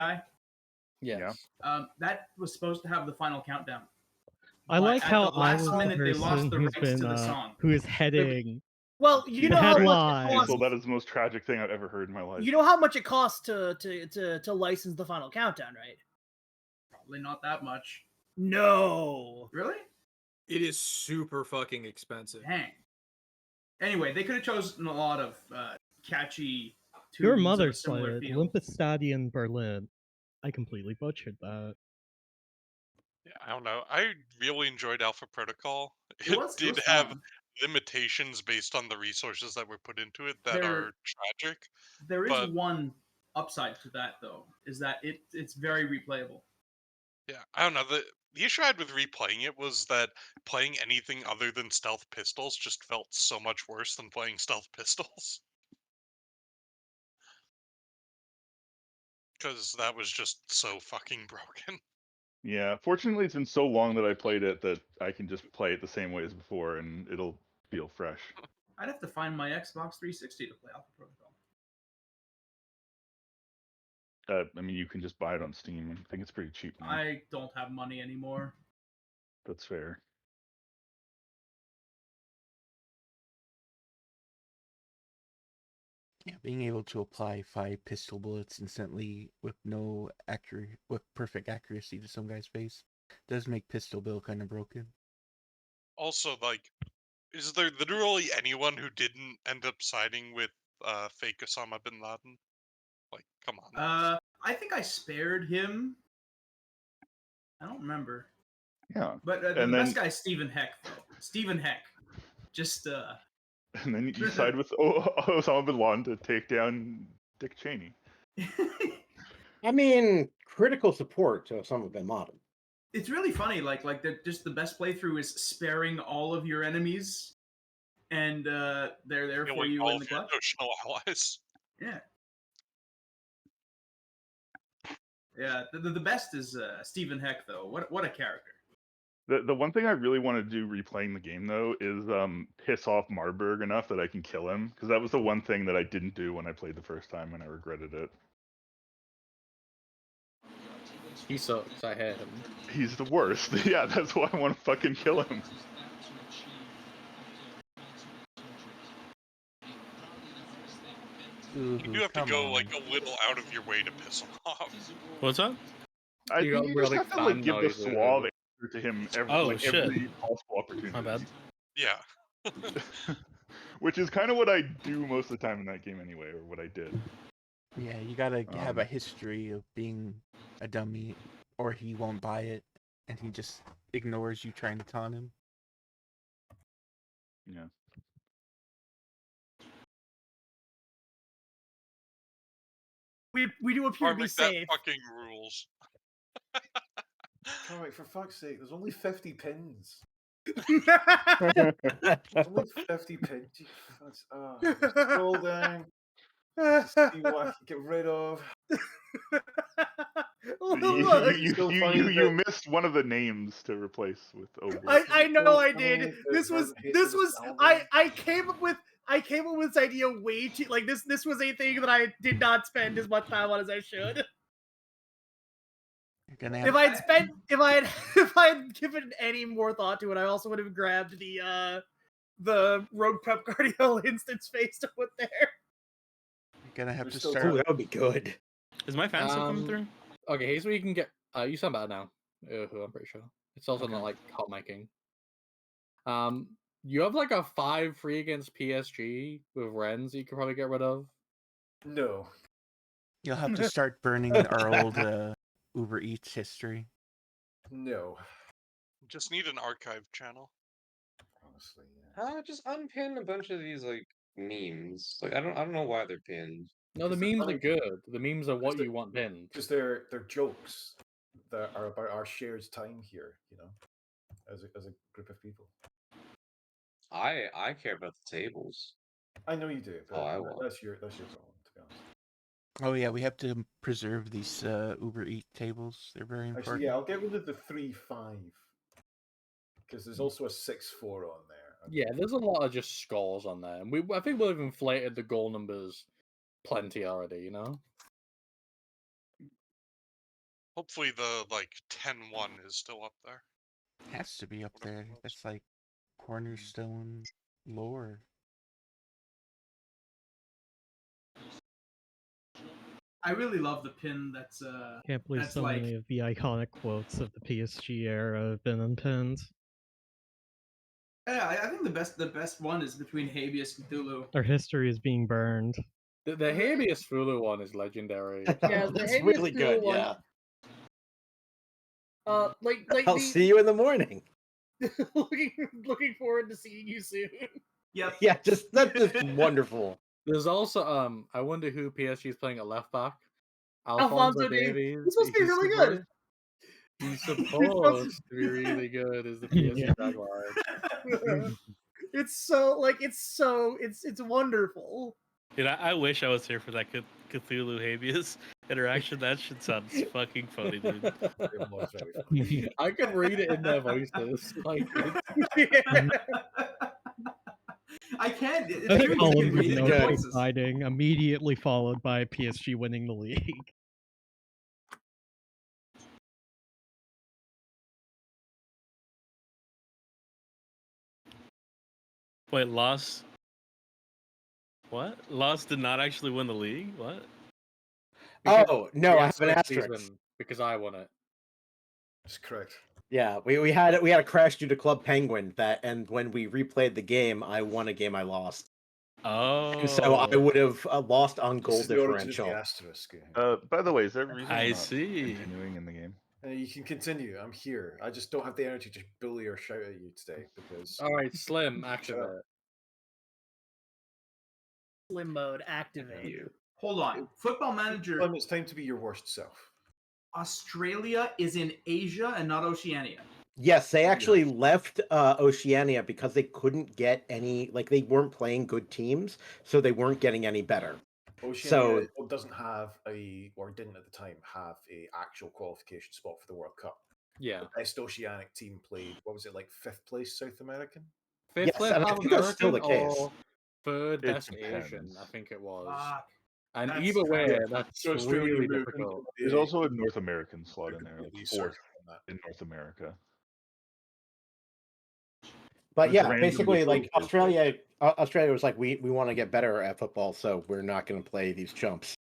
guy. Yes. That was supposed to have the final countdown. I like how I was the minute, they lost person the who's rights to been the song. who is heading. Well, you know the how much it headline. costs. Well, that is the most tragic thing I've ever heard in my life. You know how much it costs to license the final countdown, right? Probably not that much. No. Really? It is super fucking expensive. Dang. Anyway, they could have chosen a lot of catchy tunes. Your of mother a similar played feel. Olympus Stadion Berlin. I completely butchered that. Yeah, I don't know. I really enjoyed Alpha Protocol. It was have fun. limitations based on the resources that were put into it that are tragic. There is one upside to that, though, is that it's very replayable. Yeah, I don't know. The issue I had with replaying it was that playing anything other than Stealth Pistols just felt so much worse than playing Stealth Pistols. Because that was just so fucking broken. Yeah, fortunately it's been so long that I played it that I can just play it the same way as before and it'll feel fresh. I'd have to find my Xbox 360 to play Alpha Protocol. I mean, you can just buy it on Steam. I think it's pretty cheap now. I don't have money anymore. That's fair. Yeah, being able to apply 5 pistol bullets instantly with perfect accuracy to some guy's face does make Pistol Bill kind of broken. Also, like, is there literally anyone who didn't end up siding with fake Osama bin Laden? Like, come on. I think I spared him. I don't remember. Yeah. But the best guy is Stephen Heck, though. Stephen Heck. Just, And then you side with Osama bin Laden to take down Dick Cheney. I mean, critical support to Osama bin Laden. It's really funny. Like just the best playthrough is sparing all of your enemies, and they're there for you in the clutch. Notional allies. Yeah. Yeah. The best is Stephen Heck, though. What a character. The one thing I really want to do replaying the game, though, is piss off Marburg enough that I can kill him. Because that was the one thing that I didn't do when I played the first time, and I regretted it. He sucks. I hate him. He's the worst. Yeah, that's why I want to fucking kill him. You do have to go like a little out of your way to piss him off. What's up? I think you just have to like give the suave answer to him every possible opportunity. My bad. Yeah. Which is kind of what I do most of the time in that game anyway, or what I did. Yeah, you gotta have a history of being a dummy, or he won't buy it, and he just ignores you trying to taunt him. Yeah. We do appear to be safe. That fucking rules. Alright, for fuck's sake, there's only 50 pins. There's only 50 pins. Scroll down. See what I can get rid of. You missed one of the names to replace with Ober. I know I did. This was I came up with this idea way too this was a thing that I did not spend as much time on as I should. If I had given any more thought to it, I also would have grabbed the Rogue Prep Guardian instance face to put there. You're gonna have to start. Ooh, that would be good. Is my fan still coming through? Okay, here's where you can get. You sound better now. I'm pretty sure. It's also not like hot miking. You have like a 5-3 against PSG with Rennes you could probably get rid of. No. You'll have to start burning our old Uber Eats history. No. Just need an archive channel. Honestly, yeah. Just unpin a bunch of these like memes. Like I don't know why they're pinned. No, the memes are good. The memes are what you want pinned. Because they're jokes that are about our shared time here, you know, as a group of people. I care about the tables. I know you do, but that's your problem, to be honest. Oh yeah, we have to preserve these Uber Eat tables. They're very important. Actually, yeah, I'll get rid of the 3-5 because there's also a 6-4 on there. Yeah, there's a lot of just scores on there, and I think we've inflated the goal numbers plenty already. You know. Hopefully the like 10-1 is still up there. Has to be up Whatever there. it was. That's like cornerstone lore. I really love the pin that's Can't believe that's so like many of the iconic quotes of the PSG era have been in pins. yeah, I think the best one is between Habeas and Cthulhu. Our history is being burned. The habeas Fulu one is legendary. Yeah, the That's Habeas really Cthulhu good. one. Yeah. Like I'll see you in the morning. looking forward to seeing you soon. Yep. Yeah, that's just wonderful. There's also I wonder who PSG is playing at left back. Alphonso Davies. He's supposed to be really good. He's supposed to be really good as the PSG Yeah. Jaguar. It's wonderful. Dude, I wish I was here for that Cthulhu Habeas interaction. That shit sounds fucking funny, dude. It was very funny. I could read it in their voices. Like, I can't. It's I think true, you Holland can would read it in know their the voices. siding immediately followed by PSG winning the league. Wait, Lost? What? Lost did not actually win the league? What? Oh no, I Yes, have an next asterisk. season, because I won it. That's correct. Yeah, we had a crash due to Club Penguin and when we replayed the game, I won a game I lost. Oh. And so I would have lost on This goal is the origin of differential. the asterisk. By the way, is there a reason I we're not see. continuing in the game? You can continue. I'm here. I just don't have the energy to bully or shout at you today because. All right, Slim, activate. Slim mode activate. Hold on. Football Manager. Slim, it's time to be your worst self. Australia is in Asia and not Oceania. Yes, they actually left Oceania because they couldn't get any, like they weren't playing good teams, so they weren't getting any better. Oceania doesn't have or didn't at the time have a actual qualification spot for the World Cup. Yeah. The best Oceanic team played, what was it, like 5th place South American? Fifth place and I South think that's still the American case. or third It best depends. Asian, I think it was. Fuck. And That's either way, Yeah, that's so Australia really moved difficult. into There's the- also a North American slot in there, like completely fourth circling that. in North America. But Just yeah, randomly basically, like qualified. Australia was like, we want to get better at football, so we're not going to play these chumps.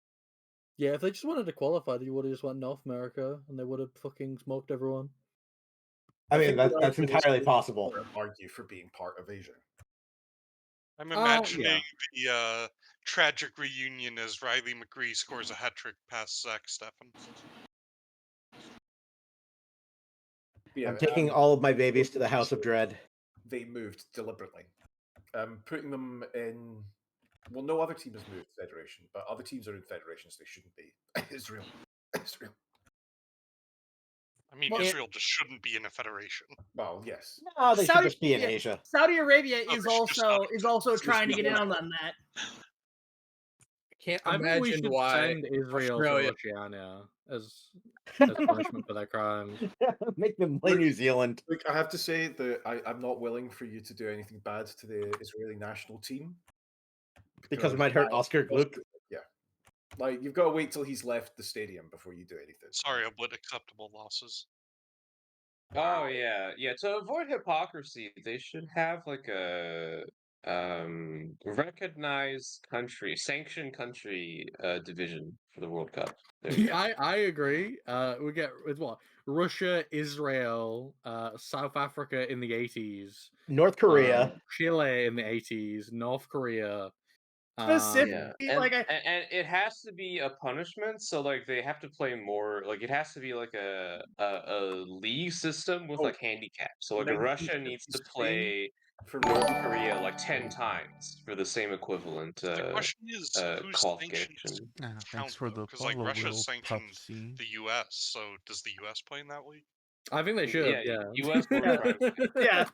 Yeah, if they just wanted to qualify, they would have just went North America and they would have fucking smoked everyone. I mean, think that's the argument is entirely they possible. Argue for being part of Asia. I'm imagining the tragic reunion as Riley McGree scores a hat trick past Zach Steffen. Yeah, I'm taking all of my babies to the House of Dread. They moved deliberately, putting them in. Well, no other team has moved federation, but other teams are in federations they shouldn't be. Israel. I mean, Well, Israel just shouldn't be in a federation. Well, yes. No, they should Saudi- just be in yeah. Asia. Saudi Arabia Oh, is they should just also not trying to just get in not- on that. I can't imagine I think we should why send Israel Australia- to Oceania as punishment for their crimes. Make them play New Zealand. Look, I have to say that I'm not willing for you to do anything bad to the Israeli national team. Because it might hurt Oscar Gluck. Yeah. Like, you've got to wait till he's left the stadium before you do anything. Sorry, but acceptable losses. Oh yeah, yeah. To avoid hypocrisy, they should have like a recognized country, sanctioned country division for the World Cup. There you go. I agree. We get with what? Russia, Israel, South Africa in the 80s, North Korea. Chile in the 80s, North Korea. Specifically, Yeah, like and it has to be a punishment. So like they have to play more. Like it has to be like a league system with like handicap. So like Russia needs to play for North Korea like 10 times for the same equivalent The question is, whose qualification. sanctions Thanks count for the because like follow, Russia's Will sanctioned Pupsy. the U.S. So does the U.S. play in that league? I think they should. Yeah. US yeah.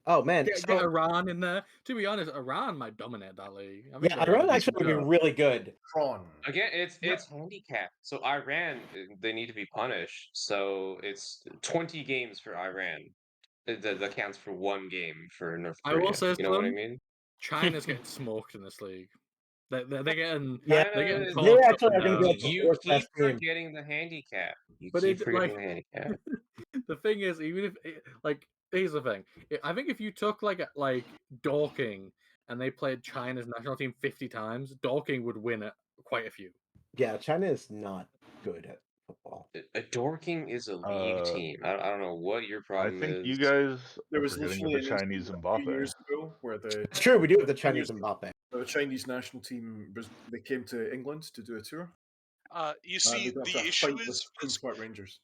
Oh man, Get Iran in there. To be honest, Iran might dominate that league. I think yeah, Iran actually would be really good. Again, it's handicap. So Iran, they need to be punished. So it's 20 games for Iran. That counts for one game for North I Korea. will say, You know what I Slim, mean? China's getting smoked in this league. They're getting Yeah, they're getting Kinda- caught they up actually are in, going to be like the You fourth keep best team. forgetting the handicap. You But keep it, forgetting like- the handicap. the thing is, even if like, here's the thing. I think if you took like Dorking and they played China's national team 50 times, Dorking would win it quite a few. Yeah, China is not good at football. A Dorking is a league team. I don't know what your I problem think is. you guys There are was forgetting literally about the Chinese a few Mbappe. years ago where the It's true, we do have the few Chinese years Mbappe. the Chinese national team they came to England to do a tour. You see, They got the into a issue fight with is Queen's Park Rangers.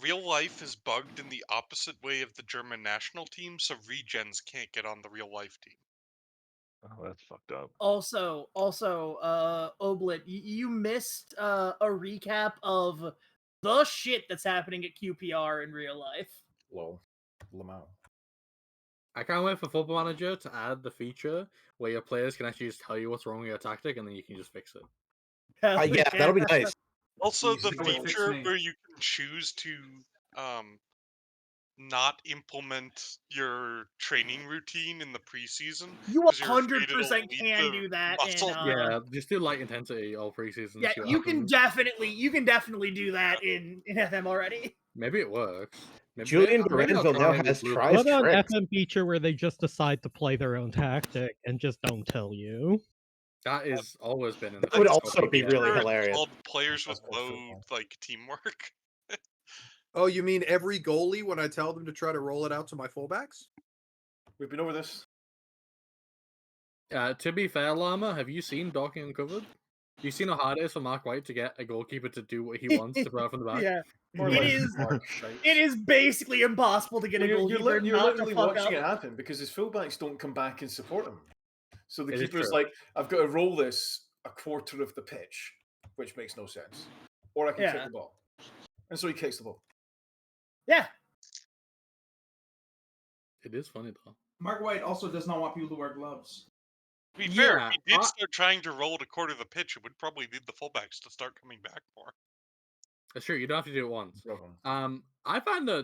real life is bugged in the opposite way of the German national team, so regens can't get on the real life team. Oh, that's fucked up. Also, Oblit, you missed a recap of the shit that's happening at QPR in real life. Lol. Lamau. I can't wait for Football Manager to add the feature where your players can actually just tell you what's wrong with your tactic and then you can just fix it. Yeah, that'll be nice. Also, the Easy, don't fix feature me. where you can choose to not implement your training routine in the preseason. You 'cause you're afraid it'll 100% lead can to do that. muscle- In, Yeah, just do light intensity all preseason. yeah, see what you can happens. definitely do that in FM already. Maybe it works. Julian maybe I'll Lorenzo try now it with has Blue tries What about an tricks. FM feature where they just decide to play their own tactic and just don't tell you? That is always been in the That would Football also be PPA. really Or it's hilarious. called players with That's called low football. like teamwork. Oh, you mean every goalie when I tell them to try to roll it out to my fullbacks? We've been over this. To be fair, Llama, have you seen Dorking Uncovered? You seen how hard it is for Mark White to get a goalkeeper to do what he wants to throw from the back? Yeah, More it like is. Mark Shite. It is basically impossible to get Well, a goalkeeper you're not to literally fuck watching up. it happen because his fullbacks don't come back and support him. So the It is keeper's true. like, I've got to roll this a quarter of the pitch, which makes no sense. Or I can kick Yeah. the ball. And so he kicks the ball. Yeah. It is funny though. Mark White also does not want people to wear gloves. To be fair, Yeah, if he did start trying to roll it a quarter of the pitch, it would probably lead the fullbacks to start coming back more. That's true. You don't have to do it once. Welcome. I find the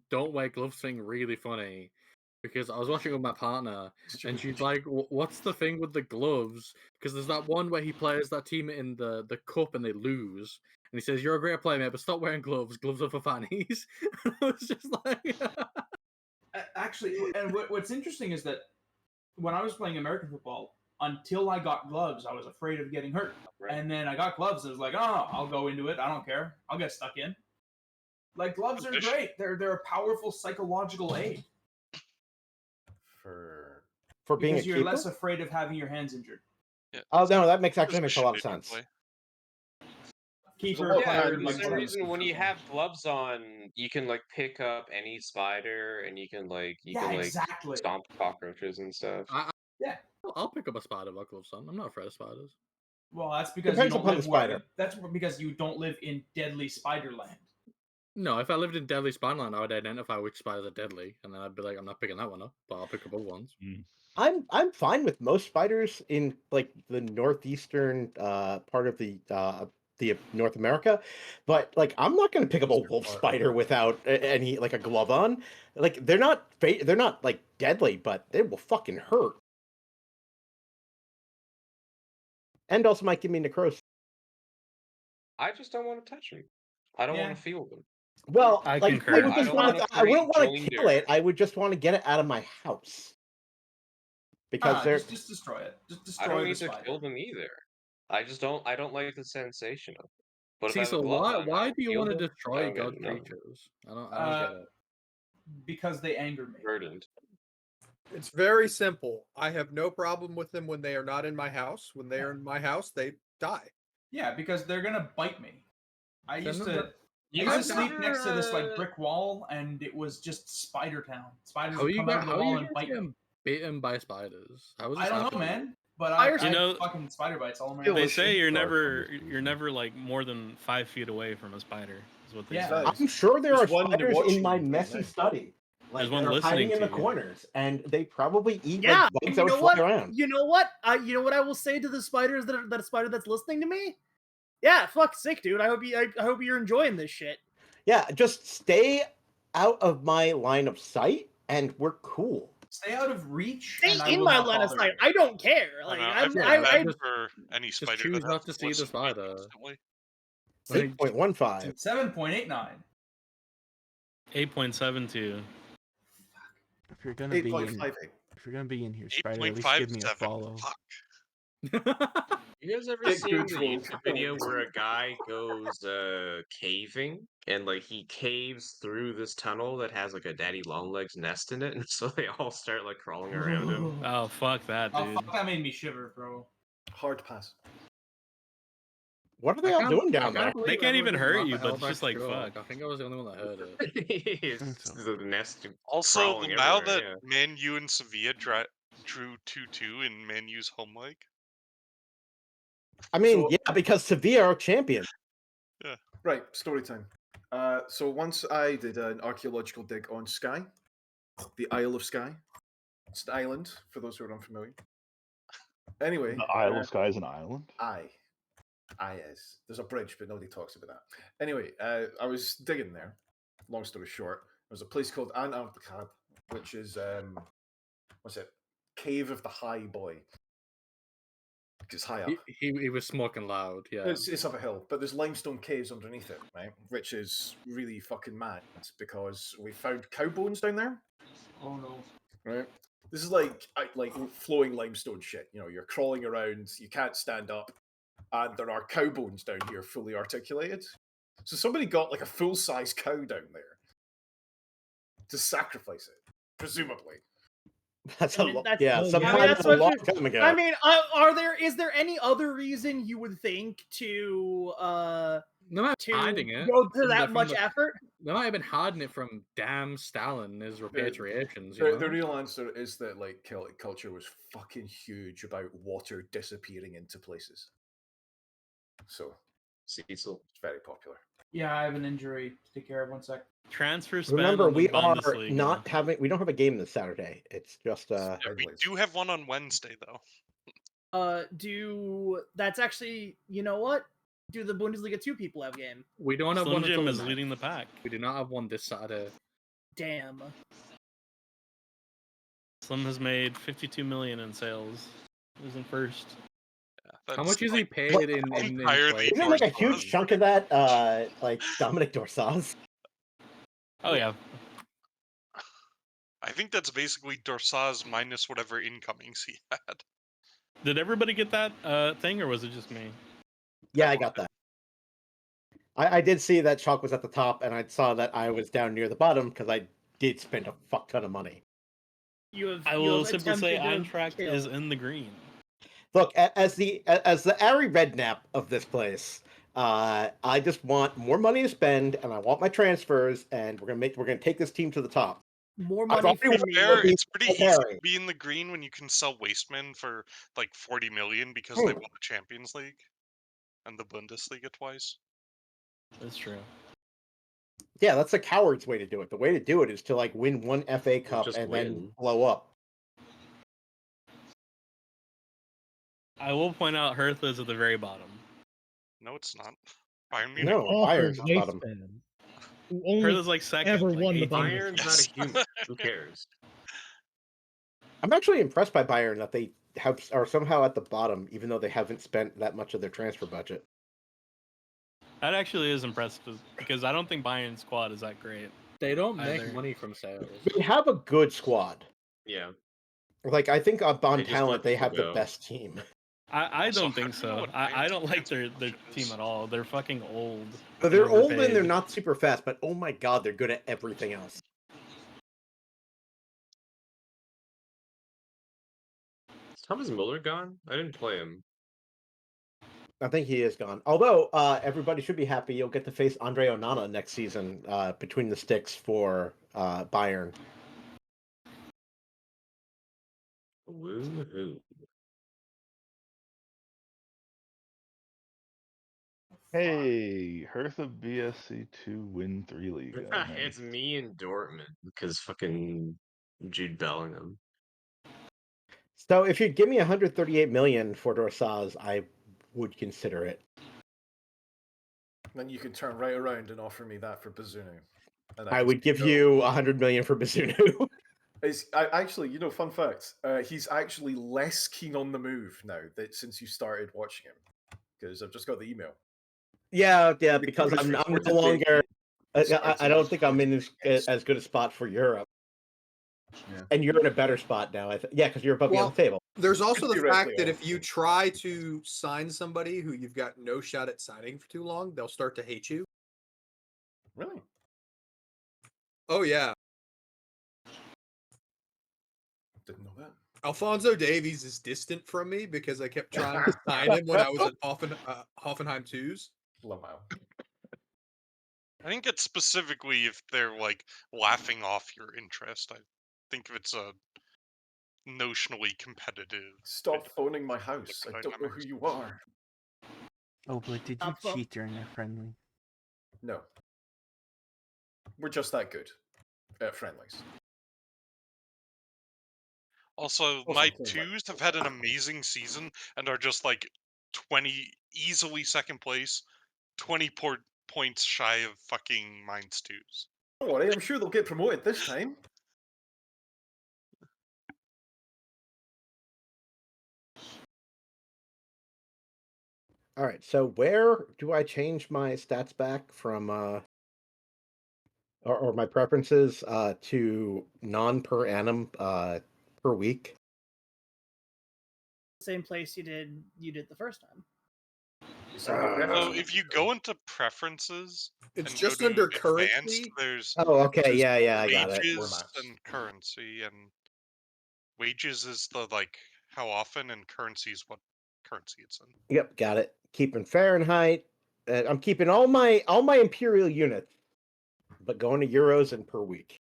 don't wear gloves thing really funny because I was watching with my partner and she's like, "What's the thing with the gloves?" Because there's that one where he plays that team in the cup and they lose, and he says, "You're a great player, mate, but stop wearing gloves. Gloves are for fannies." I was just like, Actually, and what's interesting is that when I was playing American football, until I got gloves, I was afraid of getting hurt. And then I got gloves, and it was like, oh, I'll go into it. I don't care. I'll get stuck in. Like, gloves are great. They're a powerful psychological aid. For being a because you're keeper? less afraid of having your hands injured. Yeah. Oh no, that makes a lot of sense. Keeper, Yeah, player, for like, some whatever. reason, when you have gloves on, you can like pick up any spider, and you can exactly. stomp cockroaches and stuff. Yeah. I'll pick up a spider with gloves on. I'm not afraid of spiders. Well, that's because Depends you don't upon live the where. spider. That's because you don't live in deadly spider land. No, if I lived in deadly spiderland, I would identify which spiders are deadly, and then I'd be like, I'm not picking that one up, but I'll pick up other ones. I'm fine with most spiders in like the northeastern part of the North America, but like I'm not going to pick up a wolf spider without any like a glove on. Like they're not like deadly, but they will fucking hurt, and also might give me necrosis. I just don't want to touch them. I don't want to feel them. Well, I like concur. I would just want to. I wouldn't want to joinder. kill it. I would just want to get it out of my house because they're. Just destroy it. Just I destroy don't the need to spider. kill them either. I just don't. I don't like the sensation of it. But if I See, have so a glove on, why I do you feel want to them. destroy I don't God's get none. creatures? I don't get it. Because they anger me. Burdened. It's very simple. I have no problem with them when they are not in my house. When they are in my house, they die. Yeah, because they're gonna bite me. I used to You I used to guys sleep next to this ever, like brick wall, and it was just spider town. Spiders How would you come out of the wall and guys bite me. getting bitten by spiders? How is this I don't know, happening? man. But I You know- fucking spider bites all around. They say you're Sorry, never like more than 5 feet away from a spider. Is what they Yeah. say. I'm sure there are There's one spiders watching in my you, messy right? study. Like There's one they're hiding listening in the to you. corners, and they probably eat Yeah, like bugs and that you know would what? fly around. You know what? You know what I will say to the spiders that spider that's listening to me? Yeah, fuck sick, dude. I hope you're enjoying this shit. Yeah, just stay out of my line of sight, and we're cool. Stay out of reach. Stay and I in will my not line of bother sight. you. I don't care. I Like know, I'm, I've been I, bad I, for any Just spider choose that not has to see the listen to me spider. constantly. Like, 8.15. 7.89. 8.72. If you're gonna be in, 8.58. if you're gonna be in here, Spider, at least give me a 8.57. follow. Fuck. You guys ever Get seen good the roll. YouTube video where a guy goes caving and like he caves through this tunnel that has like a daddy longlegs nest in it, and so they all start like crawling around him? Oh, fuck that, Oh, dude. fuck, that made me shiver, bro. Hard pass. What are they all doing down there? They can't even hurt you, but but it's just like, fuck. I think I was the only one that heard it. It's the nest Also, crawling now everywhere, that yeah. Man U and Sevilla drew 2-2 in Man U's home leg. I mean, So- yeah, because Sevilla are champions. Yeah. Right, story time. So once I did an archaeological dig on Skye, the Isle of Skye. It's an island, for those who are unfamiliar. Anyway. The Isle of Skye is an island? Aye. Aye is. There's a bridge, but nobody talks about that. Anyway, I was digging there. Long story short, there's a place called Antarctica, which is, what's it? Cave of the High Boy. It's high up. He was smoking loud, yeah. It's up a hill, but there's limestone caves underneath it, right? Which is really fucking mad because we found cow bones down there. Oh no. Right. This is like flowing limestone shit. You know, you're crawling around, you can't stand up, and there are cow bones down here, fully articulated. So somebody got like a full-size cow down there to sacrifice it, presumably. That's I mean, that's, yeah, I mean, sometime that's a what long you- time ago. I mean, is there any other reason you would think to They might have been hiding it go to from that from much effort? They might have been hiding it from damn Stalin, his repatriations. The real answer is that like Celtic culture was fucking huge about water disappearing into places. So, Cecil, it's very popular. Yeah, I have an injury to take care of. 1 sec. Transfer spend Remember, on the we are Bundesliga. not having. We don't have a game this Saturday. It's just. We do have one on Wednesday, though. That's actually, you know what? Do the Bundesliga 2 people have game? We don't have Slim one Jim until is the leading 9th. the pack. We do not have one this Saturday. Damn. Slim has made 52 million in sales. He's in first. How much is he paid in entirely Isn't like a huge chunk of that, like Dominic Dorsaz? Oh yeah. I think that's basically Dorsaz minus whatever incomings he had. Did everybody get that thing, or was it just me? Yeah, I got that. I did see that Chalk was at the top, and I saw that I was down near the bottom because I did spend a fuck ton of money. I will simply say Eintracht is in the green. Look, as the Ari Redknapp of this place, I just want more money to spend, and I want my transfers, and we're gonna take this team to the top. More I've money already for me. won the It's pretty easy Harry. to be in the green when you can sell Wasteman for like 40 million because they won the Champions League and the Bundesliga twice. That's true. Yeah, that's a coward's way to do it. The way to do it is to like win one FA Cup just and win. then blow up. I will point out Hertha is at the very bottom. No, it's not. Bayern Munich. No, Bayern's at the bottom. Who only Hertha's like second. ever like won the 18. Bayern's Bundesliga. not a human. Who cares? I'm actually impressed by Bayern that they are somehow at the bottom, even though they haven't spent that much of their transfer budget. That actually is impressive because I don't think Bayern's squad is that great. They don't make either. money from sales. They have a good squad. Yeah. Like I think on They just talent, let they people have the go. best team. I Also, don't how think do you know so. what I Bayern's don't like their transfer team is? at all. They're fucking old. So they're old and overpaid. they're not super fast, but oh my god, they're good at everything else. Is Thomas Muller gone? I didn't play him. I think he is gone. Although everybody should be happy, you'll get to face Andre Onana next season between the sticks for Bayern. Woohoo. Hey, Hertha BSC 2 win 3 league. It's me and Dortmund because fucking Jude Bellingham. So if you'd give me 138 million for Dorsaz, I would consider it. Then you can turn right around and offer me that for Bazunu. And I can would say give no. you 100 million for Bazunu. Actually, fun fact. He's actually less keen on the move now that since you started watching him, because I've just got the email. Yeah, The because coach I'm no reported that longer. he I don't think I'm in as good a spot for Europe, Yeah. and you're in a better spot now. Yeah, because you're above me on Well, the table. there's also the fact Theoretically, that if you try to sign somebody who you've got no shot at signing for too long, they'll start to hate you. Really? Oh yeah. Didn't know that. Alfonso Davies is distant from me because I kept trying to sign him when I was at Hoffenheim 2s. Lamau. I think it's specifically if they're like laughing off your interest. I think if it's a notionally competitive. Stop phoning my house. I don't know who you are. Oh, but did you cheat during our friendly? No. We're just that good at friendlies. Also, my twos have had an amazing season and are just like 20, easily second place, 20 points shy of fucking Mainz twos. Don't worry, I'm sure they'll get promoted this time. All right, so where do I change my stats back from, or my preferences to non per annum per week? Same place you did the first time. So if you go into preferences, it's and just go to under advanced, currency. there's Oh, okay, yeah, I got it. wages and currency, and wages is the like how often, and currency is what currency it's in. Yep, got it. Keeping Fahrenheit. I'm keeping all my imperial units, but going to euros and per week.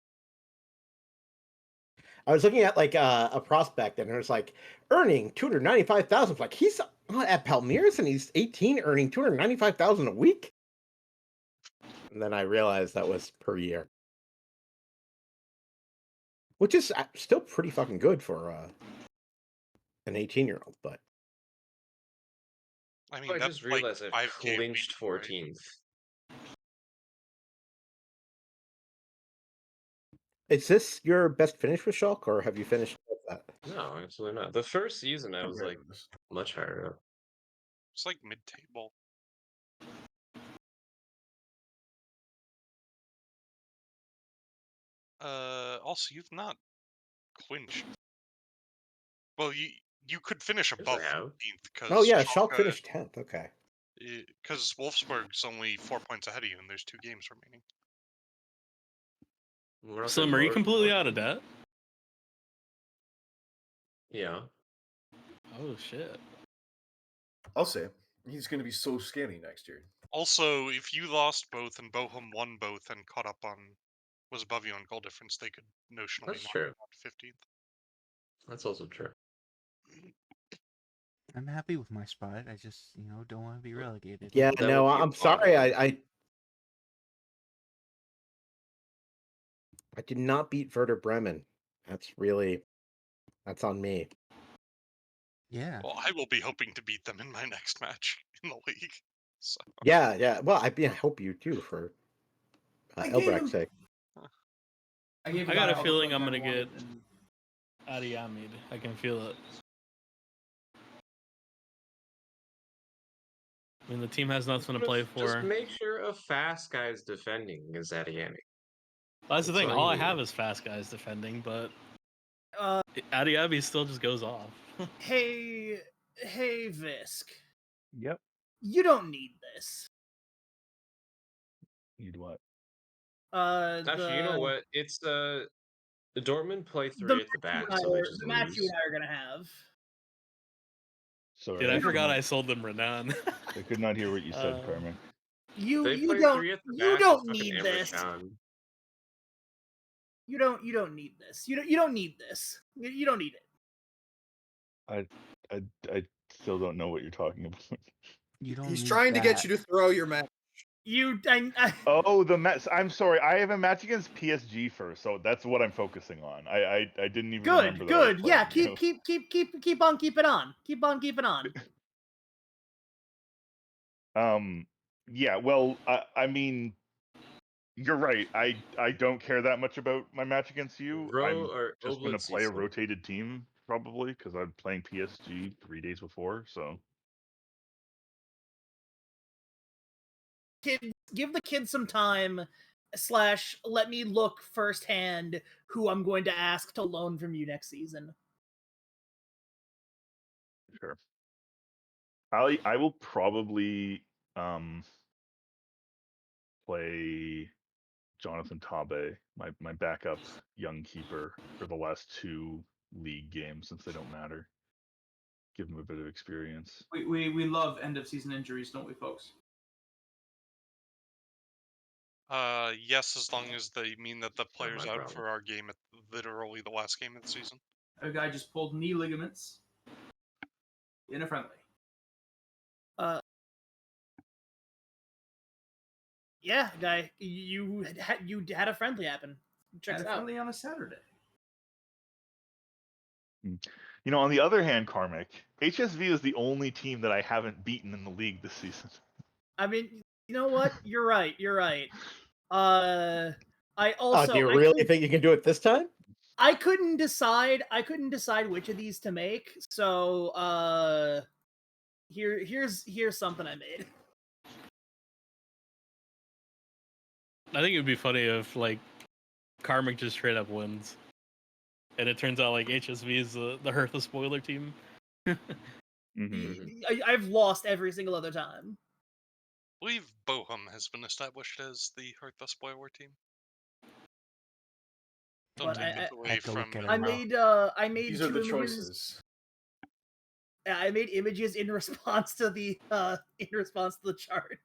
I was looking at like a prospect, and there's like earning 295,000. Like he's at Palmeiras, and he's 18, earning 295,000 a week. And then I realized that was per year, which is still pretty fucking good for an 18-year-old. But I mean, I that's just realized like I've 5K clinched right? 14th. is this your best finish with Shulk, or have you finished with that? No, absolutely not. The first season, I was like much higher up. It's like mid-table. Also, you've not clinched. Well, you could finish above 15th because Oh yeah, Shulk finished 10th. Okay. Because Wolfsburg's only 4 points ahead of you, and there's 2 games remaining. Slim, are you completely out of debt? Yeah. Oh shit. I'll say he's going to be so scary next year. Also, if you lost both and Bochum won both and caught up on, was above you on goal difference, they could notionally That's knock true. you out 15th. That's also true. I'm happy with my spot. I just, don't want to be relegated. Yeah, That no, would be I'm sorry. abominable. I did not beat Werder Bremen. That's on me. Yeah. Well, I will be hoping to beat them in my next match in the league. So. Yeah. Well, I hope you do for Elbrecht's sake. I got a feeling I'm gonna get Adiamid. I can feel it. I mean, the team has nothing to play for. Just make sure a fast guy's defending against Adiami. That's the thing. All I have is fast guys defending, but Adiami still just goes off. Hey, Visk. Yep. You don't need this. Need what? Actually, you know what? It's the Dortmund play 3 at the back, so they just the match you lose. and I are gonna have. Sorry, Dude, I forgot I sold them Renan. I could not hear what you said, Carmen. You They play don't 3 at the you back don't with fucking need Emre this. Can. You don't need this. You don't need this. You don't need it. I still don't know what you're talking about. You don't. He's need trying to get that. you to throw your match. Oh, the match. I'm sorry. I have a match against PSG first, so that's what I'm focusing on. I didn't even remember that. Good. Yeah, keep on keeping on. Keep on keeping on. Yeah. Well, I mean, You're right. I don't care that much about my match against you. I'm or just going to Oblit play a season. rotated team probably because I'm playing PSG 3 days before. So Kids, give the kids some time. / let me look firsthand who I'm going to ask to loan from you next season. sure. I will probably play Jonathan Tabe, my backup young keeper for the last 2 league games since they don't matter. Give him a bit of experience. We love end of season injuries, don't we, folks? Yes, as long as they mean that the player's my out problem. for our game at literally the last game of the season. A guy just pulled knee ligaments in a friendly. Yeah, guy, you had a friendly happen. Check Had it a out. friendly on a Saturday. You know, on the other hand, Karmic, HSV is the only team that I haven't beaten in the league this season. I mean, you know what? You're right. You're right. I also. Do you really think you can do it this time? I couldn't decide. I couldn't decide which of these to make. So, here's something I made. I think it would be funny if like Karmic just straight up wins, and it turns out like HSV is the Hertha spoiler team. I've lost every single other time. I believe Bochum has been established as the Hertha spoiler team. Don't But take it away from. I made These 2 are the images. choices. I made images in response to the chart.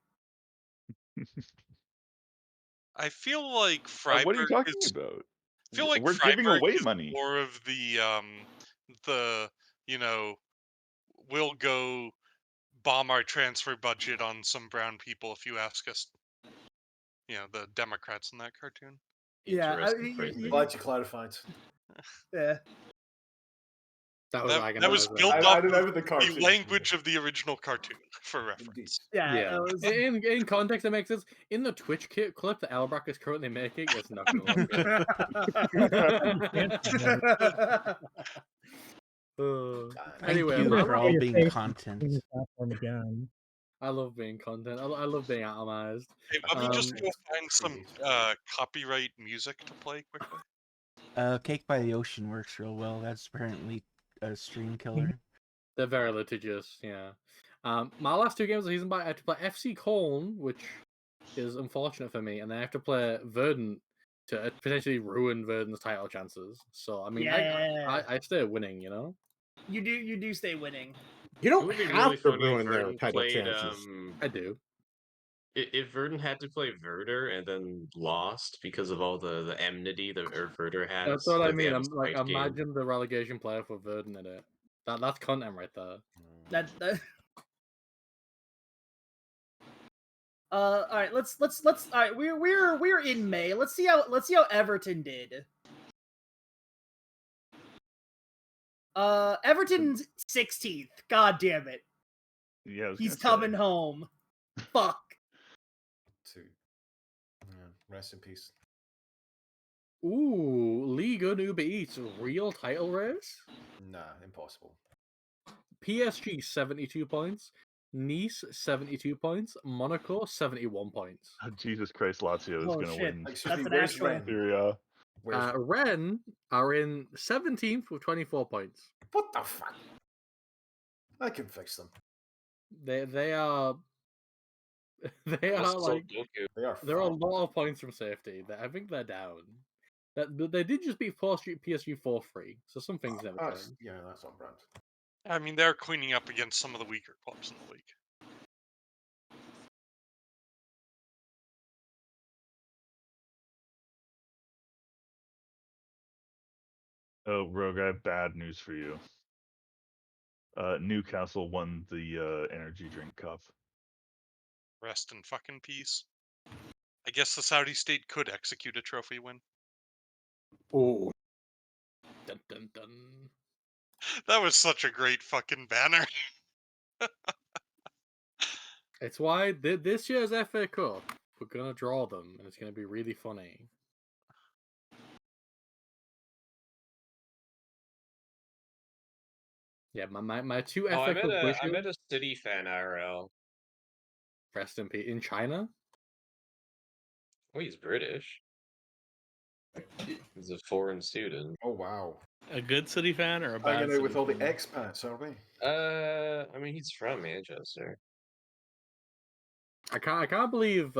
I feel like Freiburg what are you talking is. about? I feel like We're giving Freiburg away is money. more of the we'll go bomb our transfer budget on some brown people if you ask us. The Democrats in that cartoon. Yeah, Glad you clarified. Yeah. That was That was built I off remember of the cartoon. the language of the original cartoon, for reference. Yeah. In context, it makes sense. In the Twitch clip that Albrecht is currently making, it's not going to look good. Anyway, Thank you I for all being content. Again. I love being content. I love being atomized. Hey, let me just go find some copyright music to play quickly. Cake by the Ocean works real well. That's apparently a stream killer. They're very litigious, yeah. My last 2 games of the season, I had to play FC Köln, which is unfortunate for me, and then I have to play Verdun to potentially ruin Verdun's title chances. So I mean, I stay winning, you know. You do stay winning. You It don't would be have really to funny if ruin their Verdun title played. chances. I do. If Verdun had to play Werder and then lost because of all the enmity that Werder has, That's what I like they mean. have a I'm like, spite game. imagine the relegation player for Verdun in it. That's content right there. That. All right. Let's. All right. We're in May. Let's see how Everton did. Everton's 16th. God damn it. Yeah, He's coming home. Fuck. Rest in peace. Ooh, Liga Uber Eats real title race. Nah, impossible. PSG 72 points, Nice 72 points, Monaco 71 points. Oh, Jesus Christ, Lazio is going to win. Excuse me, where's Ren? Syria. Rennes are in 17th with 24 points. What the fuck? I can fix them. They are like there are a lot of points from safety. I think they're down. They did just beat PSG 4-3, so some things never change. Yeah, that's on brand. I mean, they're cleaning up against some of the weaker clubs in the league. Oh, Rogue, I have bad news for you. Newcastle won the energy drink cup. Rest in fucking peace. I guess the Saudi state could execute a trophy win. Oh. Dun, dun, dun. That was such a great fucking banner. It's why this year's FA Cup we're gonna draw them, and it's gonna be really funny. Yeah, my two Oh, FX with I met Bochum. a City fan IRL. Rest in peace. In China? Oh, he's British. He's a foreign student. Oh wow. A good City fan or a bad Hanging out City with all the fan? expats, are we? I mean, he's from Manchester. I can't believe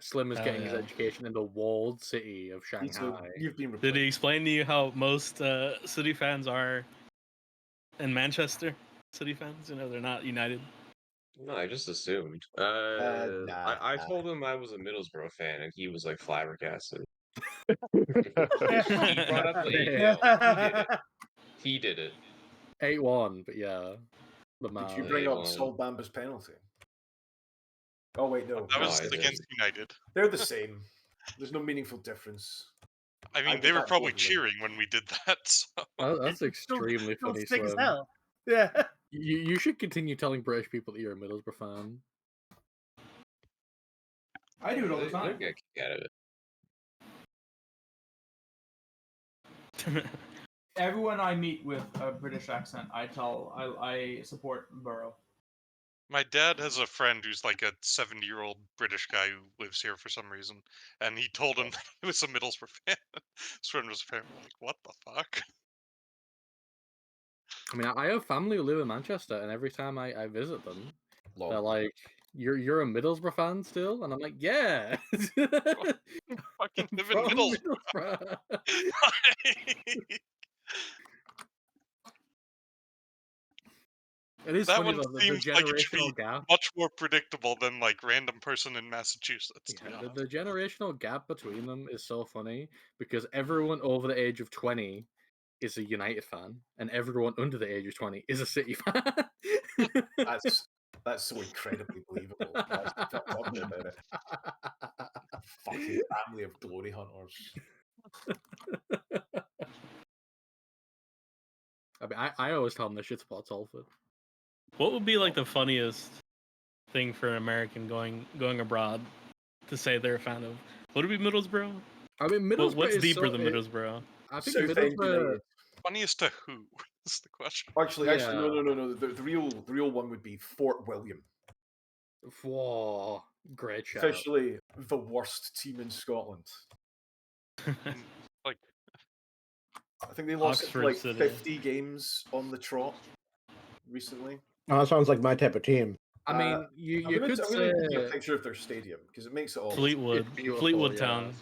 Slim is Hell getting his yeah. education in the walled city of Shanghai. You've been Did he explain to you how most City fans are in Manchester? City fans, you know, they're not united. No, I just assumed. Nah. I told him I was a Middlesbrough fan, and he was like flabbergasted. He brought up the 8-0. He did it. 8-1, but yeah. The Did you man. bring up 8-1. Sol Bamba's penalty? Oh wait, no. That No, was I against United. They're the same. There's no meaningful difference. I mean, did they were that probably both of them. cheering when we did that. So. That's extremely Still funny, sick as Slim. hell. Yeah. You should continue telling British people that you're a Middlesbrough fan. I do it all the They'll time. get a kick out of it. Everyone I meet with a British accent, I support Borough. My dad has a friend who's like a 70-year-old British guy who lives here for some reason, and he told him that he was a Middlesbrough fan. His friend was a fan. We're like, what the fuck? I mean, I have family who live in Manchester, and every time I visit them, Lol. they're like, "You're a Middlesbrough fan still?" And I'm like, "Yeah." Fucking live in From Middlesbrough. It is That funny one though, the seems like it should be generational gap. much more predictable than like random person in Massachusetts. To be Yeah, honest. the generational gap between them is so funny because everyone over the age of 20 is a United fan, and everyone under the age of 20 is a City fan. That's so incredibly believable. That's what's lovely about it. Fucking family of glory hunters. I mean, I always tell them this shit's about Salford. What would be like the funniest thing for an American going abroad to say they're a fan of? Would it be Middlesbrough? I mean, Middlesbrough What's is deeper so, than Middlesbrough? I think Southend Middlesbrough. United. Funniest to who is the question? Actually, Yeah. no. The real one would be Fort William. Whoa, great shout. Officially the worst team in Scotland. Like, I think they lost Oxford like City. 50 games on the trot recently. Oh, that sounds like my type of team. I mean, you I'm could gonna say give you a picture of their stadium because it makes it all Fleetwood. It's beautiful, Fleetwood yeah. Town.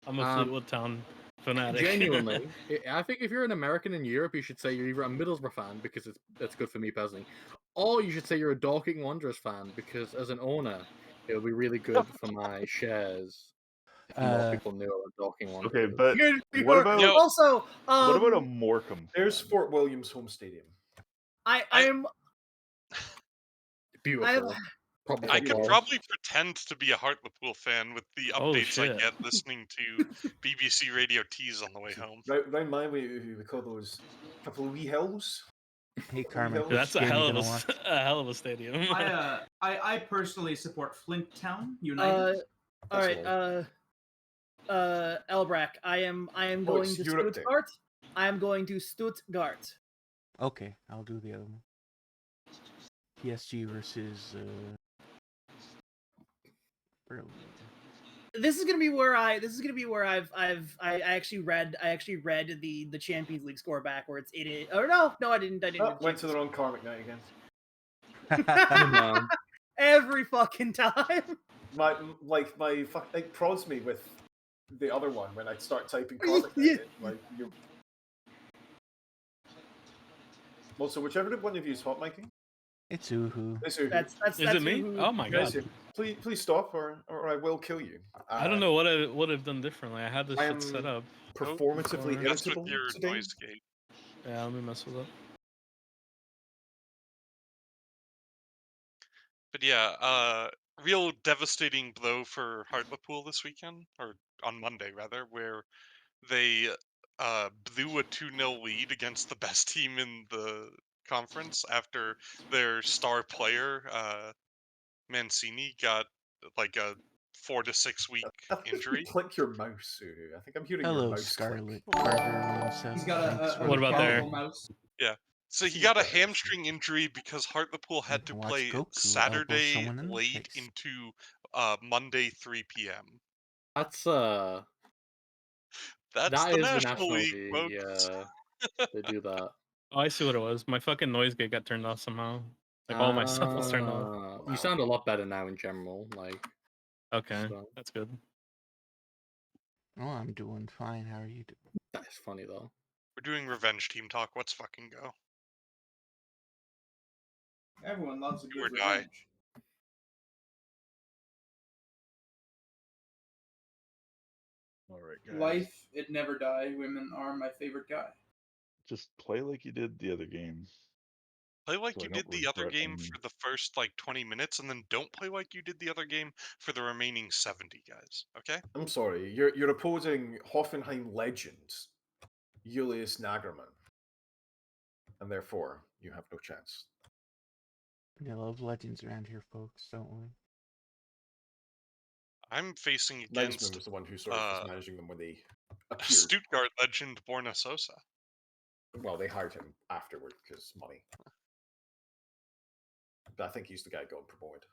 I'm a Fleetwood Town fanatic. Genuinely, I think if you're an American in Europe, you should say you're either a Middlesbrough fan because that's good for me personally, or you should say you're a Dorking Wanderers fan because as an owner, it'll be really good for my shares. If more people knew about Dorking Wanderers. Okay, but what about also what about a Morecambe? There's Fort William's home stadium. I'm beautiful. I could probably pretend to be a Hartlepool fan with the Oh, updates I shit. get listening to BBC Radio Tees on the way home. Round my way, we call those a couple of wee hills. Hey, Carmen. That's a game hell you of gonna watch? a hell of a stadium. I personally support Flint Town United. all right. Elbrack, I am going it's to Europe Day. Stuttgart. I am going to Stuttgart. Okay, I'll do the other one. PSG versus Berlin. This is gonna be where I actually read the Champions League score backwards. It is no I didn't Went to the wrong Carmick night again. Every fucking time. My fuck, it prods me with the other one when I start typing Carmick night in. Like you. Also, whichever one of you is hot miking. It's Uhu. It's Uhu. That's Is it me? who- Oh my god. Please stop, or I will kill you. I don't know what I would have done differently. I had this I shit am set up. performatively Mess with irritable your today. noise gate. Yeah, let me mess with it. But yeah, real devastating blow for Hartlepool this weekend, or on Monday rather, where they blew a 2-0 lead against the best team in the conference after their star player Mancini got like a 4 to 6 week I think if you injury. click your mouse, Uhu, I think I'm hearing your Hello, mouse Scarlet click. Carter He's got Thanks a for What the about follow. there? powerful mouse. Yeah. So he Seems got a better, so. hamstring injury because Hartlepool had to Watch play Goku elbow Saturday someone in the late face. into Monday 3 p.m. That's That's that the is the National National League, League. folks. Yeah, they do that. Oh, I see what it was. My fucking noise gate got turned off somehow. Like all my stuff was turned off. You sound a lot better now in general. Like, Okay, so that's good. Oh, I'm doing fine. How are you doing? that is funny though. We're doing revenge team talk. Let's fucking go. Everyone loves a Do good or die. revenge. All right, guys. Life, it never die. Women are my favorite guy. Just play like you did the other game. Play like So I you don't did the other regret game any- for the first like 20 minutes, and then don't play like you did the other game for the remaining 70, guys. Okay? I'm sorry, you're opposing Hoffenheim legend Julius Nagerman, and therefore you have no chance. We love legends around here, folks, don't we? I'm facing Nightsman against was the one who sort of was managing them when they appeared. Stuttgart legend Borna Sosa. Well, they hired him afterward because money. But I think he's the guy got promoted.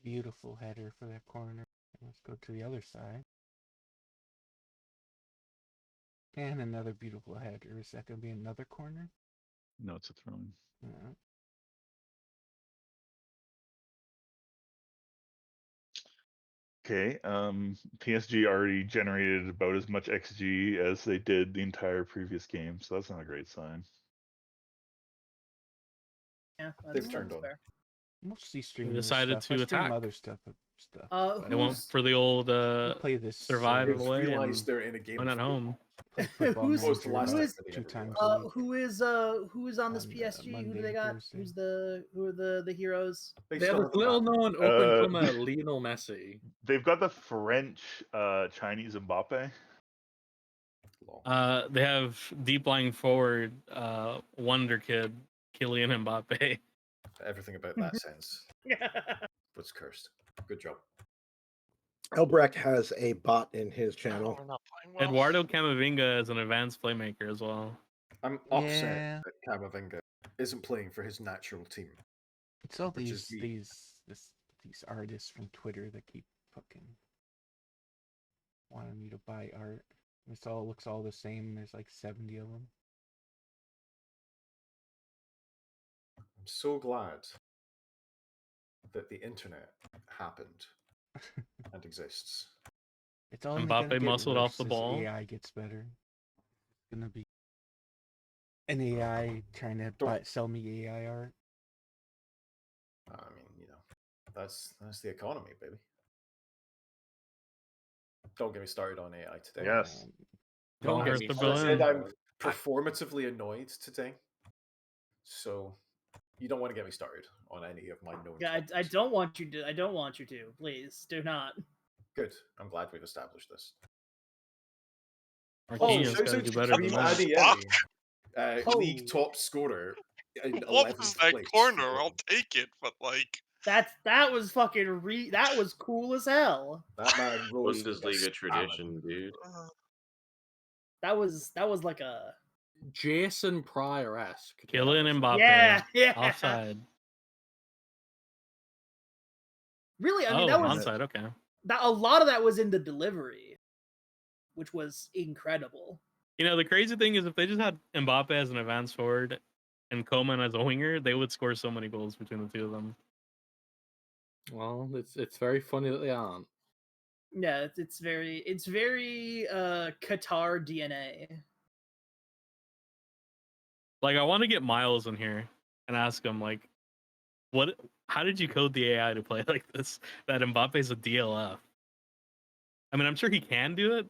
Beautiful header for that corner. Let's go to the other side. And another beautiful header. Is that going to be another corner? No, it's a throw-in. Okay, PSG already generated about as much XG as they did the entire previous game, so that's not a great sign. Yeah, They've turned on. fair. Mostly They streaming this decided stuff. I to stream attack. other stuff. They went for the old play this. survive They've away realized and they're in a game win of at home. Play Football Who's- What was the last Manager time about that they 2 ever times realized? a week. Who is on this On, PSG? Who Monday do they and got? Thursday. Who are the heroes? They They have still this have a little map. known up and comer Lionel Messi. They've got the French Chinese Mbappe. They have deep lying forward wonder kid Kylian Mbappe. Everything about that sense was cursed. Good job. Elbrecht has a bot in his channel. We're not playing well. Eduardo Camavinga is an advanced playmaker as well. I'm upset that Camavinga isn't playing for his natural team. It's all which is these artists from Twitter that keep fucking wanting me to buy art. It all looks all the same. There's like 70 of them. I'm so glad that the internet happened and exists. It's only Mbappe gonna get muscled off the worse as ball. AI gets better. It's gonna be an AI trying to sell me AI art. I mean, you know, that's the economy, baby. Don't get me started on AI today. Yes. Don't As get me I said, started. I'm performatively annoyed today. So you don't want to get me started on any of my known Yeah, topics. I don't want you to. I don't want you to. Please do not. Good. I'm glad we've established this. Marquinhos shouts gotta out do to better than Karim that. Adeyemi, league top scorer in What was 11th that place. corner? I'll take it, but like That was fucking that was cool as hell. That man rose like a Bundesliga salmon. tradition, dude. That was like a Jason Pryor-esque. Kylian Mbappe. yeah. Offside. Really, I mean Oh, that was onside. Okay. that a lot of that was in the delivery, which was incredible. You know, the crazy thing is if they just had Mbappe as an advanced forward and Coman as a winger, they would score so many goals between the two of them. Well, it's very funny that they aren't. Yeah, it's very Qatar DNA. Like, I want to get Miles in here and ask him, like, how did you code the AI to play like this? That Mbappe's a DLF. I mean, I'm sure he can do it.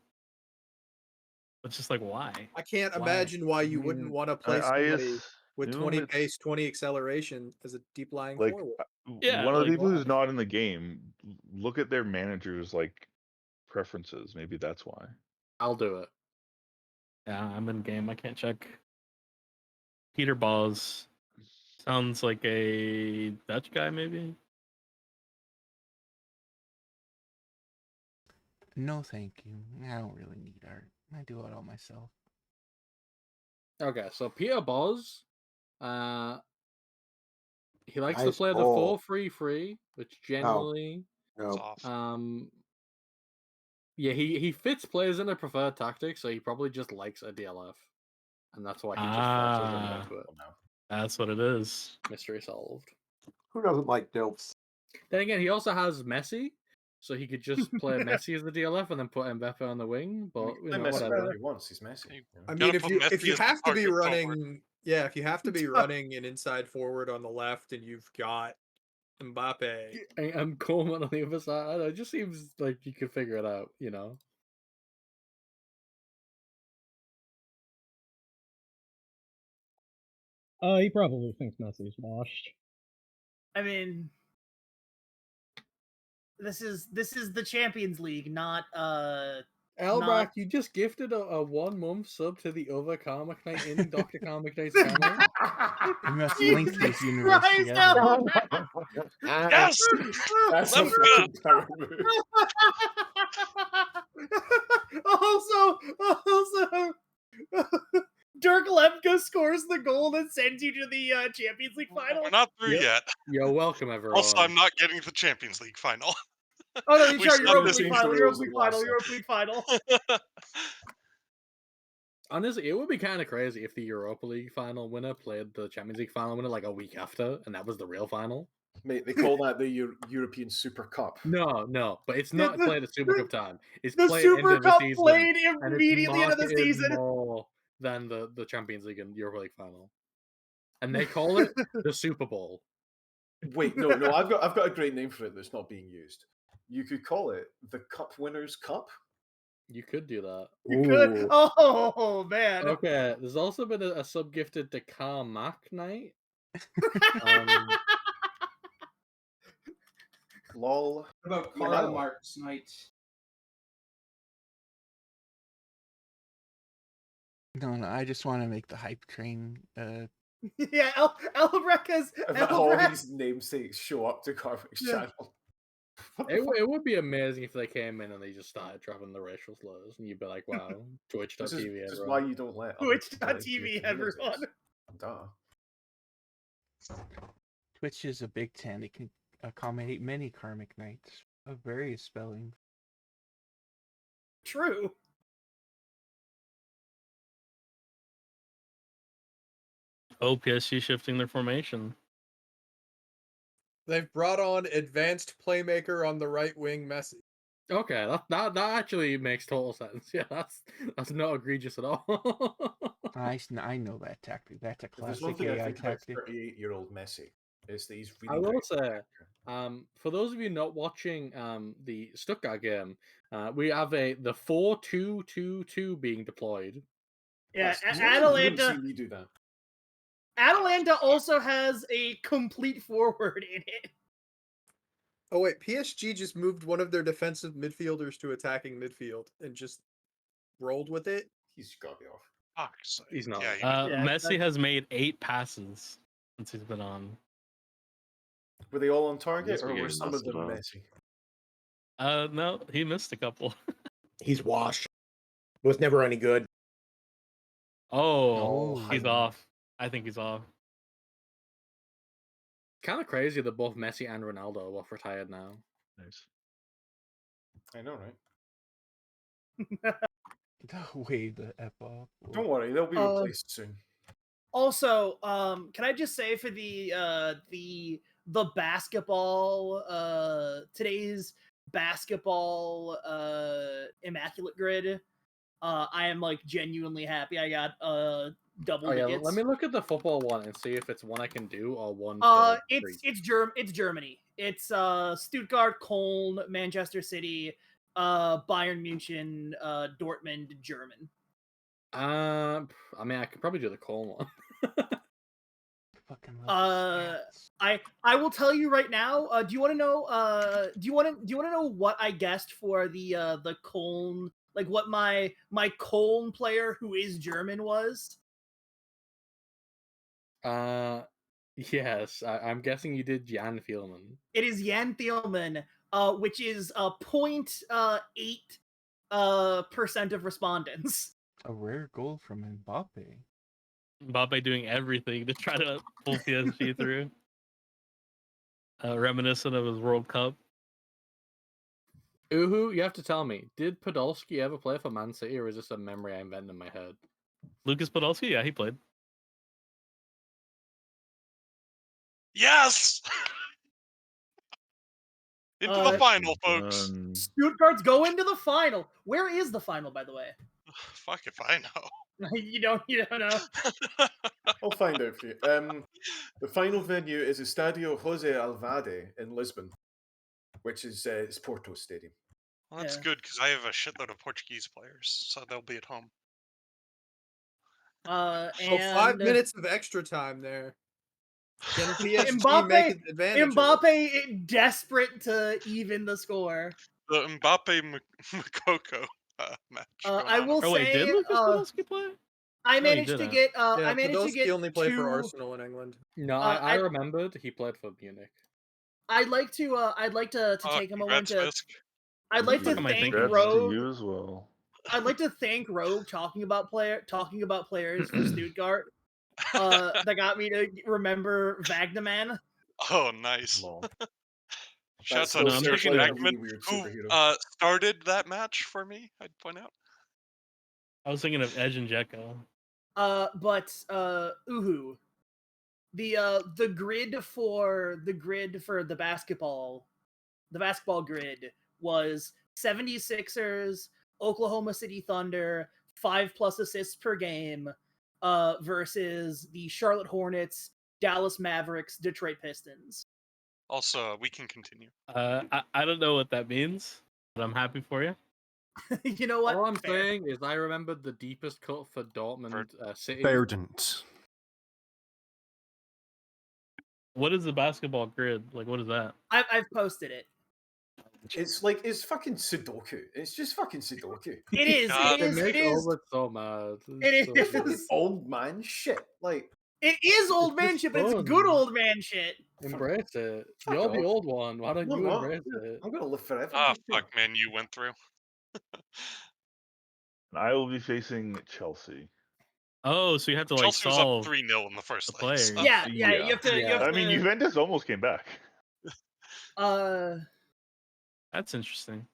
But just like, why? I can't imagine why you wouldn't want to play somebody with 20 pace, 20 acceleration as a deep lying Like forward. one of the people who's not in the game, look at their manager's like preferences. Maybe that's why. I'll do it. Yeah, I'm in game. I can't check. Peter Balls Sounds like a Dutch guy, maybe. No, thank you. I don't really need art. I do it all myself. Okay, so Peter Boz, he likes to Nice play the ball. 4-3-3, which generally, It's No. off. yeah, he fits players in a preferred tactic, so he probably just likes a DLF, and that's why he just forces them Ah, into it. that's what it is. Mystery solved. Who doesn't like Dilfs? Then again, he also has Messi, so he could just play Messi as the DLF and then put Mbappe on the wing. But you know, whatever. He wants. He's Messi. You I gotta mean, put if Messi you as the have to be target forward. running, yeah, if you have to be running an inside forward on the left, and you've got Mbappe, And Coleman on the other side, I don't know, it just seems like you could figure it out, you know. He probably thinks Messi's washed. I mean, this is the Champions League, not Elbrack, you just gifted a 1 month sub to the other Karmic Knight in Dr. Karmic Knight's channel. We must link Jesus these universe Christ, together. Elbrack! Yes! That's a Let's go! fucking power move. also, Dirk Lemke scores the goal that sends you to the Champions League final. We're not through yet. You're welcome, everyone. Also, I'm not getting to the Champions League final. Oh no, We sorry, stopped Europa this League in final, the Europa rules League of last final, Europa League final. Honestly, it would be kind of crazy if the Europa League final winner played the Champions League final winner like a week after, and that was the real final. Mate, they call that the European Super Cup. No, but it's not playing at Super Cup time. It's The playing Super end of the Cup season, played and immediately it's into the marketed season. more than the Champions League and Europa League final, and they call it the Super Bowl. Wait, no, I've got a great name for it that's not being used. You could call it the Cup Winners' Cup. You could do that. You could. Oh man. Okay, there's also been a sub gifted to Carmack Knight. Lol. What about Yeah. Karl Marx Knight? No, I just want to make the hype train. Yeah, Elbrack has All these namesakes show up to Carmick's channel. It would be amazing if they came in and they just started dropping the racial slurs, and you'd be like, "Wow, Twitch.tv." This is why you don't let Twitch.tv, everyone. Duh. Twitch is a Big Ten. It can accommodate many Karmic Knights of various spellings. True. Oh, PSG shifting their formation. they've brought on advanced playmaker on the right wing, Messi. Okay, that actually makes total sense. Yeah, that's not egregious at all. I know that tactic. That's a If there's one classic thing I AI think about tactic. 38-year-old Messi, is that he's really I will great. say, for those of you not watching the Stuttgart game, we have the 4-2-2-2 being deployed. Yeah, You haven't Atalanta. seen me do that. Atalanta also has a complete forward in it. Oh wait, PSG just moved one of their defensive midfielders to attacking midfield and just rolled with it. He's got to be off. He's not. Messi has made 8 passes since he's been on. Were they all on target, Yes, or we were gave some of Messi them love. Messi? No, he missed a couple. He's washed. Was never any good. Oh, he's Hyman. off. I think he's off. Kind of crazy that both Messi and Ronaldo are both retired now. Nice. I know, right? Way the F off. Don't worry, they'll be replaced soon. Also, can I just say for the basketball today's basketball immaculate grid, I am like genuinely happy I got double tickets. Let me look at the football one and see if it's one I can do or one. It's Germany. It's Stuttgart, Köln, Manchester City, Bayern Munich, Dortmund, German. I mean, I could probably do the Köln one. I will tell you right now. Do you want to know? Do you want to know what I guessed for the Köln? Like what my Köln player who is German was? Yes, I'm guessing you did Jan Thielman. It is Jan Thielman, which is 0.8 percent of respondents. A rare goal from Mbappe. Mbappe doing everything to try to pull PSG through. Reminiscent of his World Cup. Uhu, you have to tell me, did Podolski ever play for Man City, or is this a memory I invented in my head? Lucas Podolski, yeah, he played. Yes! Into the final, folks. Stuttgart's go into the final. Where is the final, by the way? Fuck if I know. You don't know. I'll find out for you. The final venue is Estadio Jose Alvade in Lisbon, which is it's Porto Stadium. Well, that's Yeah. good because I have a shitload of Portuguese players, so they'll be at home. So And 5 minutes of extra time there. Can PSG make an advantage? Mbappe desperate to even the score. The Mbappe Makoko match. I will Oh wait, did say, Lucas Podolski play? I No, he managed to didn't. get. Yeah, I managed to Podolski get only played for two. Arsenal in England. No, I remembered he played for Munich. I'd like to take a moment to. Fisk. I'd like to Am I thank thinking? Congrats to Rogue. you as well. I'd like to thank Rogue talking about players for Stuttgart. That got me to remember Wagnerman. Oh, nice. Shouts That out still to sounds Sergey like a Wagnerman, really weird who superhero. started that match for me, I'd point out. I was thinking of Edge and Jekko. But Uhu. The grid for the basketball grid was 76ers, Oklahoma City Thunder, 5+ assists per game, versus the Charlotte Hornets, Dallas Mavericks, Detroit Pistons. Also, we can continue. I don't know what that means, but I'm happy for you. You know what? All I'm Fair. saying is I remembered the deepest cut for Dortmund City. Verdant. What is the basketball grid? Like, what is that? I've posted it. It's fucking Sudoku. It's just fucking Sudoku. It is. It makes Albert so mad. It It's so is. Old man shit. Like It is old man just shit, but it's fun. good old man shit. Embrace it. Fuck You're the off. old one. Why don't No, you I'm not. embrace it? I'm gonna live forever. Ah, fuck, man, you went through. I will be facing Chelsea. Oh, so you have to like Chelsea was up solve 3-0 in the first the place. players. Yeah, you have to. You have I to, mean, Juventus almost came back. That's interesting.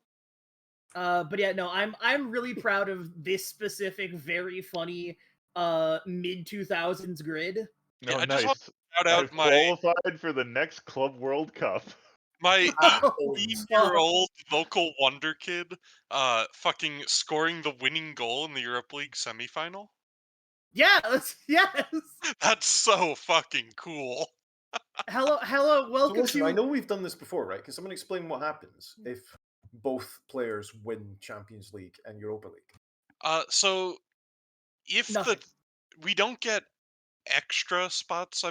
But yeah, no, I'm really proud of this specific, very funny, mid 2000s grid. No, I just want nice. to shout out I've qualified for the next Club World Cup. my Oh, 18-year-old local wonder kid, fucking scoring the winning goal in the Europa League semifinal. Yes, yes. That's so fucking cool. Hello, So welcome listen, I to. know we've done this before, right? Can someone explain what happens if both players win Champions League and Europa League? So if Nothing. we don't get extra spots,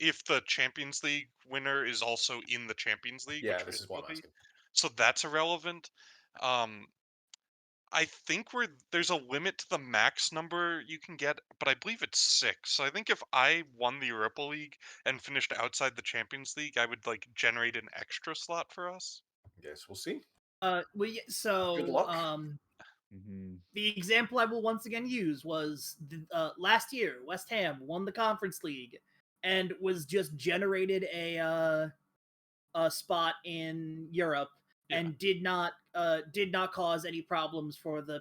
if the Champions League winner is also in the Champions League, Yeah, which this is what I'm asking. so that's irrelevant. I think there's a limit to the max number you can get, but I believe it's 6. So I think if I won the Europa League and finished outside the Champions League, I would like generate an extra slot for us. Guess we'll see. So Good luck. The example I will once again use was last year. West Ham won the Conference League and was just generated a spot in Europe and did not cause any problems for the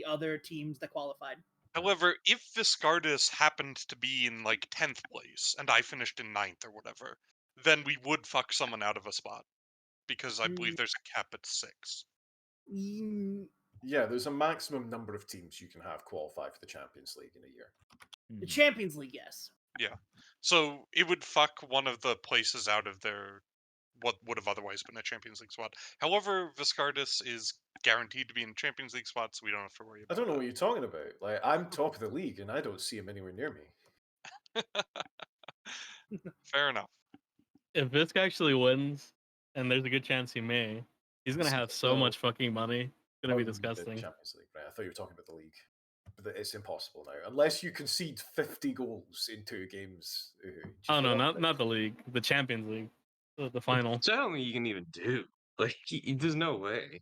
other teams that qualified. However, if Viscardis happened to be in like 10th place and I finished in 9th or whatever, then we would fuck someone out of a spot because I believe there's a cap at 6. Yeah, there's a maximum number of teams you can have qualify for the Champions League in a year. The Champions League, yes. Yeah. So it would fuck one of the places out of their what would have otherwise been a Champions League spot. However, Viscardis is guaranteed to be in Champions League spot, so we don't have to worry I about don't know what you're talking about. Like, I'm top of the league and I don't see him anywhere near me. Fair enough. If Visk actually wins, and there's a good chance he may, he's gonna have so much fucking money. It's gonna be disgusting. Champions League, right? I thought you were talking about the league. But it's impossible now unless you concede 50 goals in 2 games. Oh no, not the league, the Champions League, the final. Which I don't think you can even do. Like, there's no way.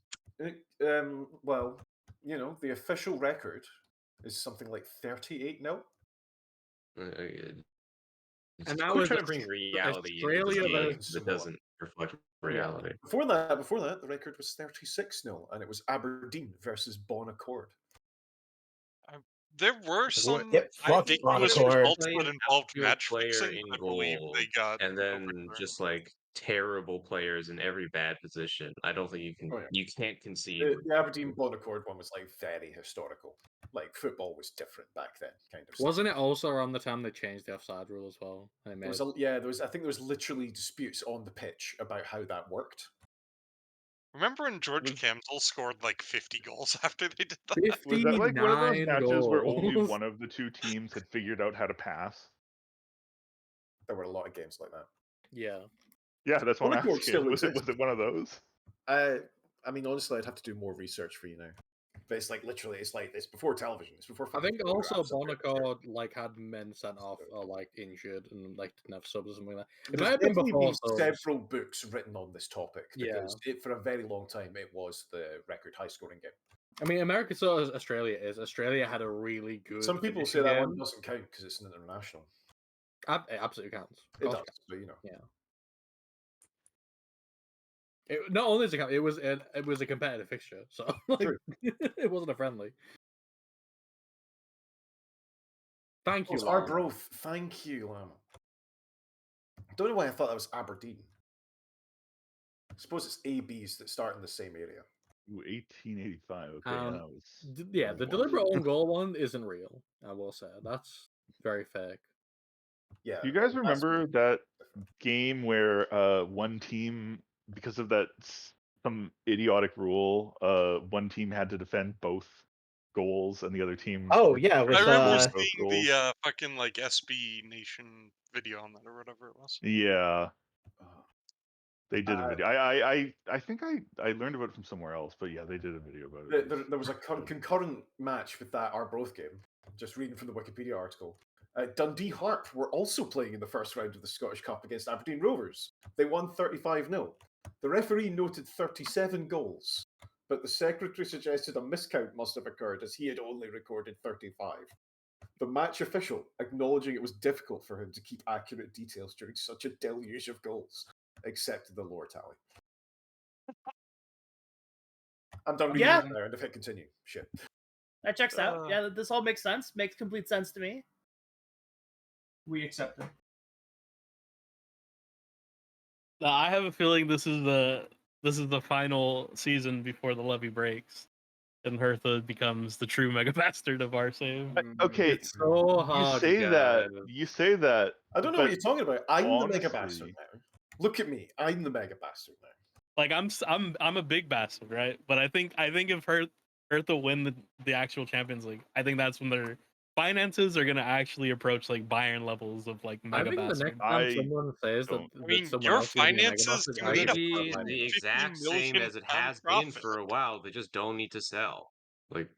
Well, you know, the official record is something like 38-0. And now we're is trying to bring reality into this Australia game that doesn't reflect reality. Before that, the record was 36-0, and it was Aberdeen versus Bon Accord. There were some fuck ridiculous Bonaccord. results that involved Good match player fixing. in I believe goal, they got and then overturned. just like terrible players in every bad position. I don't think you can. Oh, yeah. You can't concede. The Aberdeen Bon Accord one was like very historical. Like football was different back then, kind of. Wasn't it also around the time they changed the offside rule as well? And There was I think there was literally disputes on the pitch about how that worked. Remember when George Camsell scored like 50 goals after they did that? Was that like one of those 59 matches where only goals. one of the two teams had figured out how to pass? There were a lot of games like that. Yeah. Yeah, that's what I'm Bonaccord asking. still Was exists. it one of those? I mean, honestly, I'd have to do more research for you now. But it's like literally, it's before television. It's before. I think photographs also and pictures. Bonaccord like had men sent off or like injured and like didn't have subs or something like that. It There's might have been definitely before been subs. several books written on this topic because for a very long time it was the record high scoring game. I mean, America so as Australia is. Australia had a really good. Some people say that one doesn't count because it's an international. It absolutely counts. It does, but you know. Yeah. It, not only is it was a competitive fixture, so like, it wasn't a friendly. Thank you, Our bro. Thank you, Llama. Don't know why I thought that was Aberdeen. I suppose it's ABs that start in the same area. Ooh, 1885. Okay, that was. Yeah, the deliberate own goal one isn't real. I will say that's very fake. Yeah. Do you guys remember that game where one team, because of that some idiotic rule, one team had to defend both goals and the other team? Oh yeah, I remember seeing the fucking like SB Nation video on that or whatever it was. Yeah. They did a video. I think I learned about it from somewhere else, but yeah, they did a video about it. There was a concurrent match with that Arbroath game. Just reading from the Wikipedia article. Dundee Harp were also playing in the first round of the Scottish Cup against Aberdeen Rovers. They won 35-0. The referee noted 37 goals, but the secretary suggested a miscount must have occurred as he had only recorded 35. The match official acknowledging it was difficult for him to keep accurate details during such a deluge of goals, accepted the lower tally. I'm done reading it now, and if it continue, shit. That checks out. Yeah, this all makes sense. Makes complete sense to me. We accept it. I have a feeling this is the final season before the levy breaks, and Hertha becomes the true mega bastard of our save. Okay, it's so hard. You say that. I don't know what you're talking about. I'm the mega honestly- bastard now. Look at me. I'm the mega bastard now. Like I'm a big bastard, right? But I think if Hertha win the actual Champions League, I think that's when their finances are gonna actually approach like Bayern levels of like I mega think the bastard. next time someone says that, I mean, someone your else is gonna be a mega finances bastard, can I be think Maybe it's fine. the 50 exact same million as it pound has been profit. for a while. They just don't need to sell. Like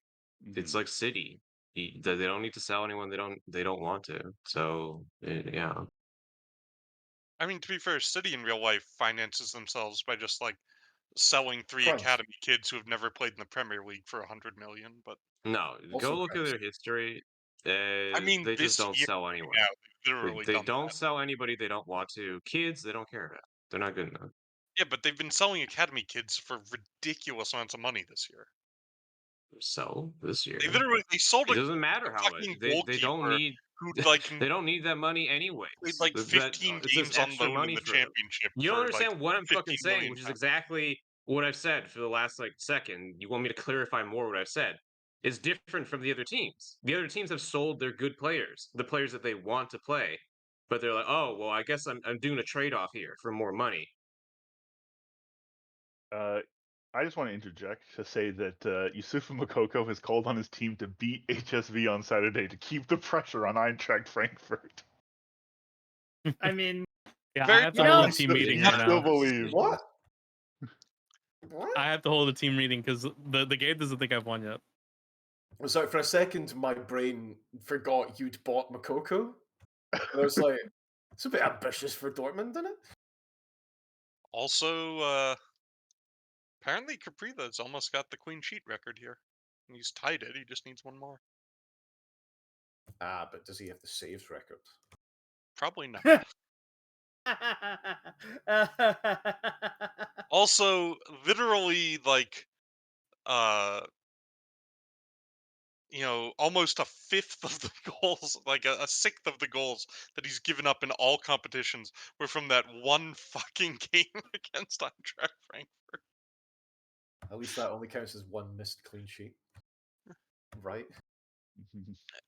it's like City. They don't need to sell anyone they don't want to. So yeah. I mean, to be fair, City in real life finances themselves by just like selling 3 France. academy kids who have never played in the Premier League for 100 million. But No, Also go look at France. their history. I mean, They this just don't year sell anyone. now, they've literally They done don't that. sell anybody they don't want to. Kids, they don't care about. They're not good enough. Yeah, but they've been selling academy kids for ridiculous amounts of money this year. So this year, They sold it a doesn't matter how much fucking they don't goalkeeper need. who like They don't need that money anyway. played like 15 It's just games on extra loan in money the for them. championship. You don't for, understand like, what I'm 15 fucking saying, million which is pounds. exactly what I've said for the last like second. You want me to clarify more what I've said? It's different from the other teams. The other teams have sold their good players, the players that they want to play, but they're like, oh well, I guess I'm doing a trade off here for more money. I just want to interject to say that Yusufa Makoko has called on his team to beat HSV on Saturday to keep the pressure on Eintracht Frankfurt. I mean, Yeah, Very I have to good. hold a You team know, meeting yeah. right Still now. believe. What? What? I have to hold a team meeting because the game doesn't think I've won yet. So for a second, my brain forgot you'd bought Makoko. And I was like, it's a bit ambitious for Dortmund, isn't it? Also, apparently Caprila's almost got the clean sheet record here. He's tied it. He just needs one more. Ah, but does he have the saves record? Probably not. Also, literally, like, almost a fifth of the goals, like a sixth of the goals that he's given up in all competitions were from that one fucking game against Eintracht Frankfurt. At least that only counts as one missed clean sheet. Right?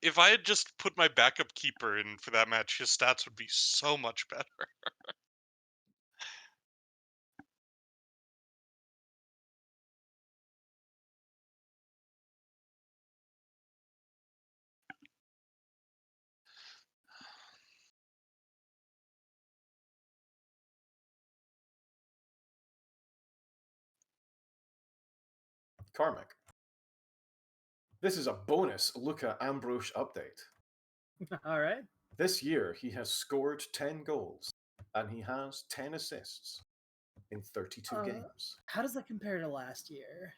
If I had just put my backup keeper in for that match, his stats would be so much better. Carmack. This is a bonus Luka Ambrose update. All right. This year, he has scored 10 goals and he has 10 assists in 32 games. How does that compare to last year?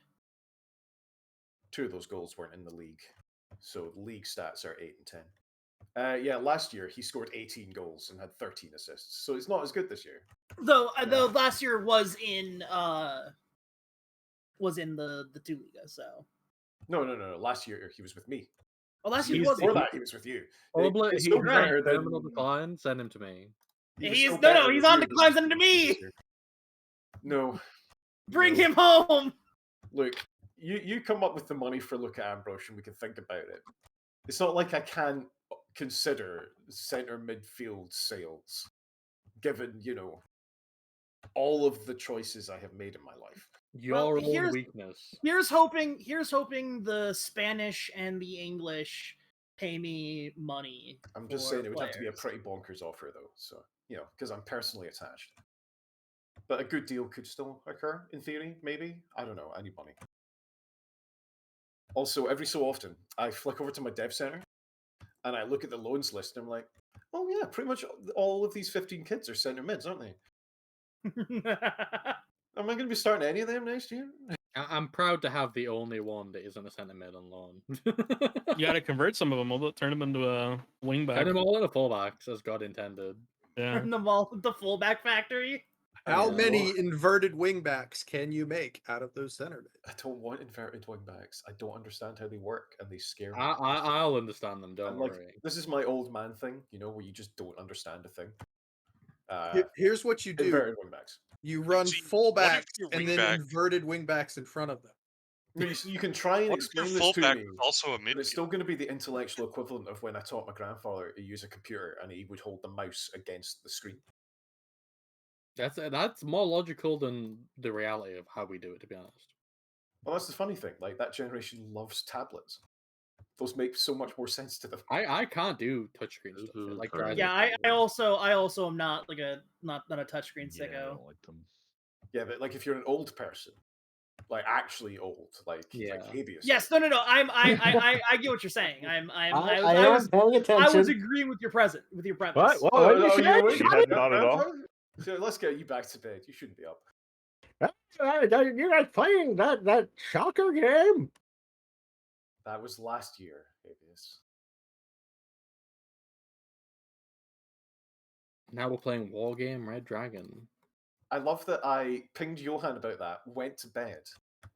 2 of those goals weren't in the league. So league stats are 8 and 10. Yeah, last year he scored 18 goals and had 13 assists. So it's not as good this year. Though last year was in the two Liga, so. No. Last year he was with me. Oh, last year he was. Before that he was with you. Probably It's he's still right. better than Terminal decline. Send him to me. He's on decline. Send him to me. No. Bring him home. Look, you come up with the money for Luka Ambrose and we can think about it. It's not like I can't consider centre midfield sales, given, all of the choices I have made in my life. Your own weakness. Here's hoping the Spanish and the English pay me money. I'm just saying it would have to be a pretty bonkers offer, though. So, because I'm personally attached. But a good deal could still occur, in theory, maybe. I don't know. I need money. Also, every so often, I flick over to my dev center and I look at the loans list and I'm like, oh yeah, pretty much all of these 15 kids are centre mids, aren't they? Am I going to be starting any of them next year? I'm proud to have the only one that isn't a centre mid on loan. You got to convert some of them. We'll turn them into a wing back. Turn them all into fullbacks, as God intended. Yeah. Turn them all into fullback factory. How many inverted wingbacks can you make out of those center mids? I don't want inverted wingbacks. I don't understand how they work, and they scare me. I'll understand them. Don't worry. This is my old man thing, where you just don't understand a thing. Here's what you do: inverted wingbacks. You run fullbacks and then inverted wingbacks in front of them. You can try and explain this to me. Also a but it's still going to be the intellectual equivalent of when I taught my grandfather to use a computer and he would hold the mouse against the screen. That's more logical than the reality of how we do it, to be honest. Well, that's the funny thing. Like, that generation loves tablets. Those make so much more sense to them. I can't do touchscreen stuff. Like, I also am not like not a touchscreen sicko. I don't like them. Yeah, but like if you're an old person, like actually old, like habeas. Yes, no. I get what you're saying. I was agreeing with your premise. What? Not at all. So let's get you back to bed. You shouldn't be up. You're not playing that shocker game. That was last year, habeas. Now we're playing War Game Red Dragon. I love that I pinged Johan about that, went to bed,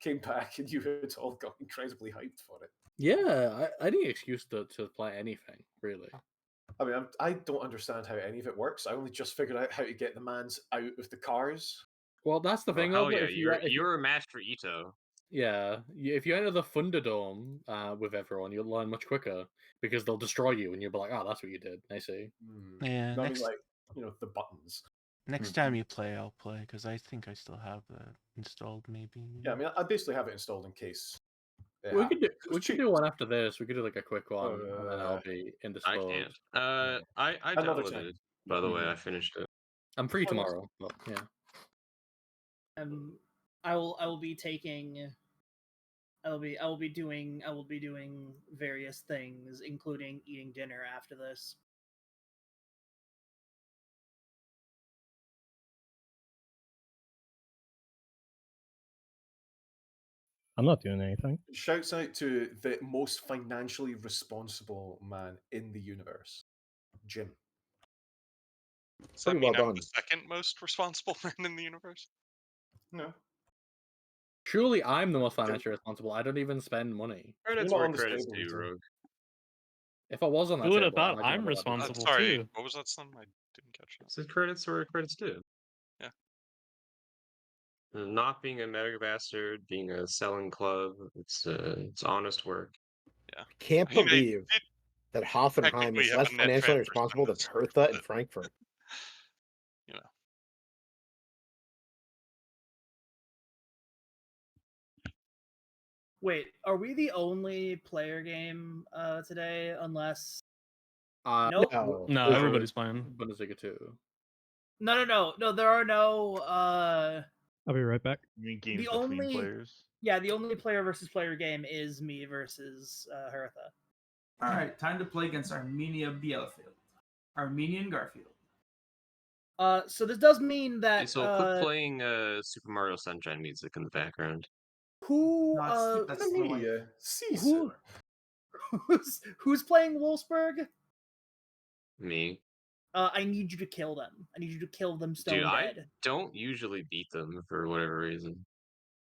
came back, and you had all got incredibly hyped for it. Yeah, I need an excuse to play anything, really. I mean, I don't understand how any of it works. I only just figured out how to get the mans out of the cars. Well, that's the thing. Oh yeah, you're a match for Ito. Yeah, if you enter the Thunderdome with everyone, you'll learn much quicker because they'll destroy you, and you'll be like, "Oh, that's what you did." I see. Yeah, I mean, like the buttons. Next time you play, I'll play because I think I still have that installed. Maybe. Yeah, I mean, I basically have it installed in case. We could do one after this. We could do like a quick one, and then I'll be indisposed. I can't. I downloaded it. By the way, I finished it. I'm free tomorrow. But, yeah. I will be taking I will be doing various things, including eating dinner after this. I'm not doing anything. Shouts out to the most financially responsible man in the universe, Jim. Does that Pretty mean well I'm done. the second most responsible man in the universe? No, Surely I'm the most financially responsible. I don't even spend money. Credits not where on this credits table, due, Ethan. Rogue. If I was on that Who would have table, I thought imagine I'd I'm already be. responsible Sorry, too? what was that, Slim? I didn't catch that. Says credits where credits due. Yeah. Not being a mega bastard, being a selling club, it's honest work. Yeah. Can't I mean, I believe did that Hoffenheim technically is have less a net financially transfer spend responsible than this year, Hertha and but, Frankfurt. you know. Wait, are we the only player game today? Unless Uh, nope. No, No, there's- everybody's playing. Bundesliga 2. No. There are no. I'll be right back. You mean games The between only players? yeah, the only player versus player game is me versus Hertha. All right, time to play against Armenia Bielefeld. Armenian Garfield. So this does mean that So quit playing Super Mario Sunshine music in the background. who No, that's the one. who's playing Wolfsburg? Me. I need you to kill them. I need you to kill them stone Dude, I dead. don't usually beat them for whatever reason.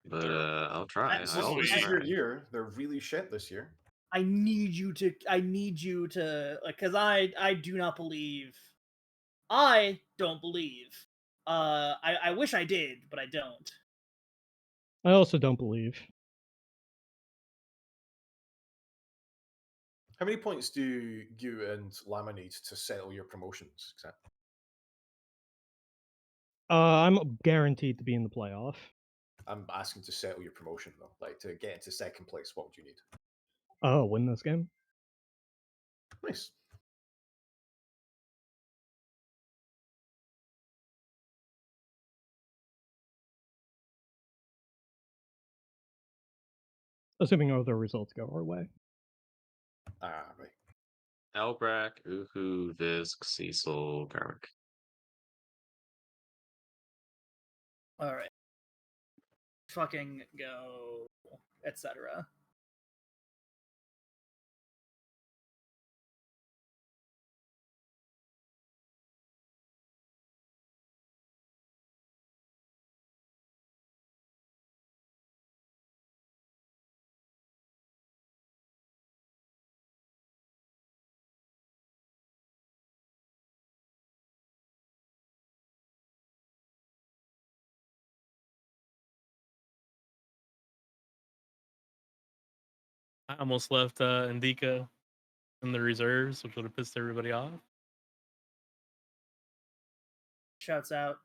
But I'll try. This I is always your try. year. They're really shit this year. I need you to because I do not believe. I don't believe. I wish I did, but I don't. I also don't believe. How many points do you and Lama need to settle your promotions? Exactly. I'm guaranteed to be in the playoff. I'm asking to settle your promotion though, like to get into second place. What would you need? Oh, win this game? Nice. Assuming other results go our way. Ah, right. Elbrak, Uhu, Visk, Cecil, Garrick. All right. Fucking go, etc. I almost left Indika in the reserves, which would have pissed everybody off. Shouts out.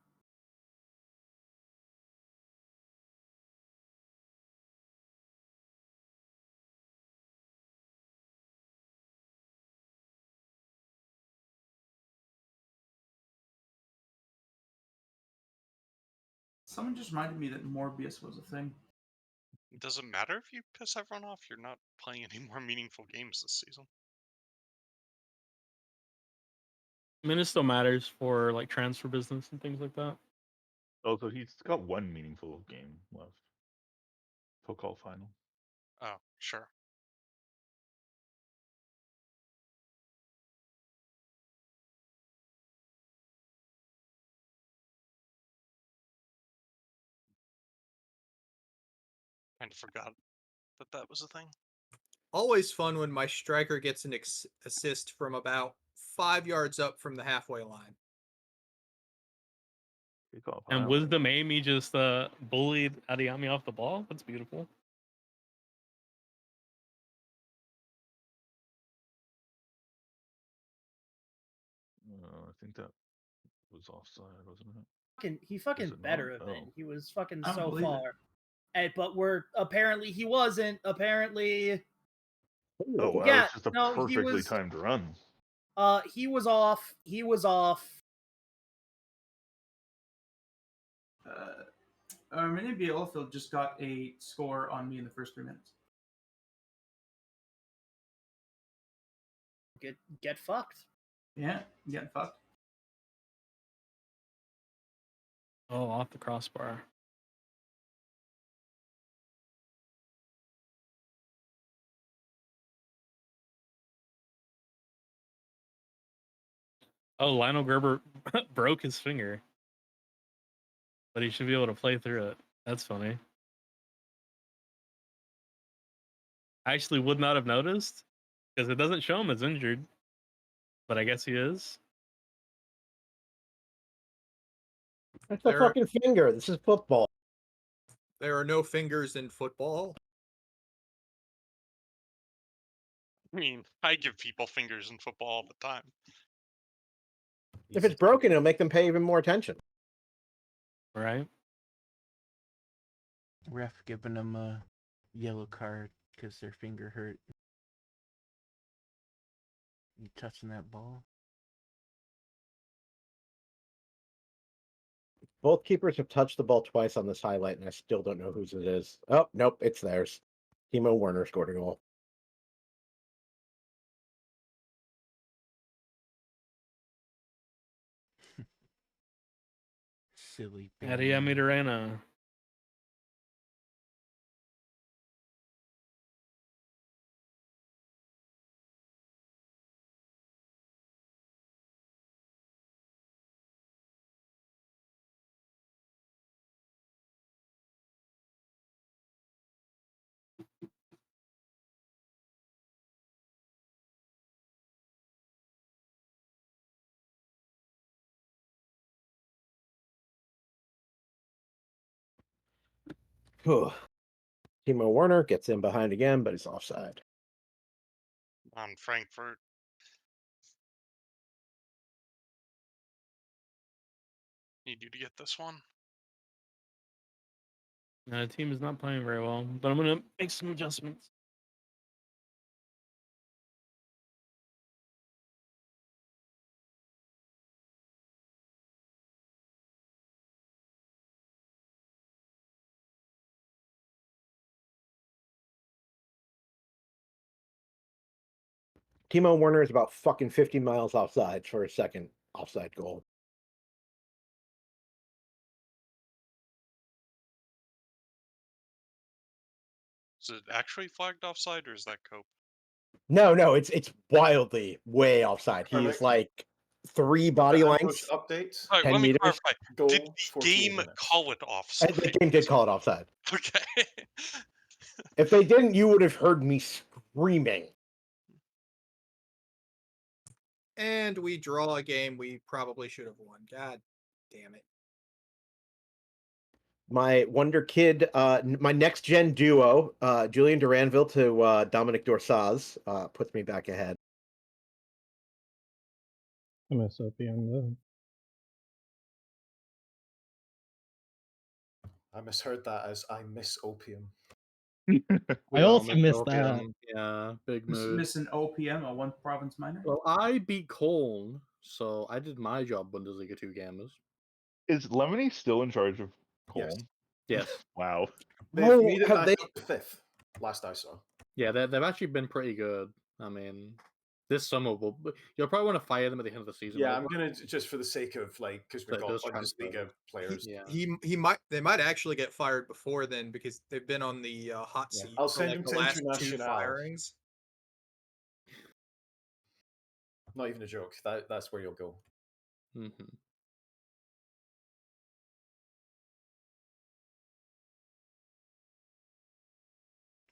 Someone just reminded me that Morbius was a thing. It doesn't matter if you piss everyone off. You're not playing any more meaningful games this season. I mean, it still matters for like transfer business and things like that. Oh, so he's got one meaningful game left. Pokal final. Oh, sure. Kind of forgot that was a thing. Always fun when my striker gets an assist from about 5 yards up from the halfway line. And Wisdom Amy just bullied Adiyami off the ball. That's beautiful. I think that was offside, wasn't it? He fucking it better not? have been. Oh. He was fucking I don't so believe it. far. But we're apparently he wasn't. Apparently, Oh, wow, yeah, it's just a no, he perfectly was. timed run. He was off. He was off. Armenia Bielefeld just got a score on me in the first 3 minutes. get fucked. Yeah, getting fucked. Oh, off the crossbar. Oh, Lionel Gerber broke his finger, but he should be able to play through it. That's funny. I actually would not have noticed because it doesn't show him as injured, but I guess he is. That's a fucking finger. This is football. There are no fingers in football. I mean, I give people fingers in football all the time. If it's broken, it'll make them pay even more attention. Right. Ref giving them a yellow card because their finger hurt. You touching that ball? Both keepers have touched the ball twice on this highlight, and I still don't know whose it is. Oh, nope, it's theirs. Timo Werner scored a goal. Silly. Eddie Amidarena. Timo Werner gets in behind again, but he's offside. On Frankfurt. Need you to get this one. The team is not playing very well, but I'm going to make some adjustments. Timo Werner is about fucking 50 miles offside for a second offside goal. Is it actually flagged offside, or is that Cope? No, it's wildly way offside. He's Perfect. like 3 body Ambush lengths, update. All right, 10 let me meters. clarify. Did Goal, the 48 game minutes. call it offside? The game did call it offside. Okay. If they didn't, you would have heard me screaming. And we draw a game we probably should have won. God damn it. My Wonder Kid, my next gen duo, Julian Duranville to Dominic Dorsaz, puts me back ahead. I miss opium though. I misheard that as I miss opium. I also missed that. Yeah, big move. Missing OPM, a one province minor. Well, I beat Cologne, so I did my job, Bundesliga 2 gamers. Is Lemony still in charge of Yes. Cologne? Yes. Wow. They've Oh, made it have back they- up to 5th, last I saw. Yeah, they've actually been pretty good. I mean, this summer, you'll probably want to fire them at the end of the season. Yeah, right? I'm gonna just for the sake of because we've So it got does transfer. Bundesliga players. Yeah. They might actually get fired before then because they've been on the hot Yeah, seat I'll for send like them the to last 2 International. firings. Not even a joke. That's where you'll go. Mm-hmm.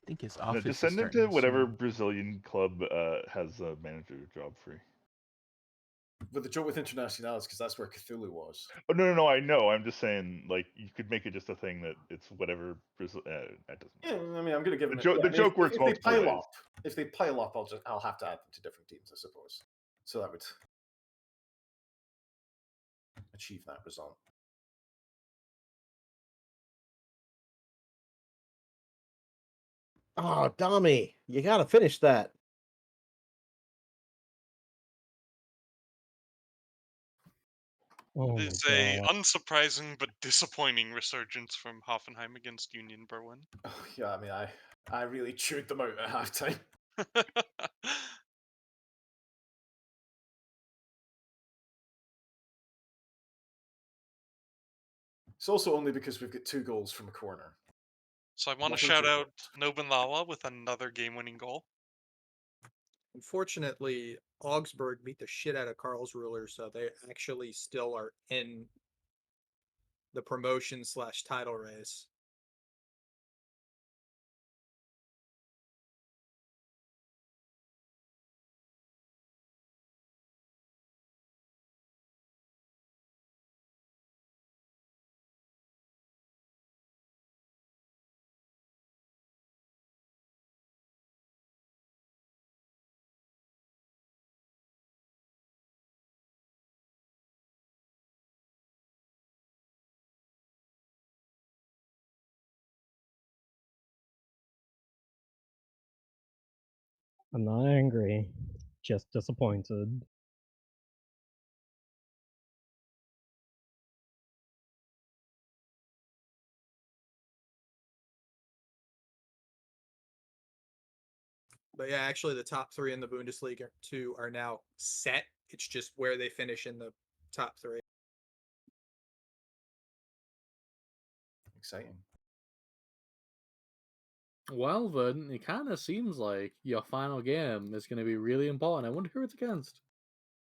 I think his No, office just is send it starting to whatever soon. Brazilian club has a manager job free. But the joke with International is because that's where Cthulhu was. Oh no, I know. I'm just saying, like, you could make it just a thing that it's whatever Brazil. That doesn't. Yeah, I mean, I'm gonna give The them joke. yeah, The I mean, joke works if they multiple pile ways. up. If they pile up, I'll have to add them to different teams, I suppose. So that would achieve that result. Oh, Dommy, you gotta finish that. Oh It my is a god. unsurprising but disappointing resurgence from Hoffenheim against Union Berlin. Oh, yeah, I mean, I really chewed them out at halftime. It's also only because we've got 2 goals from a corner. So I want to Nothing shout too out Nobin Lala with another game-winning goal. Unfortunately, Augsburg beat the shit out of Karlsruhe, so they actually still are in the promotion/title race. I'm not angry, just disappointed. But yeah, actually, the top 3 in the Bundesliga 2 are now set. It's just where they finish in the top 3. Exciting. Well, then, it kind of seems like your final game is going to be really important. I wonder who it's against.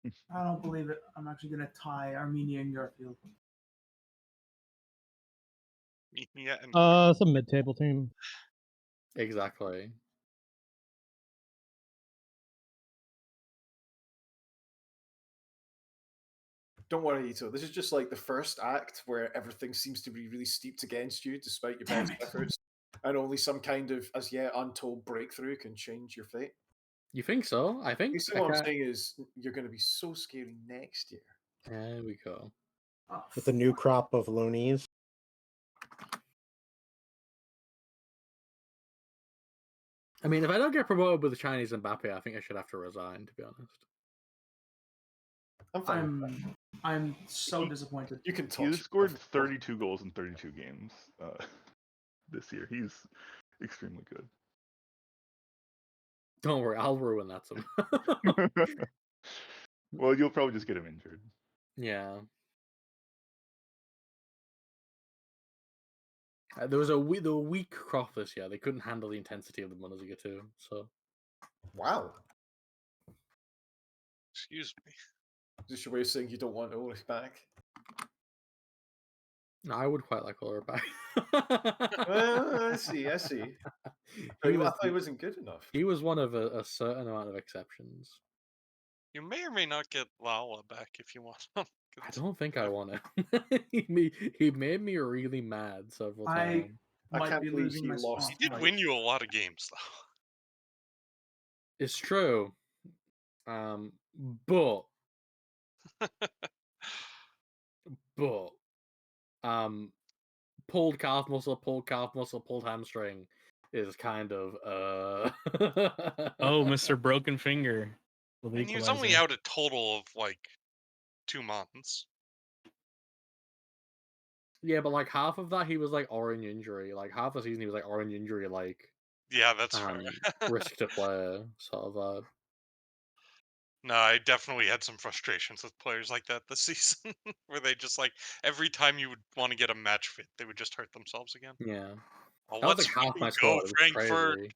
I don't believe it. I'm actually going to tie Armenia and Garfield. Yeah, and It's a mid-table team. Exactly. Don't worry, Ito. This is just like the first act where everything seems to be really steeped against you despite your Damn best it. efforts. And only some kind of as yet untold breakthrough can change your fate. You think so? I think. Basically, what I'm saying is you're going to be so scary next year. There we go. Oh, With the new crop of loonies. I mean, if I don't get promoted with the Chinese Mbappe, I think I should have to resign, to be honest. I'm fine. I'm so disappointed. You can He touch. scored 32 goals in 32 games this year. He's extremely good. Don't worry, I'll ruin that some. Well, you'll probably just get him injured. Yeah. There was a weak crop this year. They couldn't handle the intensity of the Bundesliga too. So. Wow. excuse me. Is this your way of saying you don't want Ulrich back? No, I would quite like Ulrich back. I see. I see. I thought he wasn't good enough. He was one of a certain amount of exceptions. You may or may not get Lala back if you want him. I don't think I want it. he made me really mad several times. I Might can't be believe losing he my lost. spot. He did win you a lot of games, though. It's true. But pulled calf muscle, pulled hamstring is kind of Oh, Mr. Broken Finger. With And he was only Equalizer. out a total of like 2 months. Yeah, but like half of that he was like orange injury. Like half the season he was like orange injury, like Yeah, that's fair. risk to play sort of vibe. No, I definitely had some frustrations with players like that this season, where they just like every time you would want to get a match fit, they would just hurt themselves again. Yeah. Oh, That was let's like half my go, squad. It was Frankfurt! crazy.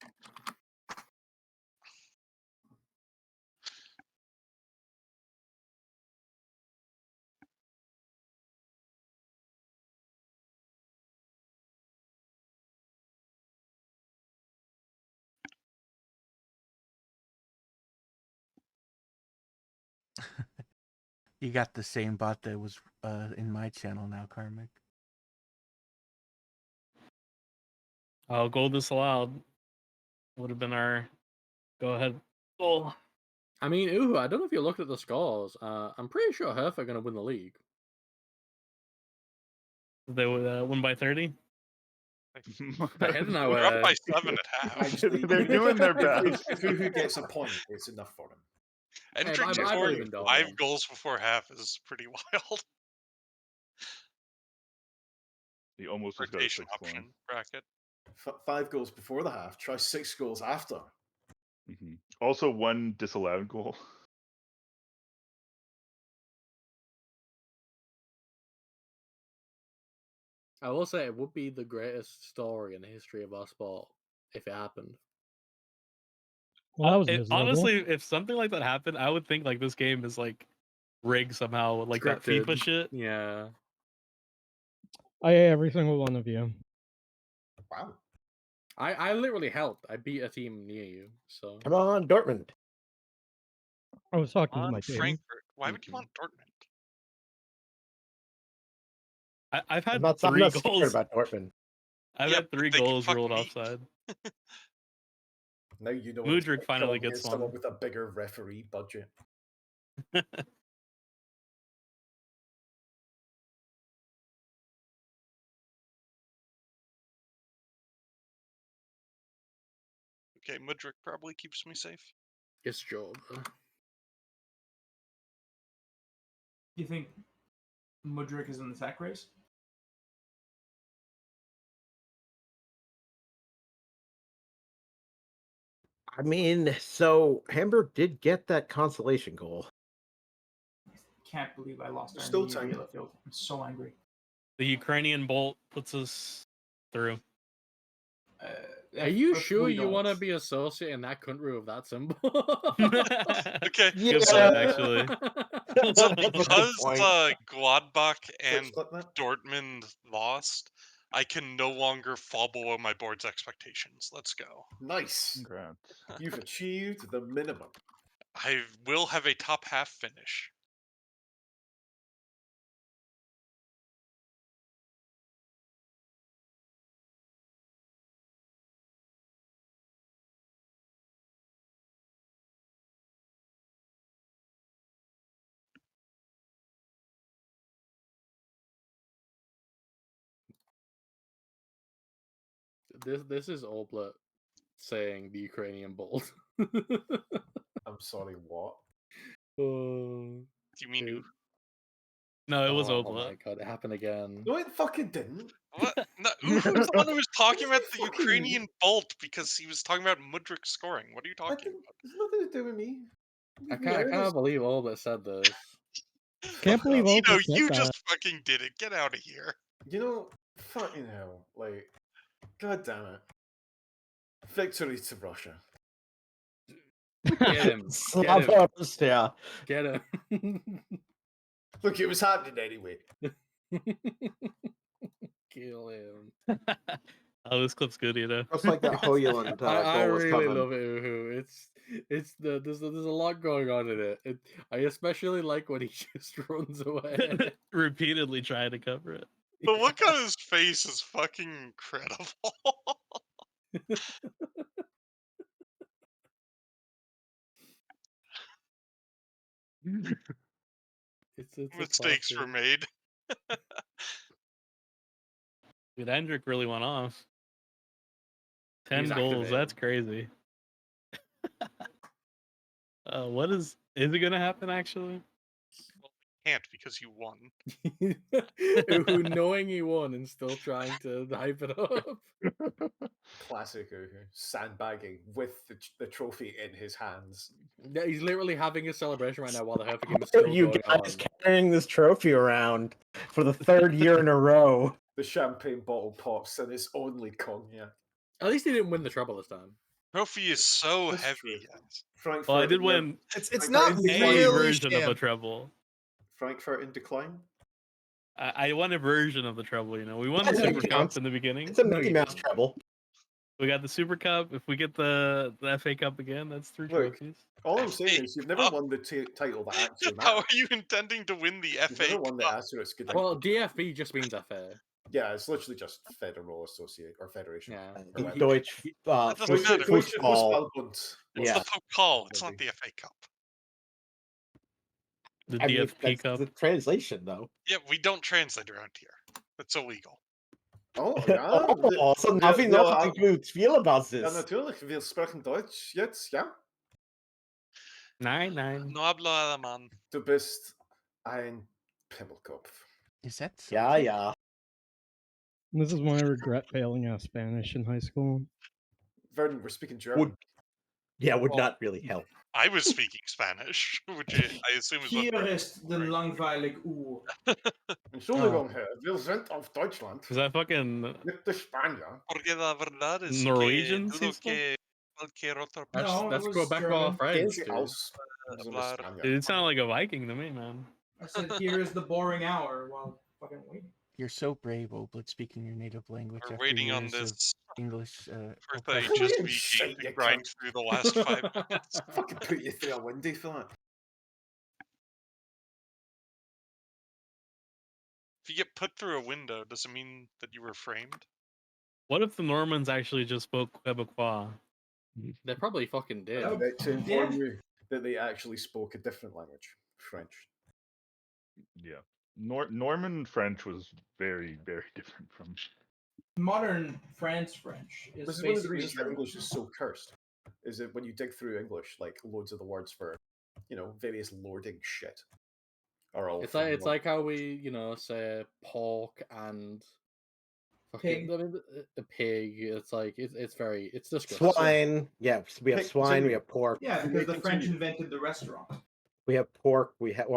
You got the same bot that was in my channel now, Karmic. Oh, goal disallowed. Would have been our go-ahead goal. I mean, I don't know if you looked at the scores. I'm pretty sure Hertha are going to win the league. They would win by 30. They're heading our We're up by way. 7 at half. Actually, They're doing their best. If Uhu gets a point, it's enough for him. Entering I scoring believe in Dom. 5 goals before half is pretty wild. He almost just got a Rotation 6th one. option bracket. 5 goals before the half. Try 6 goals after. Also, 1 disallowed goal. I will say it would be the greatest story in the history of our sport if it happened. Well, that was miserable. Honestly, if something like that happened, I would think like this game is like rigged somehow, like that FIFA Scripted. shit. Yeah. I hate every single one of you. Wow. I literally helped. I beat a team near you. So Come on, Dortmund. I was talking to On my team. Frankfurt. Why would you want Dortmund? I've I'm had not three scared goals. about Dortmund. I've Yeah, had but 3 they can goals fuck ruled me. offside. Now you know Mudryk it's finally come gets someone one. with a bigger referee budget. Okay, Mudryk probably keeps me safe. it's job. You think Mudryk is in the sack race? I mean, so Hamburg did get that consolation goal. Can't believe I lost There's our still new time. Yellow field. I'm so angry. The Ukrainian Bolt puts us through. Are you if sure we you want to don't- be associated in that country with that symbol? Okay, Good so, point, actually. so That's a good because point. Gladbach and Clip that. Dortmund lost, I can no longer fall below my board's expectations. Let's go. Nice. Congrats. You've achieved the minimum. I will have a top half finish. This is Oblet saying the Ukrainian Bolt. I'm sorry, what? Oh, Do you mean it- No, it was oh Obla. my god, it happened again. No, it fucking didn't. what? No, Uhu's the one who was talking about the Fucking- Ukrainian Bolt because he was talking about Mudryk scoring. What are you That talking didn't, it's nothing to do with me. I can't believe Oblet said this. Can't Fuck believe off. Olga Tino, said you that. just fucking did it. Get out of here. You know, fucking hell. Like, god damn it. Victory to Russia. Get him. Get him. Slava Russia. Get him. Look, it was happening anyway. Kill him. Oh, this clip's good, you know. Just like that Hoyland I goal was really coming. love it, Uhu. There's a lot going on in it. I especially like when he just runs away. Repeatedly trying to cover it. The look on his face is fucking incredible. It's a Mistakes were classic. made. Dude, Hendrick really went off. 10 He's goals, that's activated. crazy. What is it gonna happen actually? Can't because you won. Who knowing he won and still trying to hype it up. Classic Uhu. Sandbagging with the trophy in his hands. Yeah, he's literally having a celebration right now while the Hertha game is still You going guys on. carrying this trophy around for the third year in a row. The champagne bottle pops and it's only cognac. At least he didn't win the treble this time. Trophy is so That's heavy, true. guys. Frankfurt. Well, I did yeah, win It's Frankfurt not in a decline. really version of a sham. treble. Frankfurt in decline. I won a version of the treble, you know. We won the That's Super what Cup counts. in the beginning. It's a No, Mickey you Mouse didn't. treble. We got the Super Cup. If we get the FA Cup again, that's 3 Look, trophies. all I'm saying FA is you've never Cup? won the title that actually How matters. are you intending to win the You've FA never won the Cup? Asterisk good. Well, DFB just means FA. Yeah, it's literally just Federal Associate or Federation. Yeah. Or whatever. Deutsch That doesn't matter. Fußball. Fußballbund. It's Yeah. the Pokal. It's not the FA Cup. The I mean, DFP that's Cup. the translation, though. Yeah, we don't translate around here. That's illegal. Oh, ja. Oh, so darf ich noch ein gutes Spiel about Ja, this. natürlich. Wir sprechen Deutsch jetzt, ja? Nein. No hablo alemán. Du bist ein Pimmelkopf. Is that Yeah, Celtic? yeah. This is when I regret failing Spanish in high school. Vernon, we're speaking German. Yeah, would not really help. I was speaking Spanish, which I assume is what. Hier ist den langweilig Uhr. Entschuldigung, Herr, wir sind auf Deutschland. Is that fucking Nicht de Spanier. Porque la verdad es Norwegian? que dudo que cualquier otra No, Let's it go was back to our German. friends, Gente dude. aus sind de hablar. Spanier. Dude, it sounded like a Viking to me, man. I said, here is the boring hour while fucking waiting. You're so brave, Oblit, speaking your native language We're after waiting on years of this English. first oppression. HSV Fucking game shite, to you grind cunt. through the last 5 minutes. Fucking put you through a windy for that. If you get put through a window, does it mean that you were framed? What if the Normans actually just spoke Quebecois? They probably fucking did. Oh, To inform yeah. you that they actually spoke a different language, French. Yeah. Norman French was very, very different from. Modern French is This is one of the basically reasons that German. English is so cursed. Is that when you dig through English, like loads of the words for, various lording shit are all. It's like how we, say pork and fucking a pig. It's like it's disgusting. Swine. Yeah, we have swine. We have pork. Yeah, because the French invented the restaurant. We have pork. We have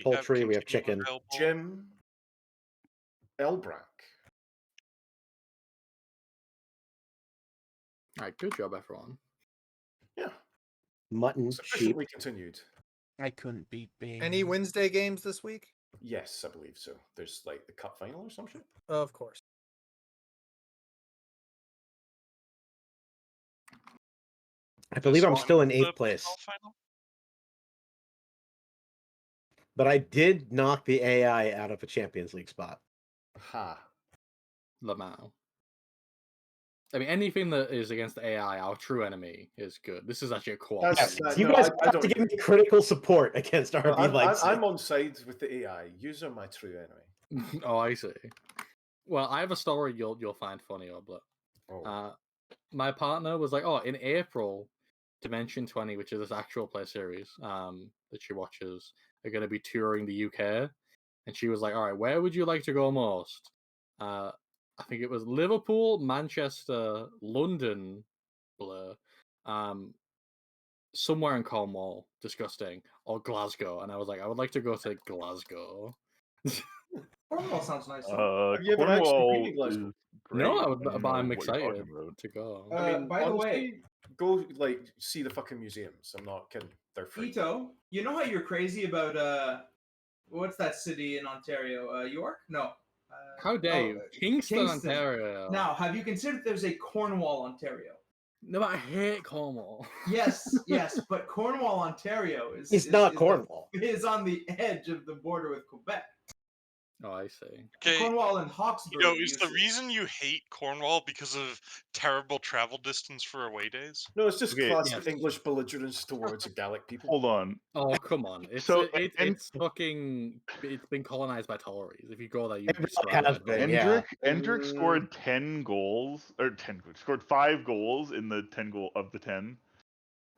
poultry. We have chicken. Jim Elbrack. All right, good job, everyone. Yeah. Mutton, sheep. Sufficiently continued. I couldn't beat Bane. Any Wednesday games this week? Yes, I believe so. There's like the cup final or some shit. Of course. I believe I'm still in 8th place. But I did knock the AI out of a Champions League spot. Ha. Lamau. I mean, anything that is against the AI, our true enemy, is good. This is actually a co-op. You guys have to give me critical support against RB Leipzig. I'm on side with the AI. Yous are my true enemy. Oh, I see. Well, I have a story you'll find funny, Oblet. Oh. My partner was like, "Oh, in April, Dimension 20, which is this actual play series that she watches, are going to be touring the UK." And she was like, "All right, where would you like to go most?" I think it was Liverpool, Manchester, London, somewhere in Cornwall, disgusting, or Glasgow. And I was like, I would like to go to Glasgow. Cornwall sounds nice. Have you ever actually been to Glasgow? No, but I'm excited to go. I mean, by the honestly, way, go see the fucking museums. I'm not kidding. They're free. Ito, you know how you're crazy about what's that city in Ontario? York? No. How dare you? Kingston, Ontario. Now, have you considered there's a Cornwall, Ontario? No, but I hate Cornwall. Yes, but Cornwall, Ontario is not Cornwall. Is on the edge of the border with Quebec. Oh, I see. Okay. Cornwall and Hawkesbury. Is the reason you hate Cornwall because of terrible travel distance for away days? No, it's just classic English belligerence towards Gallic people. Hold on. Oh, come on. It's fucking... It's been colonized by Tories. If you go there, you'd be surrounded by Endrick scored 10 goals, or 10 scored 5 goals in the 10 goal of the 10.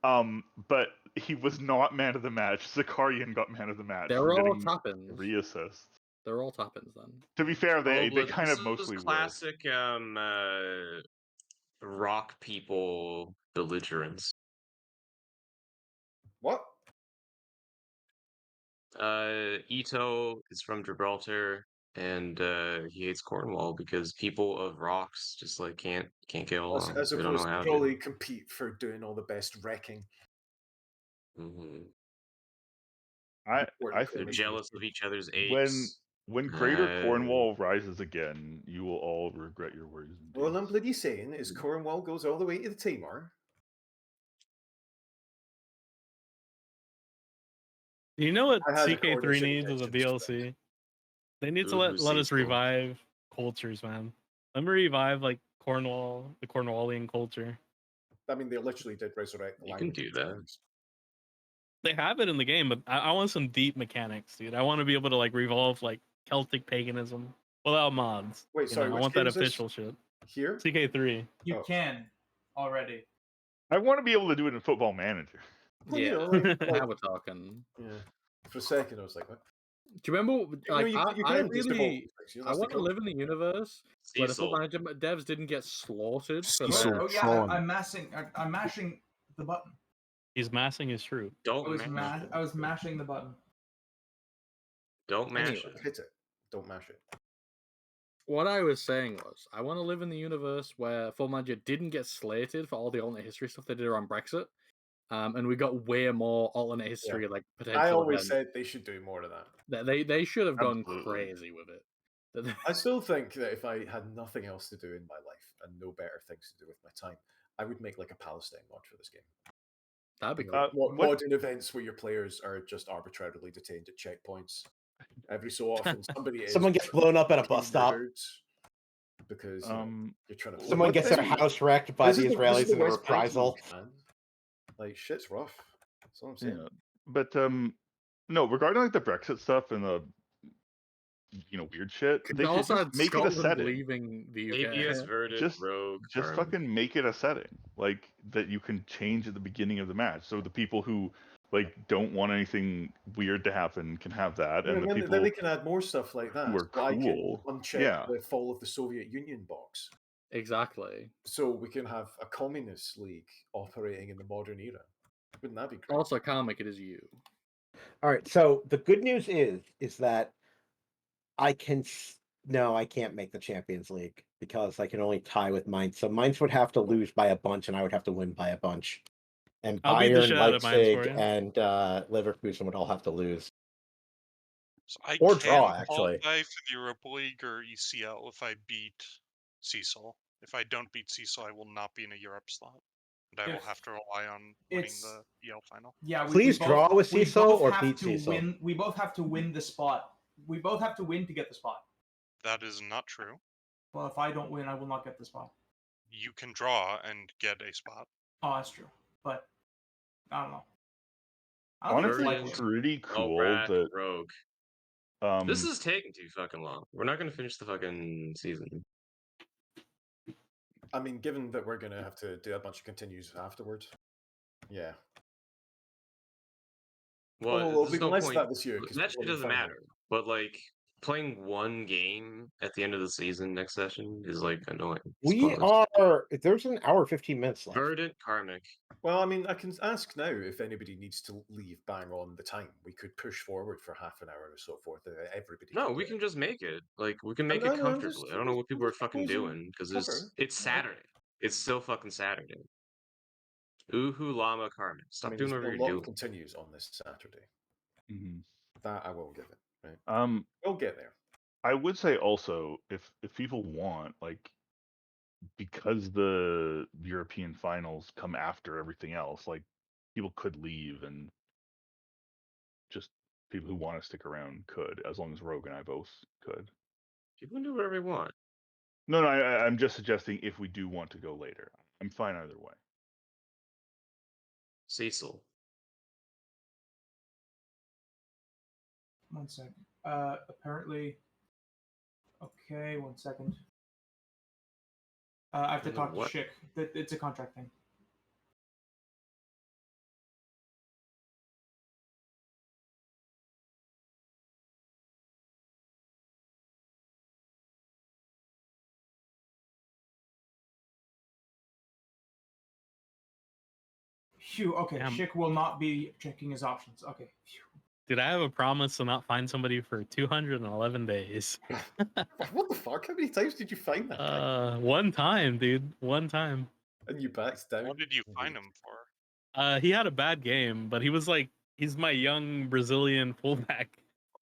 But he was not man of the match. Zakarian got man of the match. They're all tap-ins. 3 assists. They're all tap-ins then. To be fair, they kind of this mostly is classic rock people belligerence. What? Ito is from Gibraltar, and he hates Cornwall because people of rocks just can't get along. As They don't know opposed how to probably compete for doing all the best wrecking. Mm-hmm. They're jealous of each other's apes. When Greater Cornwall rises again, you will all regret your words. Well, I'm bloody saying is Cornwall goes all the way to the Tamar. You know what I had a CK3 Cornish needs as a DLC? They need to let us revive cultures, man. Let me revive Cornwall, the Cornwallian culture. I mean, they literally did resurrect the language. You can do that. They have it in the game, but I want some deep mechanics, dude. I want to be able to revolve Celtic paganism without mods. Wait, sorry, I which want that game is this? official shit. Here? CK3. You can already. I want to be able to do it in Football Manager. Well, Yeah, you know, now we're talking. Yeah. For a second, I was like, what? Do you remember? Like, you I can just evolve really, these things, you know, I that's the want to concept. live in a universe where the Cecil. Football Manager devs didn't get slaughtered for Cecil. their. Oh yeah, Sean. I'm mashing the button. He's massing his truth. Don't I was mash it. I was mashing the button. Don't mash Anyway, it. hit it. Don't mash it. What I was saying was, I want to live in the universe where Football Manager didn't get slated for all the alternate history stuff they did around Brexit, and we got way more alternate history like potential. I always events. said they should do more of that. They should have gone Absolutely. crazy with it. I still think that if I had nothing else to do in my life and no better things to do with my time, I would make like a Palestine mod for this game. That'd be You cool. know, what- modern events where your players are just arbitrarily detained at checkpoints. Every so often, Someone gets blown up at a bus stop. Because you're trying to. Someone gets their house wrecked by the Israelis in a West Bank reprisal. league, man. Like shit's rough. That's all I'm saying. Yeah. But no, regarding like the Brexit stuff and the weird shit, they should also just had make it a Scotland setting. leaving the UK. ABS verdict, Just rogue. just Carmen. fucking make it a setting like that you can change at the beginning of the match. So the people who like don't want anything weird to happen can have that, Yeah, and the then people they can add more stuff like that. who are So I can cool, uncheck yeah. the fall of the Soviet Union box. Exactly. So we can have a communist league operating in the modern era. Wouldn't that be great? Also, Karmic, it is you. All right. So the good news is that I can. No, I can't make the Champions League because I can only tie with Mainz. So Mainz would have to lose by a bunch, and I would have to win by a bunch. And I'll beat the Bayern, shit out of Mainz Leipzig, for you. and Leverkusen would all have to lose. So I Or can draw, actually. qualify for the Europa League or ECL if I beat Cecil. If I don't beat Cecil, I will not be in a Europe slot, and I will If have to rely on winning it's- the EL final. Yeah, Please draw with we Cecil both or have beat to Cecil. win. We both have to win the spot. We both have to win to get the spot. That is not true. Well, if I don't win, I will not get the spot. You can draw and get a spot. Oh, that's true. But I don't know. I don't think Honestly, it's Vernon, it's likely. really cool Albrecht, that rogue. This is taking too fucking long. We're not gonna finish the fucking season. I mean, given that we're gonna have to do a bunch of continues afterwards. Yeah. Well, Well, there's we can no less point. that this year. 'cause That we're shit already doesn't final. matter. But like playing one game at the end of the season next session is like annoying. We are. There's an hour 15 minutes left. Verdant, Karmic. Well, I mean, I can ask now if anybody needs to leave bang on the time. We could push forward for half an hour or so forth. Everybody. No, can we do can it. just make it. Like we can make No, it no, I'm just- comfortably. I don't know what people are fucking proposing doing because cover. it's Saturday. It's still fucking Saturday. Uhu Llama Karmic. I Stop mean, doing there's whatever a you're lot doing. of continues on this Saturday. Mhm. That I will give it. Right. We'll get there. I would say also if people want like because the European finals come after everything else, like people could leave and just people who want to stick around could, as long as Rogue and I both could. People can do whatever they want. No, I'm just suggesting if we do want to go later, I'm fine either way. Cecil. One second. Apparently. Okay, 1 second. I have to talk to What? Schick. It's a contract thing. Phew, okay, Damn. Schick will not be checking his options. Okay. Phew. Did I have a promise to not find somebody for 211 days? What the fuck? How many times did you find that guy? One time, dude. One time. And you backed down. What did you find him for? He had a bad game, but he was like, he's my young Brazilian fullback.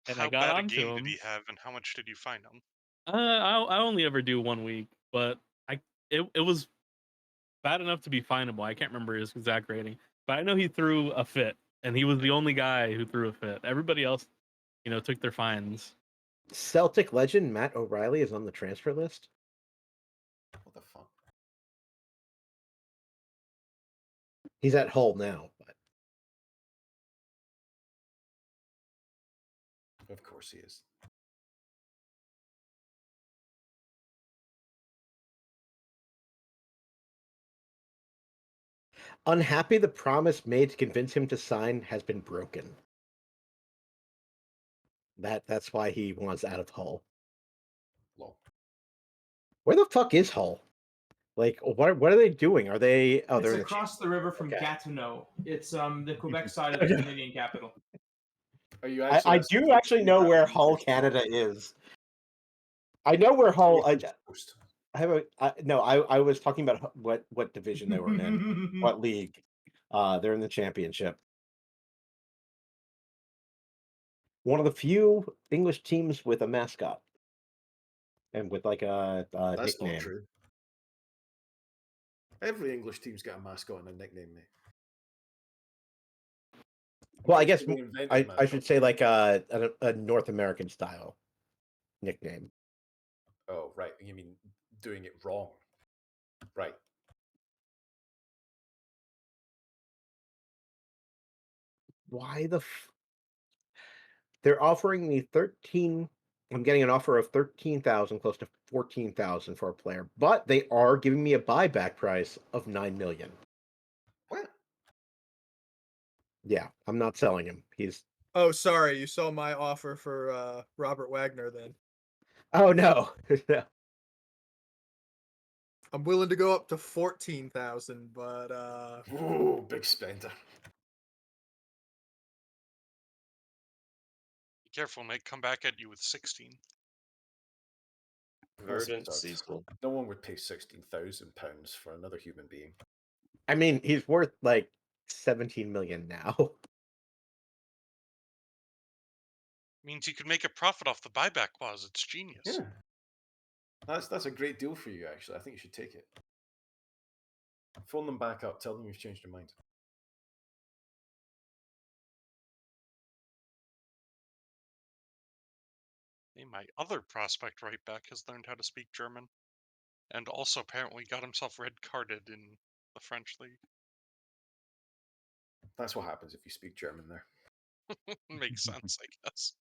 And How I got bad a onto game him. did he have, and how much did you find him? I only ever do 1 week, but it was bad enough to be finable. I can't remember his exact rating, but I know he threw a fit, and he was the only guy who threw a fit. Everybody else, took their fines. Celtic legend Matt O'Reilly is on the transfer list. What the fuck? He's at Hull now, but Of course he is. unhappy the promise made to convince him to sign has been broken. That's why he wants out of Hull. Lol. Where the fuck is Hull? Like, what are they doing? Are they? Oh, It's they're in the across the river from Okay. Gatineau. It's the Quebec side of the Canadian capital. Are you I actually? do actually know where Hull, Canada is. I know where Hull. I have no. I was talking about what division they were in, what league. They're in the championship. One of the few English teams with a mascot and with like a That's nickname. not true. Every English team's got a mascot and a nickname, mate. Well, I guess They invented I mascots. should say like a North American style nickname. Oh, right. You mean doing it wrong? Right. Why the? They're offering me 13. I'm getting an offer of 13,000, close to 14,000 for a player, but they are giving me a buyback price of 9 million. What? Yeah, I'm not selling him. He's. Oh, sorry, you saw my offer for Robert Wagner. Then Oh no. I'm willing to go up to 14,000, but Ooh, big spender. Be careful, mate. Come back at you with 16. That's Verdant absurd. Cecil. No one would pay £16,000 for another human being. I mean, he's worth like 17 million now. Means you could make a profit off the buyback clause. It's genius. Yeah. That's a great deal for you, actually. I think you should take it. Phone them back up. Tell them you've changed your mind. Hey, my other prospect right back has learned how to speak German, and also apparently got himself red carded in the French league. That's what happens if you speak German there. Makes sense, I guess.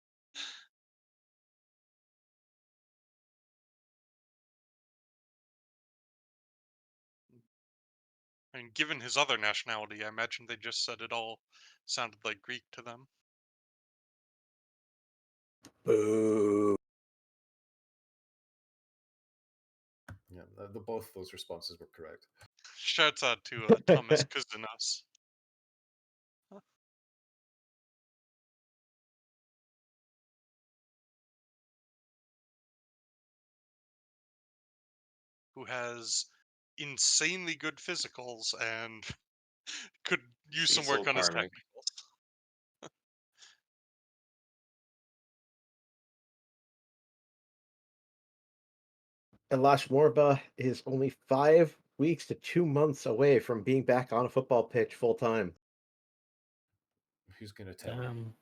I mean, given his other nationality, I imagine they just said it all sounded like Greek to them. Boo. Yeah, both those responses were correct. Shouts out to Thomas Kuzinas. Who has insanely good physicals and could use some work Cecil on his Carmick. technicals. Elash Morba is only 5 weeks to 2 months away from being back on a football pitch full time. Who's going to tell him?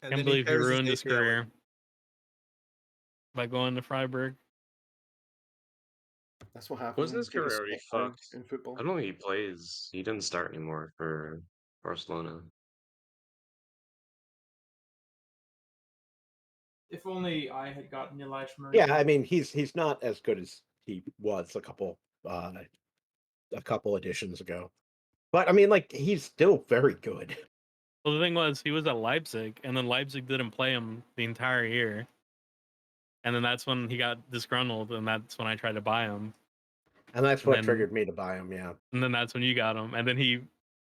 and Can't then he believe he tears ruined his ACL. career by going to Freiburg. That's what happens. Was when his you take a career already spot fucked? in football? I don't think he plays. He didn't start anymore for Barcelona. If only I had gotten Elias Murray. Yeah, I mean he's not as good as he was a couple editions ago. But I mean like he's still very good. Well, the thing was, he was at Leipzig, and then Leipzig didn't play him the entire year. And then that's when he got disgruntled, and that's when I tried to buy him. And that's And what then- triggered me to buy him, yeah. And then that's when you got him, and then he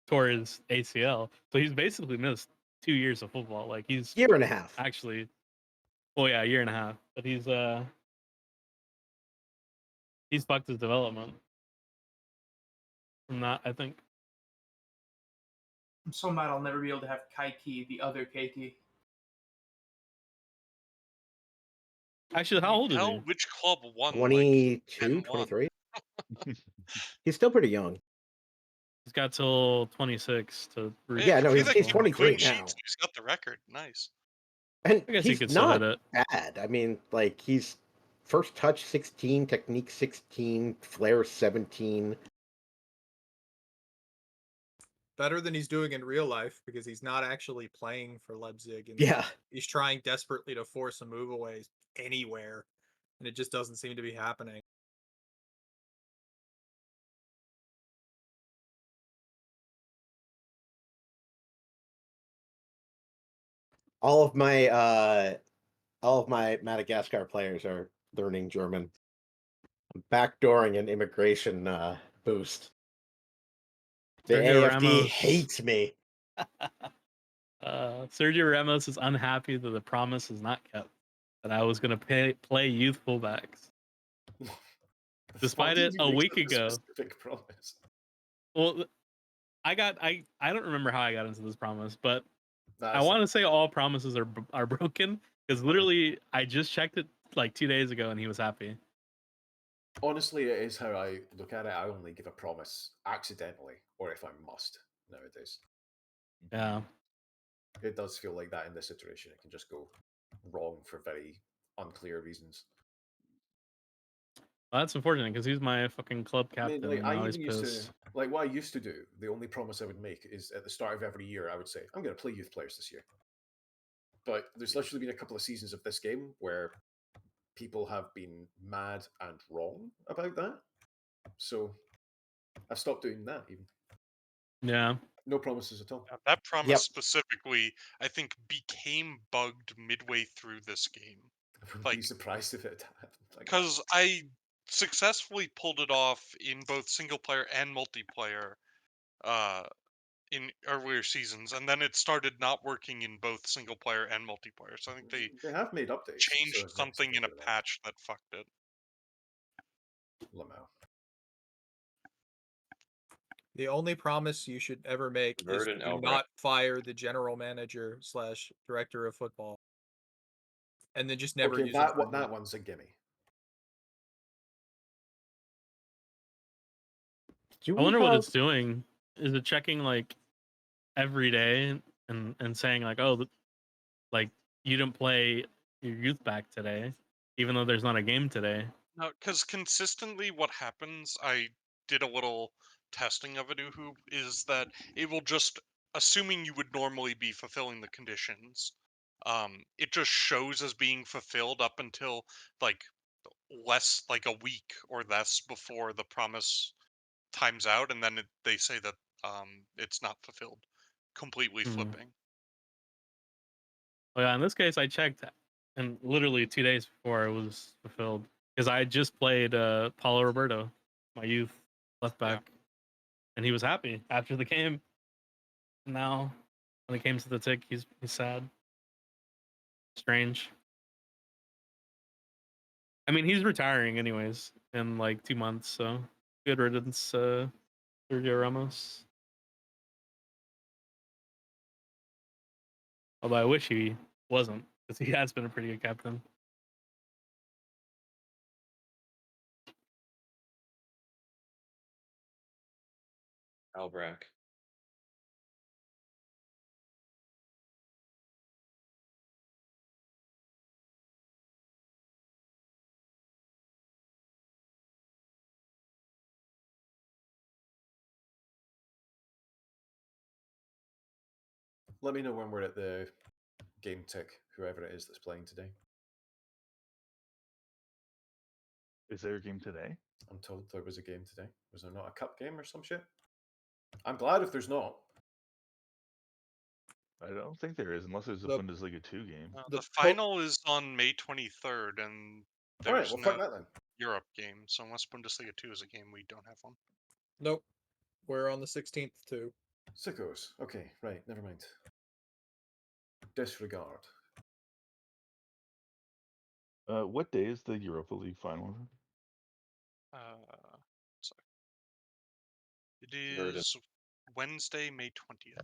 tore his ACL. So he's basically missed 2 years of football. Like he's Year and a half. actually, well, yeah, a year and a half. But he's fucked his development from that, I think. I'm so mad I'll never be able to have Kaiki, the other KT. Actually, how old is Hell, he? which club won 22, like 23? He's still pretty young. He's got till 26 to. Yeah, no, he's 23 clean now. sheets, he's got the record. Nice. And I guess he he's could still not hit it. bad. I mean, like he's first touch 16, technique 16, flair 17. Better than he's doing in real life because he's not actually playing for Leipzig, and Yeah. he's trying desperately to force a move away anywhere, and it just doesn't seem to be happening. All of my Madagascar players are learning German. I'm backdooring an immigration boost. The Sergio AFD Ramos. hates me. Sergio Ramos is unhappy that the promise is not kept. That I was going to play youth fullbacks. Despite Why did it you a make week such a ago. specific promise? Well, I don't remember how I got into this promise, but I That's want to say all promises are broken because literally I just checked it like 2 days ago and he was happy. honestly, it is how I look at it. I only give a promise accidentally, or if I must nowadays. Yeah. It does feel like that in this situation. It can just go wrong for very unclear reasons. Well, that's unfortunate because he's my fucking club I mean, captain. like And I now he's even used to, pissed. like what I used to do. The only promise I would make is at the start of every year, I would say, "I'm going to play youth players this year." But there's literally been a couple of seasons of this game where people have been mad and wrong about that. So I've stopped doing that. Even Yeah. no promises at all. That promise Yep. specifically, I think, became bugged midway through this game. I wouldn't Like, be surprised if it happened like that. because I successfully pulled it off in both single player and multiplayer in earlier seasons, and then it started not working in both single player and multiplayer. So I think they They have made updates. changed so it's something in a figure it out. patch that fucked it. Lamau. The only promise you should ever make is Verdant to Albrecht. not fire the general manager / director of football, and then just never Okay, use them for that anything. one's a gimme. I wonder what it's doing. Is it checking like every day and saying like, oh, like you didn't play your youth back today, even though there's not a game today? No, because consistently what happens, I did a little testing of a new hoop, is that it will just, assuming you would normally be fulfilling the conditions, it just shows as being fulfilled up until like like a week or less before the promise times out, and then they say that it's not fulfilled, completely flipping. Oh yeah, in this case I checked and literally 2 days before it was fulfilled because I just played Paulo Roberto, my youth left back, and he was happy after the game. Now when it came to the tick, he's sad. Strange. I mean, he's retiring anyways in like 2 months, so good riddance, Sergio Ramos. Although I wish he wasn't, because he has been a pretty good captain. Albrecht. Let me know when we're at the game tick, whoever it is that's playing today. Is there a game today? I'm told there was a game today. Was there not a cup game or some shit? I'm glad if there's not. I don't think there is, unless there's a The- Bundesliga 2 game. The The final is on May 23rd, and All right, there's well, no fuck that then. Europe game. So unless Bundesliga 2 is a game, we don't have one. Nope. We're on the 16th too. Sickos. Okay, right, never mind. Disregard. What day is the Europa League final? Sorry. It Verdant. is Wednesday, May 20th.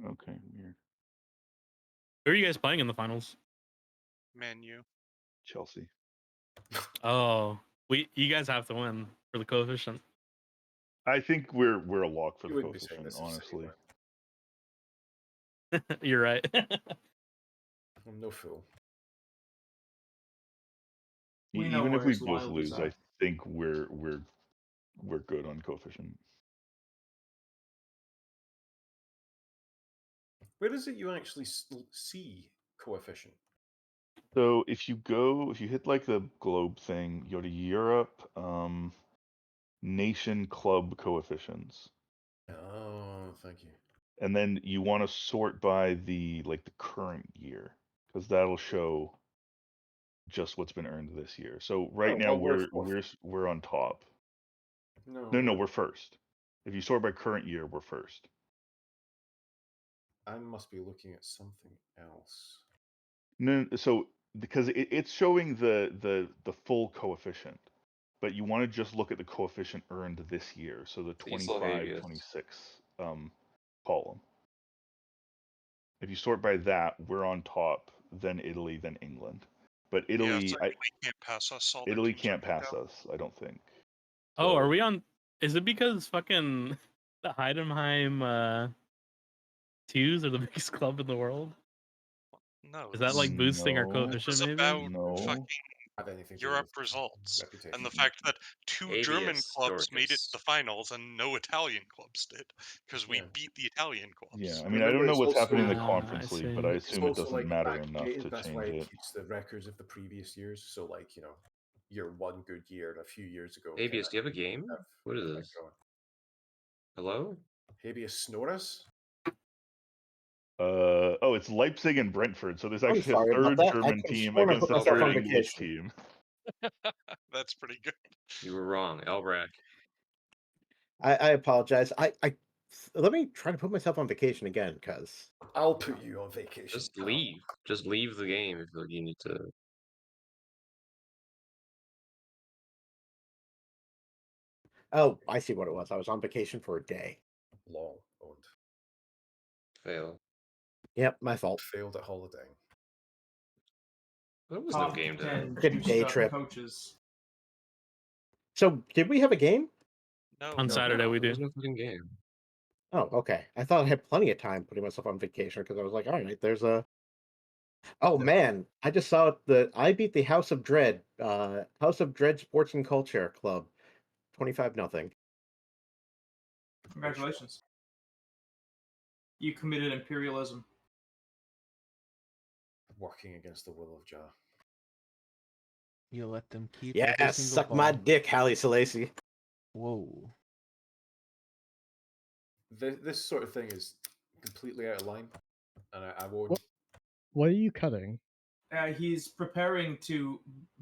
Okay, weird. Who are you guys playing in the finals? Man U. Chelsea. Oh, you guys have to win for the coefficient. I think we're a lock for You the wouldn't be saying coefficient, this if City honestly. weren't. You're right. I'm no fool. We know Even if where we his both loyalties lose, are. I think we're good on coefficient. Where is it you actually see coefficient? So if you hit like the globe thing, you go to Europe, nation club coefficients. Oh, thank you. and then you want to sort by the current year, because that'll show just what's been earned this year. So right Oh, now well, we're on top. No, No, we're first. If you sort by current year, we're first. I must be looking at something else. No, so because it's showing the full coefficient, but you want to just look at the coefficient earned this year, so the Diesel 25, Hagius. 26 column. If you sort by that, we're on top, then Italy, then England. But Italy, so Italy can't pass us. All their Italy teams are can't pass down. us, I don't think. Oh, are So- we on? Is it because fucking the Heidenheim twos are the biggest club in the world? No, Is that like boosting our No. coefficient? This is Maybe. about No. fucking Have anything to do Europe with results reputation. and the fact that two German Habeas clubs made it to Dorcas. the finals and no Italian clubs did because we Yeah. beat the Italian clubs. Yeah, I And mean, I don't remember, know it's what's also- happening in the I Conference League, but see. I It's assume it also doesn't like matter enough aggregated, to that's change why it it. keeps the records of the previous years. So, like, your one good year a few years ago. Habeas, do you have a game? What is this? Hello? Habeas Snorus? Oh, it's Leipzig and Brentford. So there's I'm actually sorry a about third that. I German could've team sworn I against put a myself third on English vacation. team. That's pretty good. You were wrong, Elbrack. I apologize. I let me try to put myself on vacation again, because I'll put you on vacation. Just leave. Just leave the game if you need to. oh, I see what it was. I was on vacation for a day. Long owned. Fail. Yep, my fault. Failed at holiday. There was no Top game 10 today. Good day trip. coaches. So, did we have a game? No. On Saturday we do. There's no fucking game. Oh, okay. I thought I had plenty of time putting myself on vacation because I was like, all right, there's a. Oh man, I just saw that I beat the House of Dread, House of Dread Sports and Culture Club, 25-0. Congratulations. You committed imperialism. Working against the will of Jah. You let them keep Yeah, every single suck my ball. dick, Halle Selassie. Whoa. This sort of thing is completely out of line, and I won't. What are you cutting? He's preparing to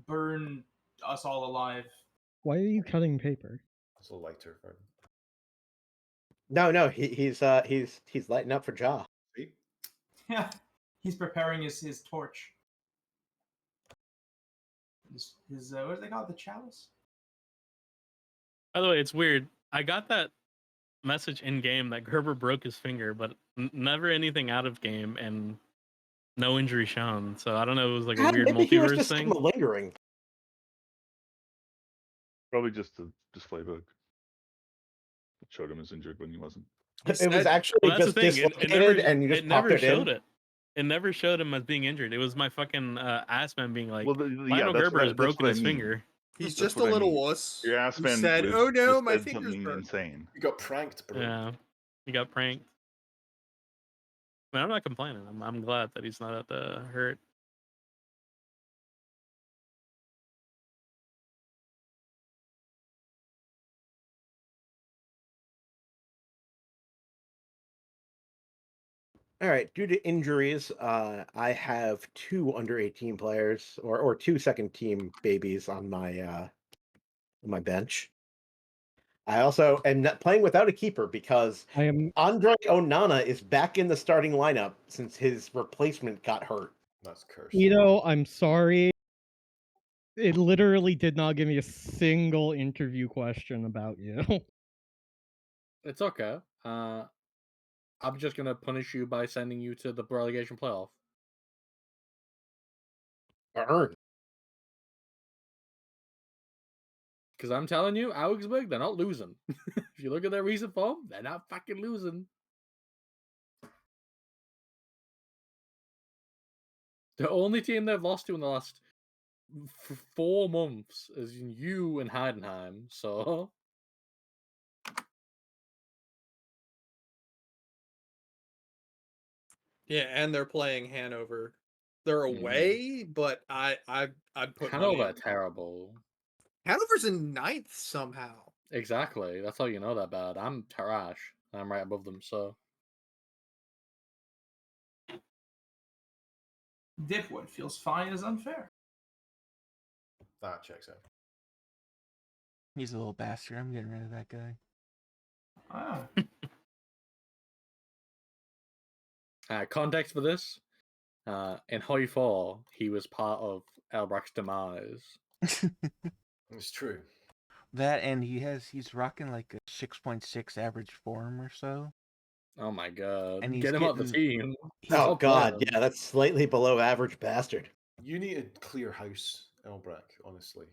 burn us all alive. Why are you cutting paper? It's a lighter version. No, he's lighting up for Jaw. See? Yeah, he's preparing his torch. His what do they call it? The chalice? By the way, it's weird. I got that message in game that Gerber broke his finger, but never anything out of game and no injury shown. So I don't know. It was like a weird Maybe he was multiverse just thing. malingering. Probably just a display bug. It showed him as injured when he wasn't. It was actually Well, that's just the thing. dislocated, and you just it popped never it showed in. it. It never showed him as being injured. It was my fucking ass man being like, Well, Lionel that's Gerber what has broken his finger. He's That's just a what I little mean. wuss. Your ass He man said, was- "Oh no, just my said finger's something burnt." insane. You got pranked, bro. Yeah, he got pranked. I mean, I'm not complaining. I'm glad that he's not at the hurt. All right. Due to injuries, I have 2 under 18 players, or 2 second team babies on my bench. I also am not playing without a keeper because I am. Andre Onana is back in the starting lineup since his replacement got hurt. That's cursed. I'm sorry. It literally did not give me a single interview question about you. It's okay. I'm just gonna punish you by sending you to the relegation playoff. Earned. Because I'm telling you, Augsburg, they're not losing. If you look at their recent form, they're not fucking losing. The only team they've lost to in the last 4 months is you and Heidenheim. So Yeah, and they're playing Hanover. They're away, but I'd put money Hanover on are terrible. Hanover's in 9th somehow. Exactly. That's how you know they're bad. I'm trash. I'm right above them. So Dipwood feels fine as unfair. That checks out. He's a little bastard. I'm getting rid of that guy. Ah. Context for this: in High 4, he was part of Elbrack's demise. It's true. That and he's rocking like a 6.6 average form or so. Oh my god! And he's Get him out the getting- team. Oh Top god, man. yeah, that's slightly below average bastard. You need to clear house, Elbrack, honestly.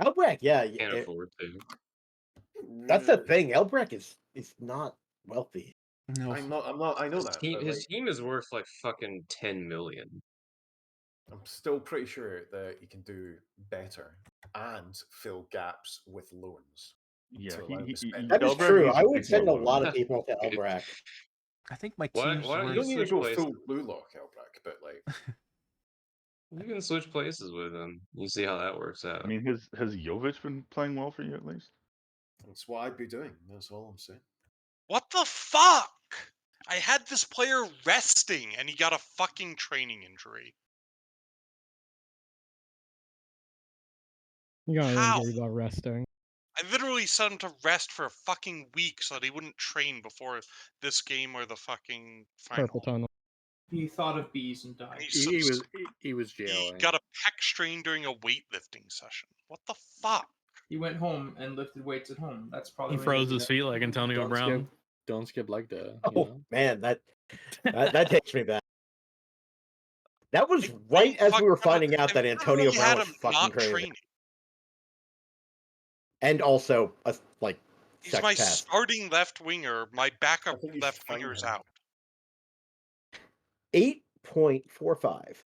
Elbrack, yeah, Can't afford to. that's the thing. Elbrack is not wealthy. No, I'm not. I know His that. team, but, his like, team is worth like fucking 10 million. I'm still pretty sure that he can do better and fill gaps with loans. Yeah, to allow him to spend. That is Elbrack true. needs I to would take send a more lot of loans. people to Elbrack. I think my Why- team's why don't You you don't need to switch go places? full blue lock, Elbrack, but like You can switch places with him. You see how that works out. I mean, has Jovic been playing well for you at least? that's what I'd be doing. That's all I'm saying. What the fuck? I had this player resting and he got a fucking training injury. You got an How? injury about resting. I literally set him to rest for a fucking week so that he wouldn't train before this game or the fucking final. Purple tunnel. He thought of bees and died. And He was he jailing. got a pec strain during a weightlifting session. What the fuck? He went home and lifted weights at home. That's probably He when froze did his that. feet like Antonio Don't Brown. Don't skip leg day. You Oh know? man, that takes me back. That was right as we were finding out that Antonio Literally Brown had was him fucking not crazy, training. and also a like He's sex my pest. starting left winger. My backup I think you left should find winger's him. out. 8.45.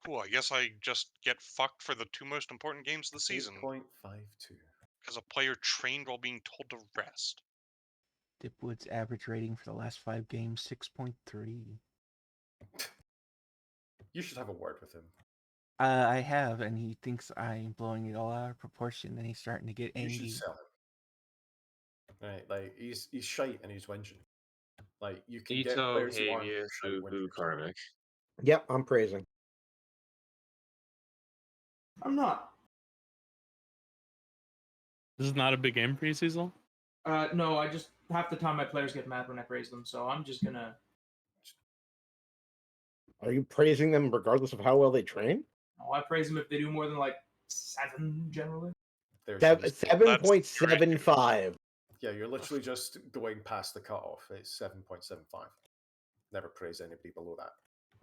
Cool. I guess I just get fucked for the two most important games of the season 8.52. because a player trained while being told to rest. Dipwood's average rating for the last 5 games 6.3. You should have a word with him. I have, and he thinks I'm blowing it all out of proportion, and he's starting to get You angry. should sell him. Right, like he's shite and he's whinging. Like you can get Ito, players who aren't Havia, shite Fufu, whingers. Karmic. Yep, I'm praising. I'm not. This is not a big game for you, Cecil. No, I just half the time my players get mad when I praise them, so I'm just gonna. Are you praising them regardless of how well they train? I praise them if they do more than like 7 generally. 7.75. Yeah, you're literally just going past the cutoff. It's 7.75. Never praise anybody below that.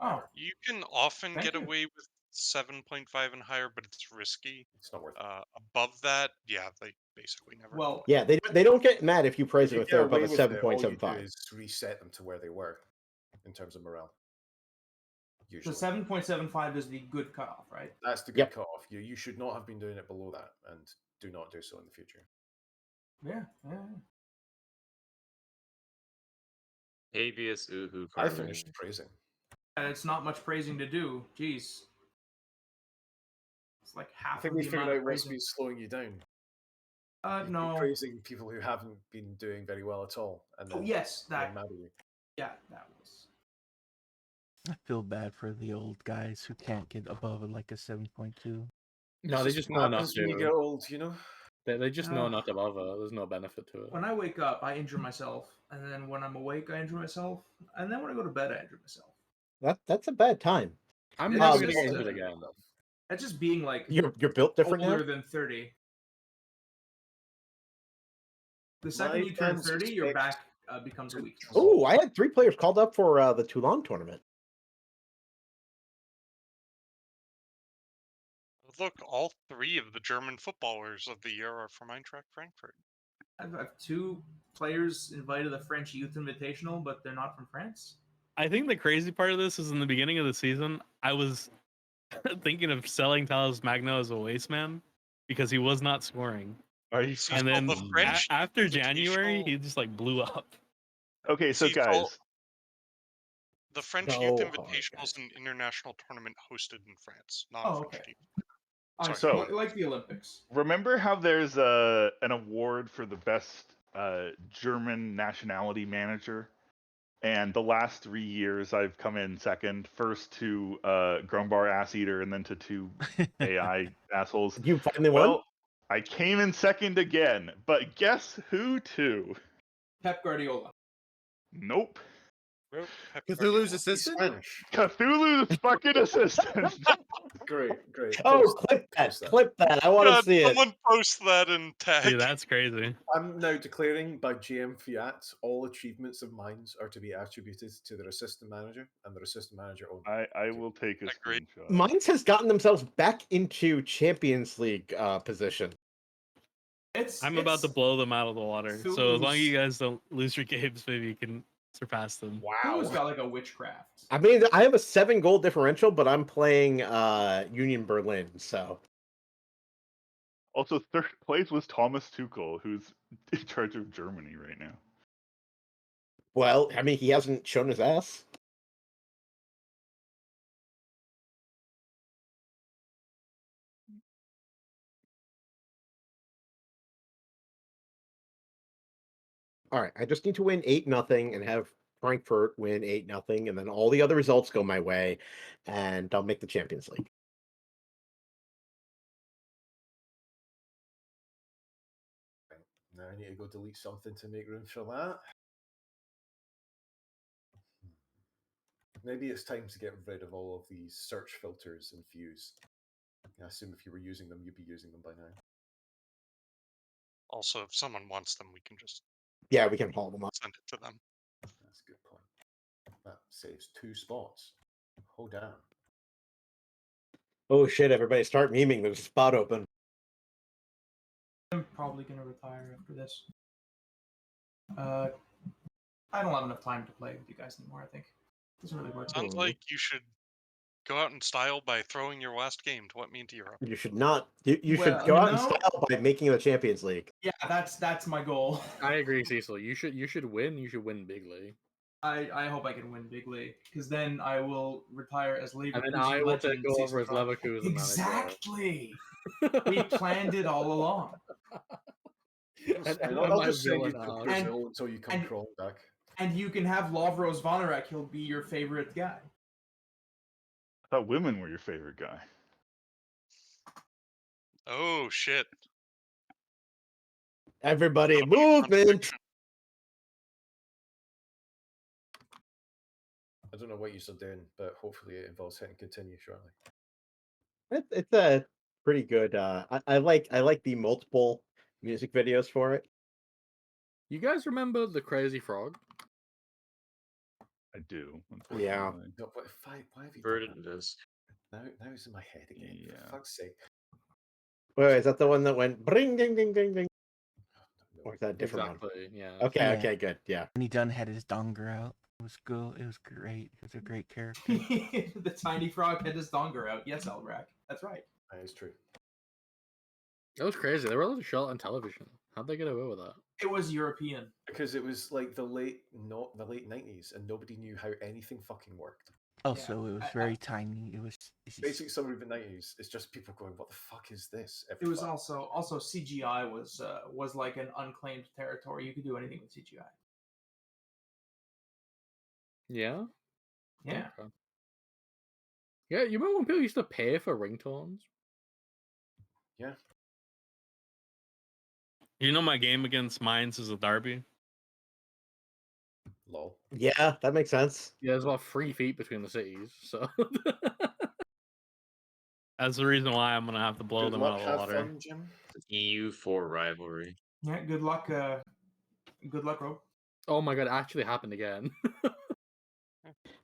Oh, You can often Thank get you. away with 7.5 and higher, but it's risky. It's not worth it. Above that, yeah, they basically never. well, Yeah, they don't get mad if you praise If them you if get they're above away a with it, all you do 7.75. is reset them to where they were in terms of morale. so Usually. 7.75 is the good cutoff, right? That's the good Yep. cutoff. You should not have been doing it below that, and do not do so in the future. Yeah. Habeas, Uhu, I Karmic. finished praising. And it's not much praising to do. Jeez. It's like I half think of we the figured amount out of what's praising. been slowing you down. You've been No. praising people who haven't been doing very well at all, and Oh, then yes, they're that. mad at you. Yeah, that was. I feel bad for the old guys who can't get above like a 7.2. No, they just know what not happens when you get to. old, you know. They just know not to bother. There's no benefit to it. When I wake up, I injure myself, and then when I'm awake, I injure myself, and then when I go to bed, I injure myself. That's a bad time. I'm It's never just- gonna get injured again. That's just being like You're built different older now. than 30. The second My you turn fans 30, your expect back becomes a weakness. Oh, I had 3 players called up for the Toulon tournament. Look, all 3 of the German footballers of the year are from Eintracht Frankfurt. I've 2 players invited to the French Youth Invitational, but they're not from France. I think the crazy part of this is in the beginning of the season, I was thinking of selling Talos Magno as a waste man because he was not scoring. Are you? And then the French after January, Invitational- he just like blew up. Okay, so See, it's all- guys, The French Go Youth hard, Invitational is guys. an international tournament hosted in France, not Oh, a French okay. team. I Sorry, see. Like the Olympics. remember how there's an award for the best German nationality manager? And the last 3 years, I've come in second. First to Grumbar Ass Eater, and then to 2 AI assholes. You finally won? Well, I came in second again, but guess who too? Pep Guardiola. Nope. Cthulhu's assistant? Spanish. Cthulhu's fucking assistant. Great. Oh, Post clip that. post Clip that. I want to God, see it. someone post that and tag. Dude, that's crazy. I'm now declaring by GM Fiat all achievements of mine are to be attributed to their assistant manager and their assistant manager only. I will take a Agreed. screenshot. Mainz has gotten themselves back into Champions League position. I'm about to blow them out of the water. So as long as you guys don't lose your games, maybe you can surpass them. Who's got like a witchcraft? I mean, I have a 7-goal differential, but I'm playing Union Berlin, so. Also, third place was Thomas Tuchel, who's in charge of Germany right now. Well, I mean, he hasn't shown his ass. All right, I just need to win 8-0 and have Frankfurt win 8-0, and then all the other results go my way, and I'll make the Champions League. Now I need to go delete something to make room for that. Maybe it's time to get rid of all of these search filters and views. I assume if you were using them, you'd be using them by now. Also, if someone wants them, we can just Yeah, we can haul them up. send it to them. That's a good point. That saves 2 spots. Oh, damn. Oh shit, everybody start memeing. There's a spot open. I'm probably gonna retire after this. I don't have enough time to play with you guys anymore. I think it doesn't really work. Sounds like you should go out in style by throwing your last game to what me into Europe. You should not. You Well, should go out in no. style by making the Champions League. Yeah, that's my goal. I agree, Cecil. You should win. You should win bigly. I hope I can win bigly, because then I will retire as Leverkusen And then I will legend take over season as 5. Leverkusen manager. Exactly. We planned it all along. I'll just send you to And- Brazil until you come and- crawling back. And you can have Lavros Vonarek. He'll be your favorite guy. I thought women were your favorite guy. Oh shit! Everybody, movement. I don't know what you're doing, but hopefully it involves hitting continue shortly. It's a pretty good. I like the multiple music videos for it. You guys remember the Crazy Frog? I do. Yeah. Unfortunately. No, but why have you Converted done it that? is. Now it's in my head again. Yeah. For fuck's sake. Wait, is that the one that went bring ding ding ding ding? Or is that a different one? Exactly. Yeah. Okay, Yeah. okay, good. Yeah. When he done had his donger out. It was cool. It was great. It was a great character. The tiny frog had his donger out. Yes, Elbrack. That's right. That is true. That was crazy. They were allowed to show it on television. How'd they get away with that? It was European. Because it was like the late 90s and nobody knew how anything fucking worked. Also, it was very tiny. It was it's just- Basic summary of the 90s is just people going, what the fuck is this? It was also CGI was like an unclaimed territory. You could do anything with CGI. Yeah. Yeah. Okay. Yeah. You remember when people used to pay for ringtones? Yeah. You know my game against Mainz is a derby. Lol. Yeah, that makes sense. Yeah, there's about 3 feet between the cities, so. That's the reason why I'm gonna have to blow Good them luck, out of the have water. fun, Jim. EU4 rivalry. Yeah. Good luck. Good luck, Rob. Oh my god! It actually happened again.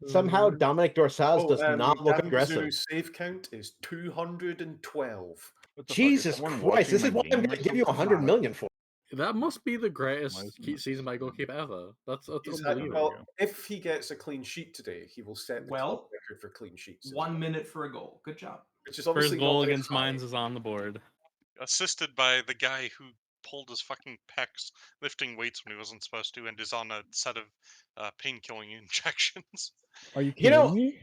Somehow Dominic Dorsales does not look aggressive. Zulu's save count is 212. What the fuck, is Jesus someone Christ! This watching is my what I'm game going or to give you something? 100 million for. That must be the greatest Why isn't it? season by goalkeeper ever. That's He's had- unbelievable. well, if he gets a clean sheet today, he will set the Well, club record for clean sheets. 1 minute for a goal. Good job. Which is obviously First goal not very against high. Mainz is on the board. Assisted by the guy who pulled his fucking pecs lifting weights when he wasn't supposed to, and is on a set of pain-killing injections. Are you You kidding know, me?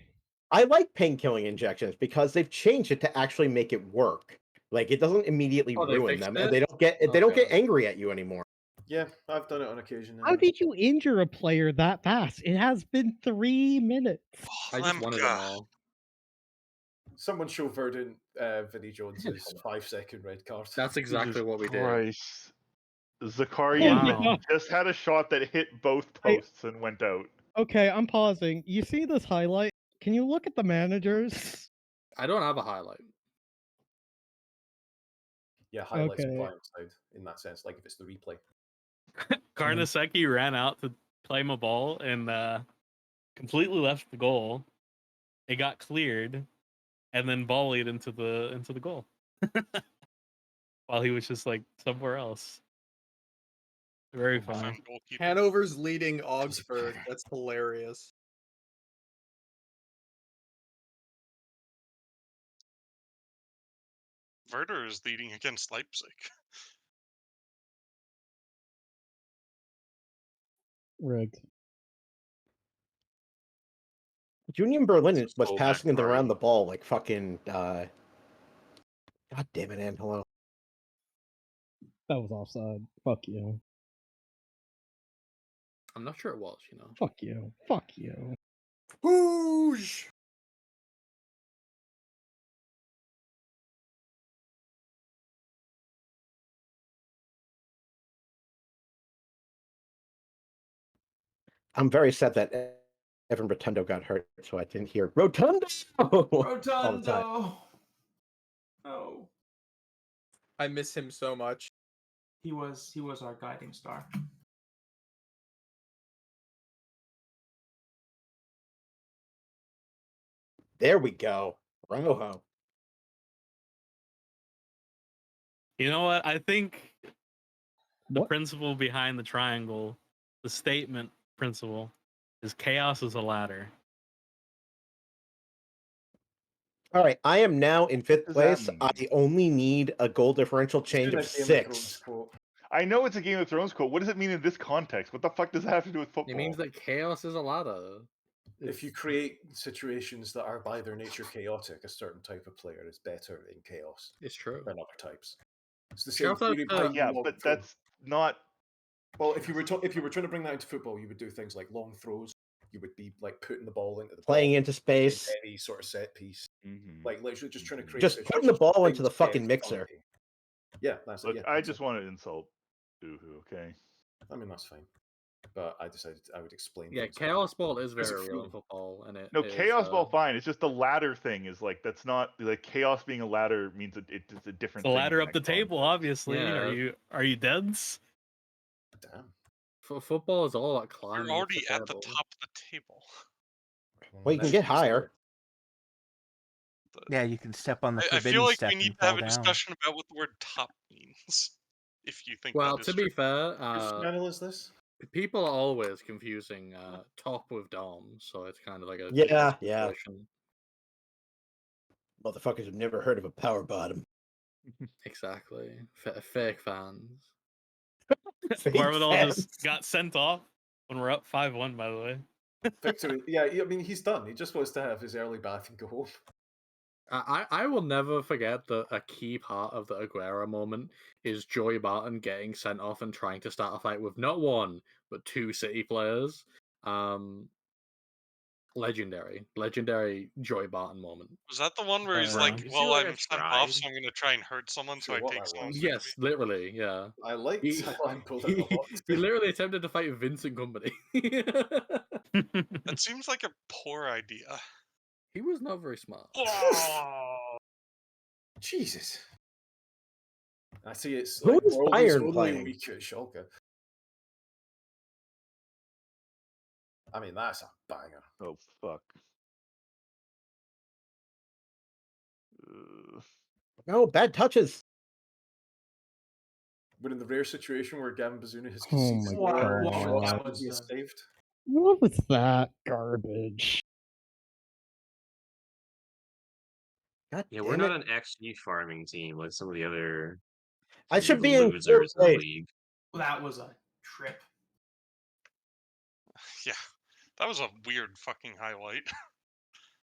I like pain-killing injections because they've changed it to actually make it work. Like it doesn't immediately Oh, they ruin fixed them, it? and they don't get Okay. angry at you anymore. Yeah, I've done it on occasion. How did you injure a player that fast? It has been 3 minutes. I just wanted them Lemka. all. Someone show Verdant Vinnie Jones's 5-second red card. That's exactly Jesus what we did. Christ. Oh Zakarian my God. just had a shot that hit both Hey. posts and went out. Okay, I'm pausing. You see this highlight? Can you look at the managers? I don't have a highlight. Yeah, highlights Okay. apply on side in that sense, like if it's the replay. Karnaseki ran out to play him a ball and completely left the goal. It got cleared, and then volleyed into the goal while he was just like somewhere else. Very funny. Fun goalkeeping. Hanover's leading Augsburg. That's hilarious. Werder is leading against Leipzig. Rigged. Union Berlin So was back passing it around Murray. the ball like fucking. God damn it, Angelo. That was offside. Fuck you. I'm not sure it was, you know. Fuck you. Fuck you. Whoosh! I'm very sad that Evan Rotundo got hurt, so I didn't hear Rotundo all the time. Rotundo. Oh, I miss him so much. he was our guiding star. There we go. Rojo. You know what? I think the What? principle behind the triangle, the statement principle, is chaos is a ladder. All right, I am now in fifth What does place. that I mean? only need a goal differential change Doing of a Game of Thrones 6. quote. I know it's a Game of Thrones quote. What does it mean in this context? What the fuck does that have to do with football? It means that chaos is a ladder. If you create situations that are by their nature chaotic, a certain type of player is better in chaos It's true. than other types. It's the same Shout out theory to- behind Yeah, long but throw. that's not. Well, if you were trying to bring that into football, you would do things like long throws. You would be like putting the ball into the Playing ball, into space. any sort of set piece, Mhm. like literally just trying to create. Just putting the situations ball where into the things fucking get mixer. funky. Yeah, that's Look, it. Yeah, I that's just it. want to insult Dooku, okay? I mean, that's fine. But I decided I would explain. Yeah, things chaos ball is There's a very real in few. football, and it No, is, chaos ball, fine. It's just the ladder thing is like that's not like chaos being a ladder means it's a different The thing. ladder in up the that table, context. obviously. Yeah. Are you deads? Damn. Football is all about climbing. You're up already the at the table. top of the table. Well, you can get higher. Yeah, you can step on the I forbidden feel like step we need and to have fall a down. discussion about what the word top means. If you think Well, that is to true. be fair, Which channel is this? people are always confusing top with dom, so it's kind of like a Yeah, tricky yeah. situation. Motherfuckers have never heard of a power bottom. Exactly. Fake fans. Fake Marvidal fans. just got sent off when we're up 5-1, by the way. Victory. Yeah, I mean he's done. He just wants to have his early bath and go home. I will never forget that a key part of the Aguero moment is Joey Barton getting sent off and trying to start a fight with not one but 2 City players. Legendary Joey Barton moment. Was that the one where he's Uh, like, You see "Well, like I'm I sent off, tried? so I'm gonna try and hurt someone, so Sure I what take that someone's was. Yes, literally, yeah. I liked He- how I pulled it a lot. He literally attempted to fight Vincent Company. That seems like a poor idea." He was not very smart. Oh, Jesus. I see it's Who like is world Bayern only playing? weak at Schalke. I mean, that's a banger. Oh fuck. Uh, No, bad touches. But in the rare situation where Gavin Bazuna has Oh conceded my more God. shots That than was he has the- saved. What was that garbage? God Yeah, we're damn not it. an XG farming team like some of the other I should be in losers fourth in the place. league. That was a trip. yeah, that was a weird fucking highlight.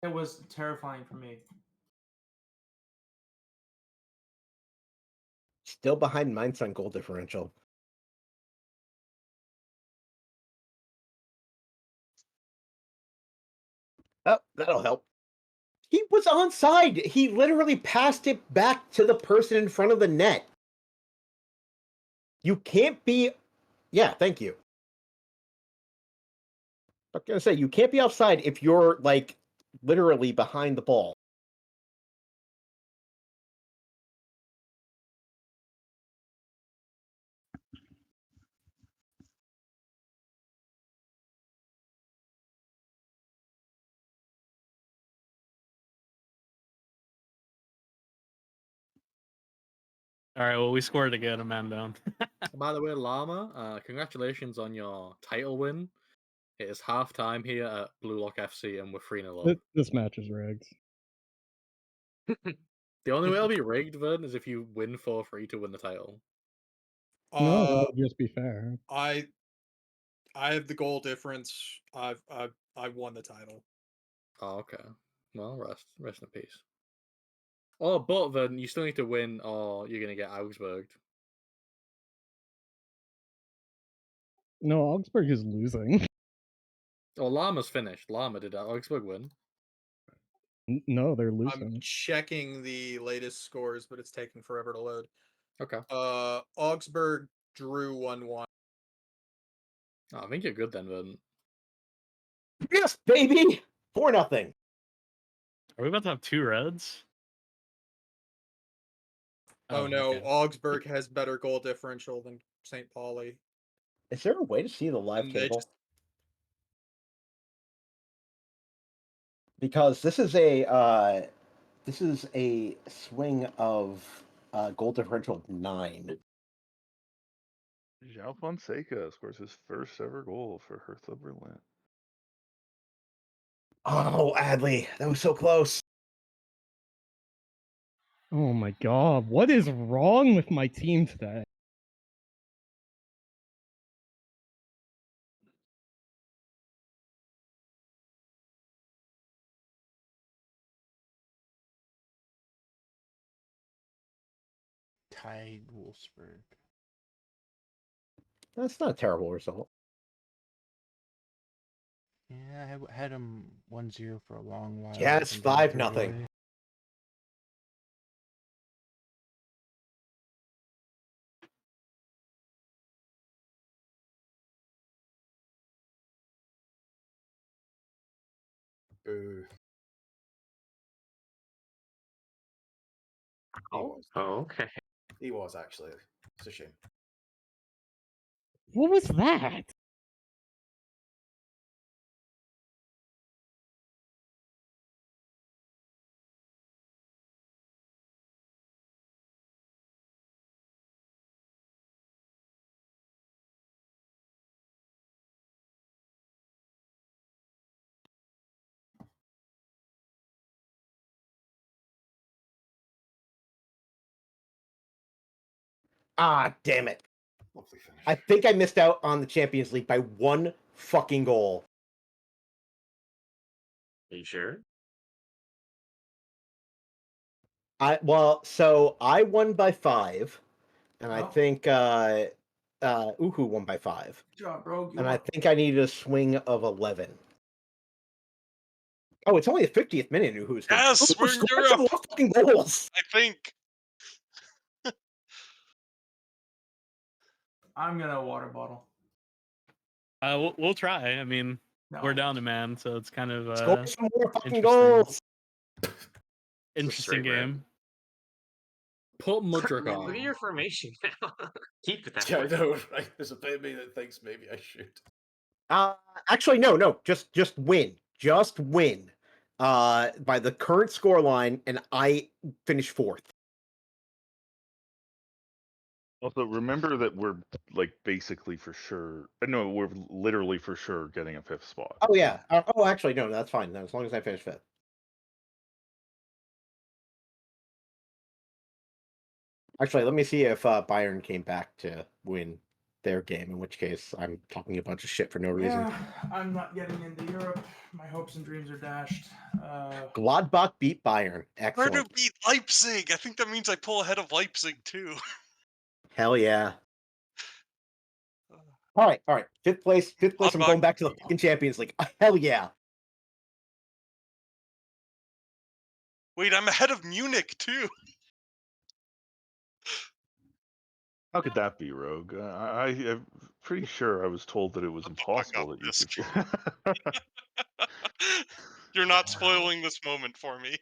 It was terrifying for me. Still behind Mainz on goal differential. That'll help. He was onside. He literally passed it back to the person in front of the net. You can't be. Yeah, thank you. I'm gonna say you can't be offside if you're like literally behind the ball. All right, well, we scored again, a man down. By the way, Llama, congratulations on your title win. It is half time here at Blue Lock FC, and we're 3-0 up. This match is rigged. The only way it'll be rigged, Vern, is if you win 4-3 to win the title. No, that Uh, would just be fair. I have the goal difference. I won the title. Oh, okay. Well, rest in peace. Oh, but then you still need to win, or you're gonna get Augsburg. No, Augsburg is losing. Oh, Llama's finished. Llama, did Augsburg win? No, they're I'm losing. checking the latest scores, but it's taking forever to load. Okay. Augsburg drew 1-1. Oh, I think you're good then, Vern. Yes, baby! 4-0. Are we about to have 2 reds? Oh, no, okay. Augsburg has better goal differential than St. Pauli. Is there a way to see the live And they table? just Because this is a swing of goal differential of 9. João Fonseca scores his first ever goal for Hertha Berlin. Oh, Adley, that was so close. Oh my god, what is wrong with my team today? Tied Wolfsburg. That's not a terrible result. Yeah, I had him 1-0 for a long while. Yeah, it's and then 5-0. threw it away. Boo. He Oh, was. okay. He was actually. It's a shame. What was that? Ah, damn it. Lovely finish. I think I missed out on the Champions League by 1 fucking goal. Are you sure? So I won by 5, and I Oh. think Uhu won by 5. Good job, bro. You And I won. think I needed a swing of 11. Oh, it's only the 50th minute. Uhu's good. Yes, Uhu we're in scored some Europe. more fucking goals. I think. I'm gonna water bottle. We'll try. I mean, No. we're down a man, so it's kind of Score some more fucking interesting. goals. Interesting straight red. game. Put Mudrick Man, on. look at your formation now. Keep it that Yeah, I way. know, right? There's a bit of me that thinks maybe I should. Actually, no. Just win. Just win. By the current scoreline, and I finish 4th. Also, remember that we're like basically for sure. No, we're literally for sure getting a 5th spot. Oh yeah. Actually, no. That's fine. As long as I finish 5th. Actually, let me see if Bayern came back to win their game. In which case, I'm talking a bunch of shit for no reason. Yeah, I'm not getting into Europe. My hopes and dreams are dashed. Gladbach beat Bayern. Where Excellent. to beat Leipzig? I think that means I pull ahead of Leipzig too. Hell yeah. All right. 5th place. 5th place. I'm going back to the fucking Champions League. Hell yeah. Wait, I'm ahead of Munich too. How could that be, Rogue? I'm pretty sure I was told that it was Shut the fuck impossible up, that you Disc. could. You're not spoiling this moment for me.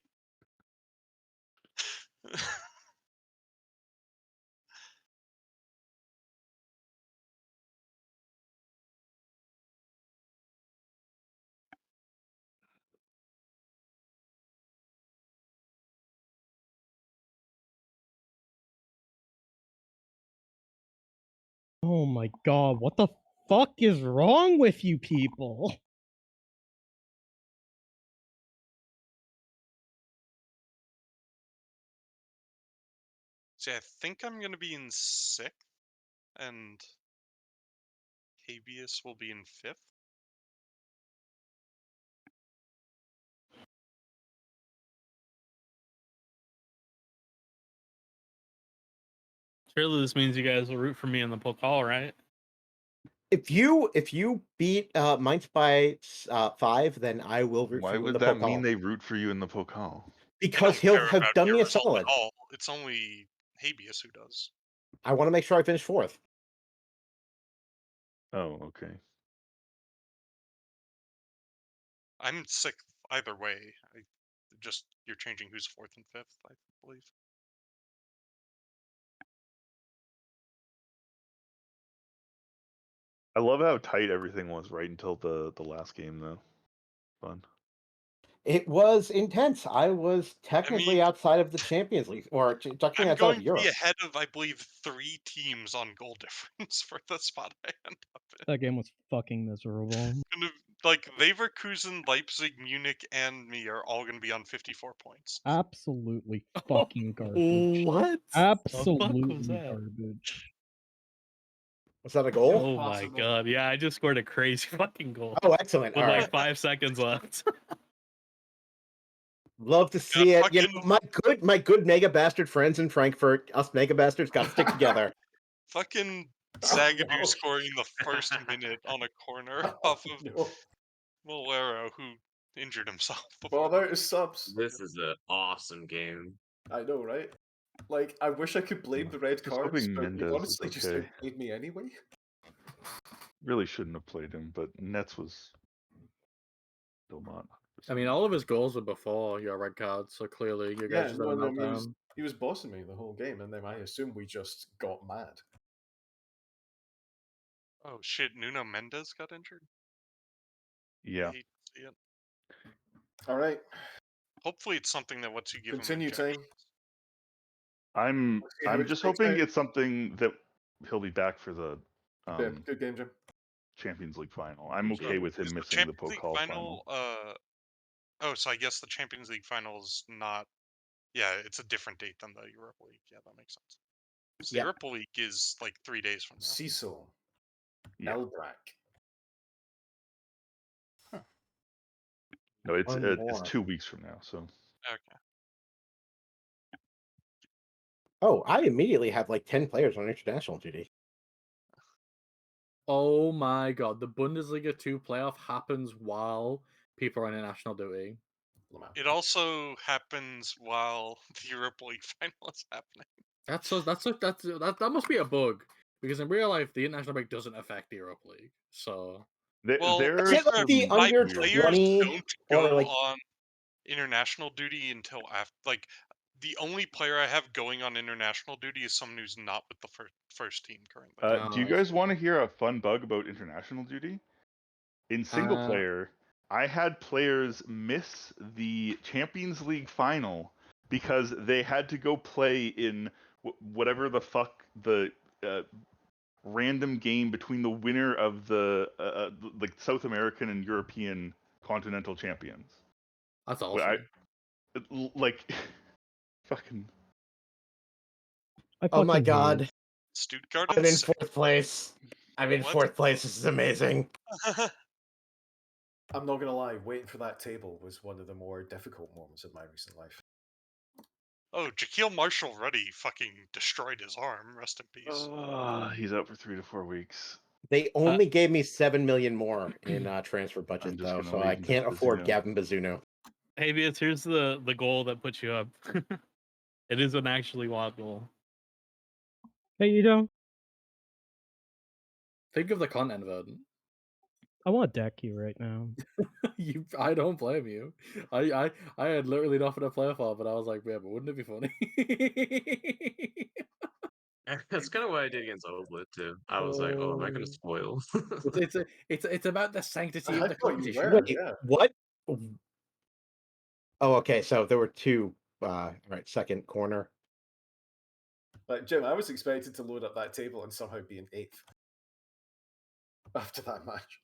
Oh my god, what the fuck is wrong with you people? See, I think I'm gonna be in 6th, and Habeas will be in 5th. Surely this means you guys will root for me in the Pokal, right? If you beat Mainz by 5, then I will root Why for you in would the that mean Pokal. they root for you in the Pokal? I Because don't he'll care have about done your me a result solid. at all. It's only Habeas who does. I want to make sure I finish 4th. Oh, okay. I'm 6th either way. You're changing who's 4th and 5th, I believe. I love how tight everything was right until the last game, though. Fun. It was intense. I was technically mean, outside of the Champions League, or technically I'm outside going of to be Europe. ahead of, I believe, 3 teams on goal difference for the spot I end up in. That game was fucking miserable. Like, Leverkusen, Leipzig, Munich, and me are all going to be on 54 points. Absolutely fucking garbage. What? Absolutely was that? garbage. Was that a goal? Oh my god! Yeah, I just scored a crazy fucking goal. Oh, excellent! With All like right. 5 seconds left. Love to see it. You know, fucking- my good mega bastard friends in Frankfurt, us mega bastards, got to stick together. Fucking Zagadou scoring the first minute on a corner off of Molero, who injured himself before. Well, out of subs. This is an awesome game. I know, right? Like, I wish I could blame the red Just cards, hoping but Mendes you is honestly just okay. outplayed me anyway. Really shouldn't have played him, but Nets was still not. I mean, all of his goals were before your red card, so clearly you guys just had a I mean, meltdown. he was bossing me the whole game, and then I assume we just got mad. Oh shit, Nuno Mendes got injured? Yeah. I hate to see it. Alright. Hopefully it's something that lets you give Continue him time. I'm See how it just shakes hoping out. it's something that he'll be back for the Yeah, good game, Jim. Champions League final. I'm Good okay job. with him Is the missing the Champions League Pokal final, final. oh, so I guess the Champions League final is not... Yeah, it's a different date than the Europa League. Yeah, that makes sense. So the Europa League is like 3 days from now. Cecil. Yeah. Elbrack. No, it's One it's more. 2 weeks from now. So Okay. Oh, I immediately have like 10 players on international duty. Oh my god, the Bundesliga 2 playoff happens while people are on international duty. It also happens while the Europa League final is happening. That must be a bug, because in real life the international break doesn't affect the Europa League. So Well, Is it like the my under players 20 don't or go like on international duty until after. Like, the only player I have going on international duty is someone who's not with the first team currently. do you guys want to hear a fun bug about international duty? In single player, I had players miss the Champions League final because they had to go play in whatever the fuck the random game between the winner of the like South American and European continental champions. That's awesome. Like fucking. Oh my god. Stuttgart I'm in is 4th place. I'm in What? 4th place. This is amazing. I'm not gonna lie, waiting for that table was one of the more difficult moments of my recent life. Oh, Jaquil Marshall-Ruddy fucking destroyed his arm. Rest in peace. He's out for 3 to 4 weeks. They only gave me 7 million more in transfer budget, I'm just though, gonna so leave I him can't to afford Bazzuno. Gavin Bazzuno. Havius, here's the goal that puts you up. It is an actually wild goal. Hey, you know, Think of the content, Verdant. I want to deck you right now. I don't blame you. I had literally nothing to play for, but I was like, yeah, but wouldn't it be funny? That's kind of what I did against Ozlet too. I was like, oh, am I going to spoil? It's about the sanctity I of the thought you competition. were, Wait, yeah. what? Oh, okay. So there were two. Right, second corner. Like Jim, I was expected to load up that table and somehow be in 8th after that match.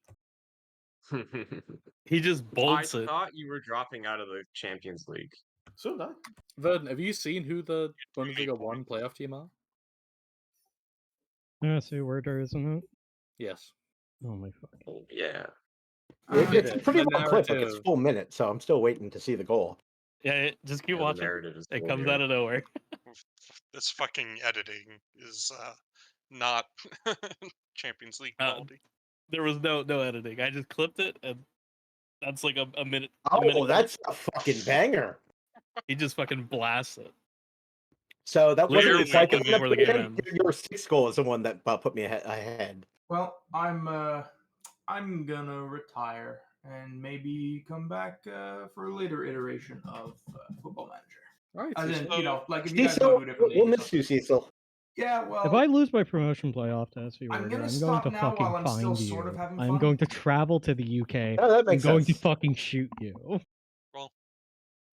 He just I bolts it. thought you were dropping out of the Champions League. So nice. Verdant, have you seen who the Bundesliga 1 playoff team are? Yeah, see Werder, isn't it? Yes. Oh my fucking. Yeah. It's a pretty The long clip, like it's narrative. full minute, so I'm still waiting to see the goal. Yeah, just keep Yeah, the watching. narrative is It still comes here. out of nowhere. This fucking editing is not Champions League Uh, quality. There was no editing. I just clipped it, and that's like a minute. Oh, that's a fucking banger. He just fucking blasts it. So that wasn't Literally the second seconds before the game ends. Your sixth goal is the one that put me ahead. Well, I'm gonna retire and maybe come back for a later iteration of Football Manager. All right, As in, Cecil. you know, like if you guys Cecil, go to a different we'll league or miss you, something. Cecil. Yeah, well, If I lose my promotion playoff to SV I'm Werder, gonna I'm going stop to now fucking while I'm still find sort of you. having I'm fun. going to travel to the UK. Oh, that I'm makes going to sense. fucking shoot you. Well,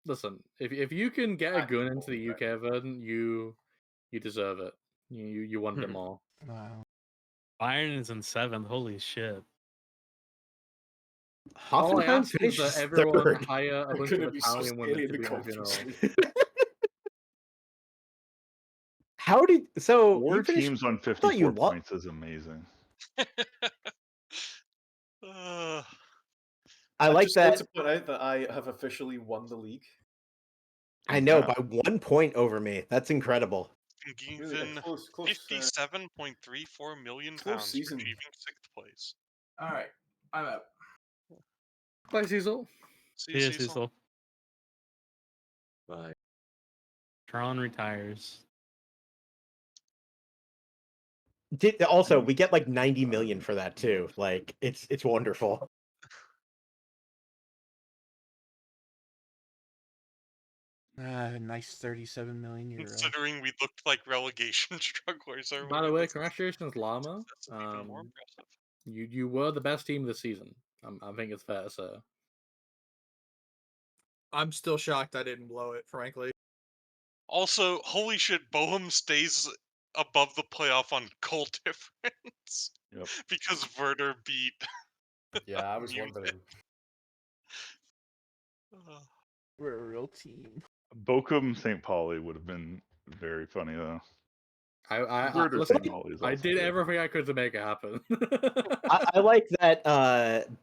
Listen, if you can get a gun into the UK, Verdant, you deserve it. You want it more. Wow. Bayern is in 7th. Holy shit. All I Hoffenheim ask is that finished everyone third. hire a bunch of Couldn't be so Italian scary women in to the be my Conference funeral. League. How did so? 4 You finished, teams on I thought you 54 lost. points is amazing. uh, I I'd like just like that. to point out that I have officially won the league. I know Yeah. by 1 point over me. That's incredible. Really, given close, 57.34 million close pounds for season. achieving 6th place. All right, I'm out. Bye, Cecil. See you, Yeah, Cecil. Cecil. Bye. Tron retires. Also, we get like 90 million for that too. Like it's wonderful. Nice 37 million euro. Considering we looked like relegation strugglers. By the way, congratulations, Llama. That's even more impressive. You were the best team this season. I think it's fair to say. I'm still shocked I didn't blow it, frankly. Also, holy shit, Bochum stays above the playoff on goal difference. Yep. Because Werder beat. Yeah, I was Munich. wondering. We're a real team. Bochum St. Pauli would have been very funny though. Listen, St. Pauli is I also did good. everything I could to make it happen. I like that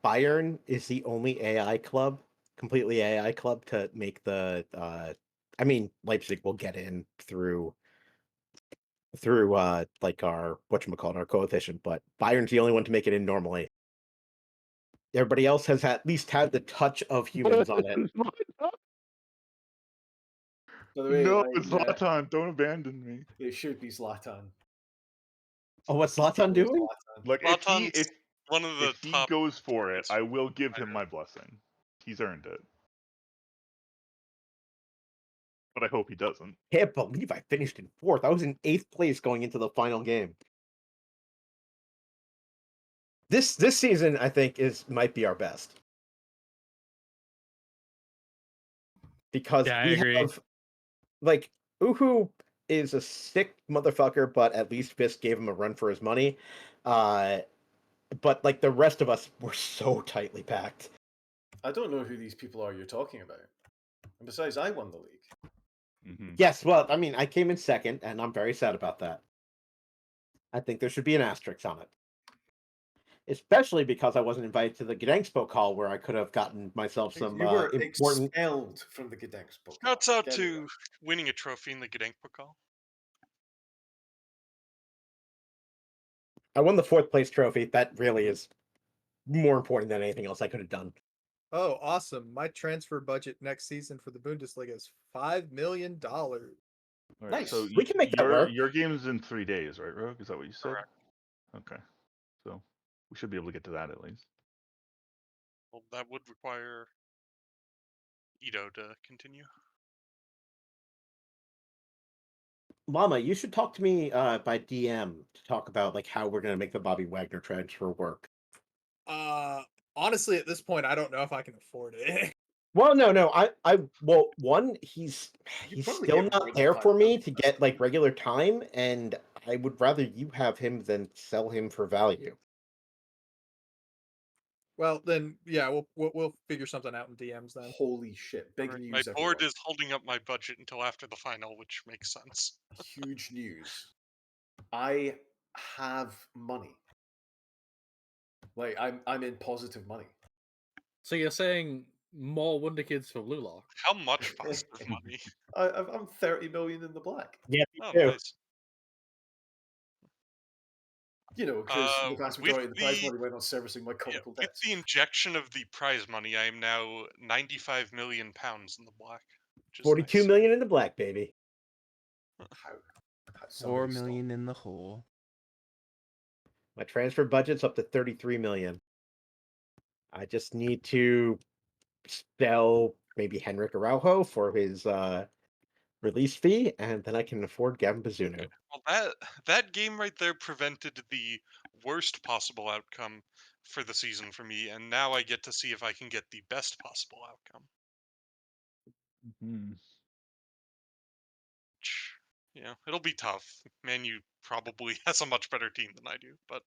Bayern is the only AI club, completely AI club to make the. I mean, Leipzig will get in through like our whatchamacallit, our coefficient, but Bayern's the only one to make it in normally. Everybody else has at least had the touch of humans on it. By the way, No, like, it's Zlatan. Don't abandon me. it should be Zlatan. Oh, what's Zlatan doing? Like Zlatan's one of the if he top goes for it, I will give him my blessing. He's earned it. But I hope he doesn't. Can't believe I finished in 4th. I was in 8th place going into the final game. This season, I think, might be our best. Because Yeah, I we agree. have, like, Uhu is a sick motherfucker, but at least Fisk gave him a run for his money. But, like, the rest of us were so tightly packed. I don't know who these people are you're talking about. And besides, I won the league. Mm-hmm. Yes, well, I mean, I came in 2nd, and I'm very sad about that. I think there should be an asterisk on it. Especially because I wasn't invited to the Gdańsk call where I could have gotten myself some You were important. expelled from the Gdańsk. Shouts out to winning a trophy in the Gdańsk Pokal. I won the 4th place trophy. That really is more important than anything else I could have done. Oh, awesome. My transfer budget next season for the Bundesliga is $5 million. All right, Nice. so We can make that work. your game's in 3 days, right, Rogue? Is that what you said? Correct. Okay, so we should be able to get to that at least. Well, that would require Ito to continue. Mama, you should talk to me by DM to talk about like how we're gonna make the Bobby Wagner transfer work. Honestly, at this point, I don't know if I can afford it. Well, no, well, one, he's probably still get not more than there for 5 me million, to that's get the like thing. regular time, and I would rather you have him than sell him for value. Well, then, yeah, we'll figure something out in DMs then. Holy shit! Big Right. news, My everyone. board is holding up my budget until after the final, which makes sense. Huge news. I have money. Like I'm in positive money. So you're saying more Wonder Kids for Blue Lock? How much positive money? I'm 30 million in the black. Yeah, Oh, me too. nice. You know, because the vast With majority of the prize the money went on servicing my yeah, comical with debts. the injection of the prize money, I am now 95 million pounds in the black, which is 42 nice. million in the black, baby. How? 4 Somebody stop. million in the hole. My transfer budget's up to 33 million. I just need to sell maybe Henrik Araujo for his release fee, and then I can afford Gavin Bazunu. Well, that game right there prevented the worst possible outcome for the season for me, and now I get to see if I can get the best possible outcome. Hmm. Yeah, it'll be tough. Man U probably has a much better team than I do, but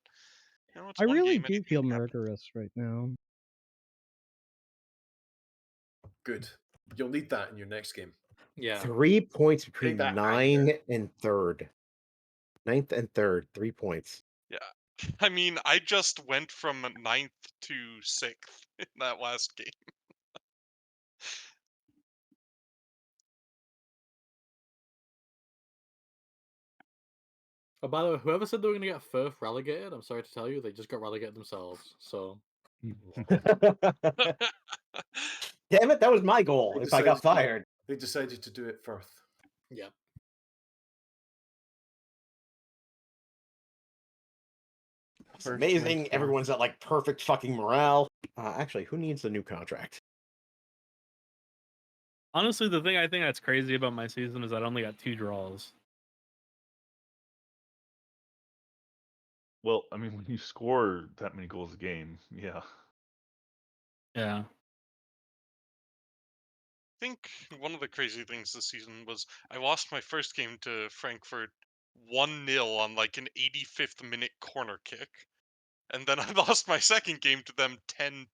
you know, it's I one really game. do Anything feel can happen. murderous right now. Good. You'll need that in your next game. Yeah. 3 points Take between that 9 and 3rd. 9th and 3rd, 3 points. Yeah, I mean, I just went from 9th to 6th in that last game. Oh, by the way, whoever said they were going to get Firth relegated, I'm sorry to tell you, they just got relegated themselves. So Damn it, that was my goal They if I got decided- fired. They decided to do it first. yeah. It's First amazing. wins fourth. Everyone's at like perfect fucking morale. Actually, who needs a new contract? Honestly, the thing I think that's crazy about my season is I only got 2 draws. Well, I mean, when you score that many goals a game, yeah. Yeah. I think one of the crazy things this season was I lost my first game to Frankfurt 1-0 on like an 85th minute corner kick. And then I lost my second game to them 10-2.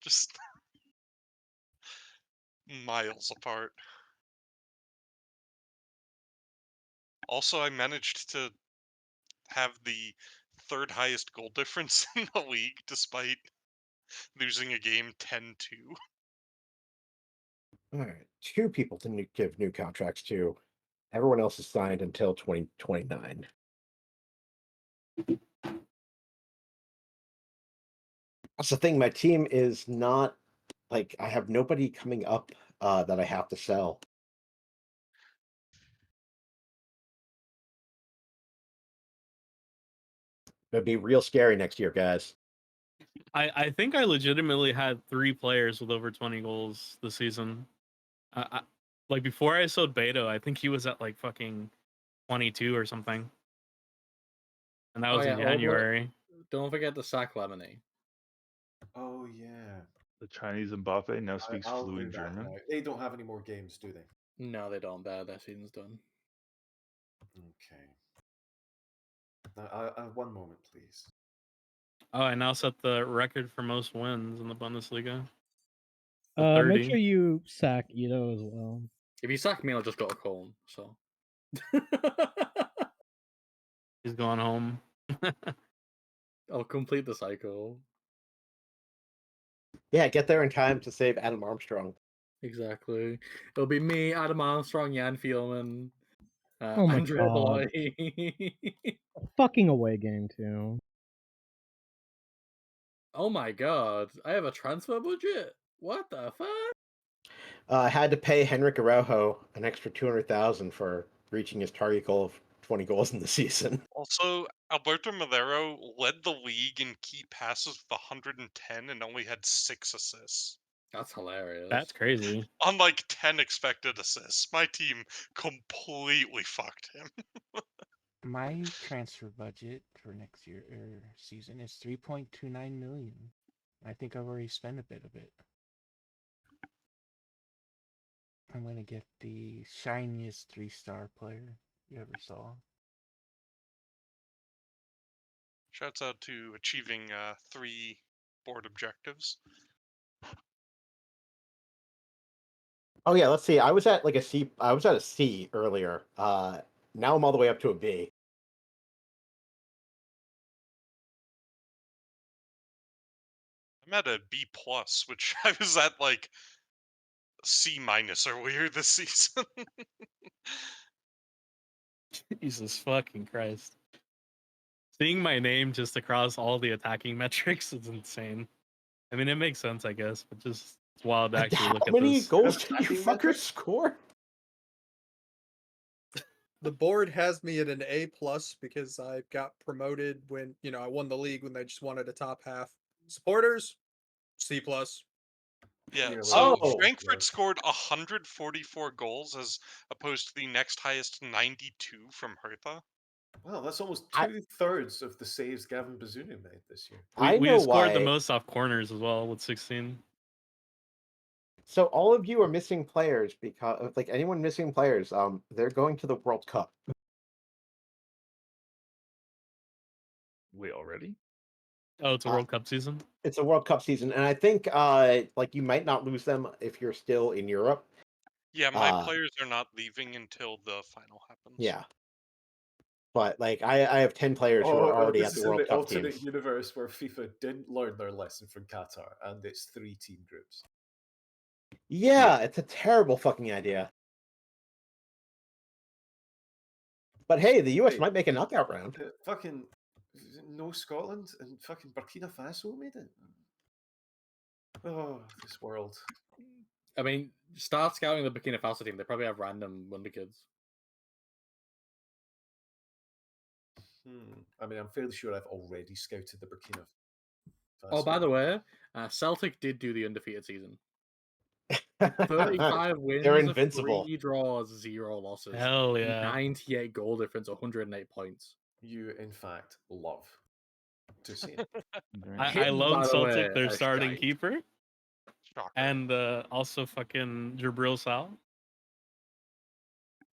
Just miles apart. Also, I managed to have the 3rd highest goal difference in the league despite losing a game 10-2. All right, 2 people to give new contracts to. Everyone else is signed until 2029. That's the thing. My team is not like I have nobody coming up that I have to sell. It'd be real scary next year, guys. I think I legitimately had 3 players with over 20 goals this season. Like before I sold Beto, I think he was at like fucking 22 or something. And that was in January. Don't forget the sack Lemony. Oh yeah. The Chinese Mbappe now speaks I'll do fluent that German. now. They don't have any more games, do they? No, they don't. Their season's done. Okay. Now, 1 moment, please. Oh, I now set the record for most wins in the Bundesliga. Make 30. sure you sack Ito as well. If you sack me, I'll just go to Cologne. So He's going home. I'll complete the cycle. Yeah, get there in time to save Adam Armstrong. Exactly. It'll be me, Adam Armstrong, Jan Fielman, Oh my Andrea God. Belotti. A fucking away game too. Oh my god, I have a transfer budget? What the fuck? Had to pay Henrik Araujo an extra 200,000 for reaching his target goal of 20 goals in the season. Also, Alberto Madero led the league in key passes with 110 and only had 6 assists. That's hilarious. That's crazy. On like 10 expected assists. My team completely fucked him. My transfer budget for next year season is 3.29 million. I think I've already spent a bit of it. I'm gonna get the shiniest 3-star player you ever saw. Shouts out to achieving 3 board objectives. Oh yeah, let's see. I was at like a C. I was at a C earlier. Now I'm all the way up to a B. I'm at a B plus, which I was at like C minus earlier this season. Jesus fucking Christ. Seeing my name just across all the attacking metrics is insane. I mean, it makes sense, I guess, but just it's wild to actually How look at many this. goals did you Attacking fucker metrics? score? The board has me at an A plus because I got promoted when I won the league when they just wanted a top half. Supporters, C plus. Yeah, Nearly so Oh. Frankfurt scored 144 goals as opposed to the next highest 92 from Hertha. Wow, that's almost I- 2/3 of the saves Gavin Bazunu made this year. We know scored the why. most off corners as well with 16. So all of you are missing players because, like, anyone missing players, they're going to the World Cup. Wait, already? Oh, it's a World Cup season? It's a World Cup season, and I think like you might not lose them if you're still in Europe. Yeah, my players are not leaving until the final happens. Yeah. But like I have 10 players who are already this at the is in World the Cup alternate teams. universe where FIFA didn't learn their lesson from Qatar, and it's 3 team groups. Yeah, it's a terrible fucking idea. But hey, the US Wait. might make a knockout round. Fucking no Scotland and fucking Burkina Faso made it. Oh, this world. I mean, start scouting the Burkina Faso team. They probably have random wonder kids. I mean, I'm fairly sure I've already scouted the Burkina Faso. Oh, by the way, Celtic did do the undefeated season. 35 wins, They're invincible. 3 draws, 0 losses. Hell yeah. 98 goal difference, 108 points. You, in fact, love to see it. I Hidden, by love the Celtic, way, their a starting shite. keeper, Shocker. and also fucking Jabril Sal.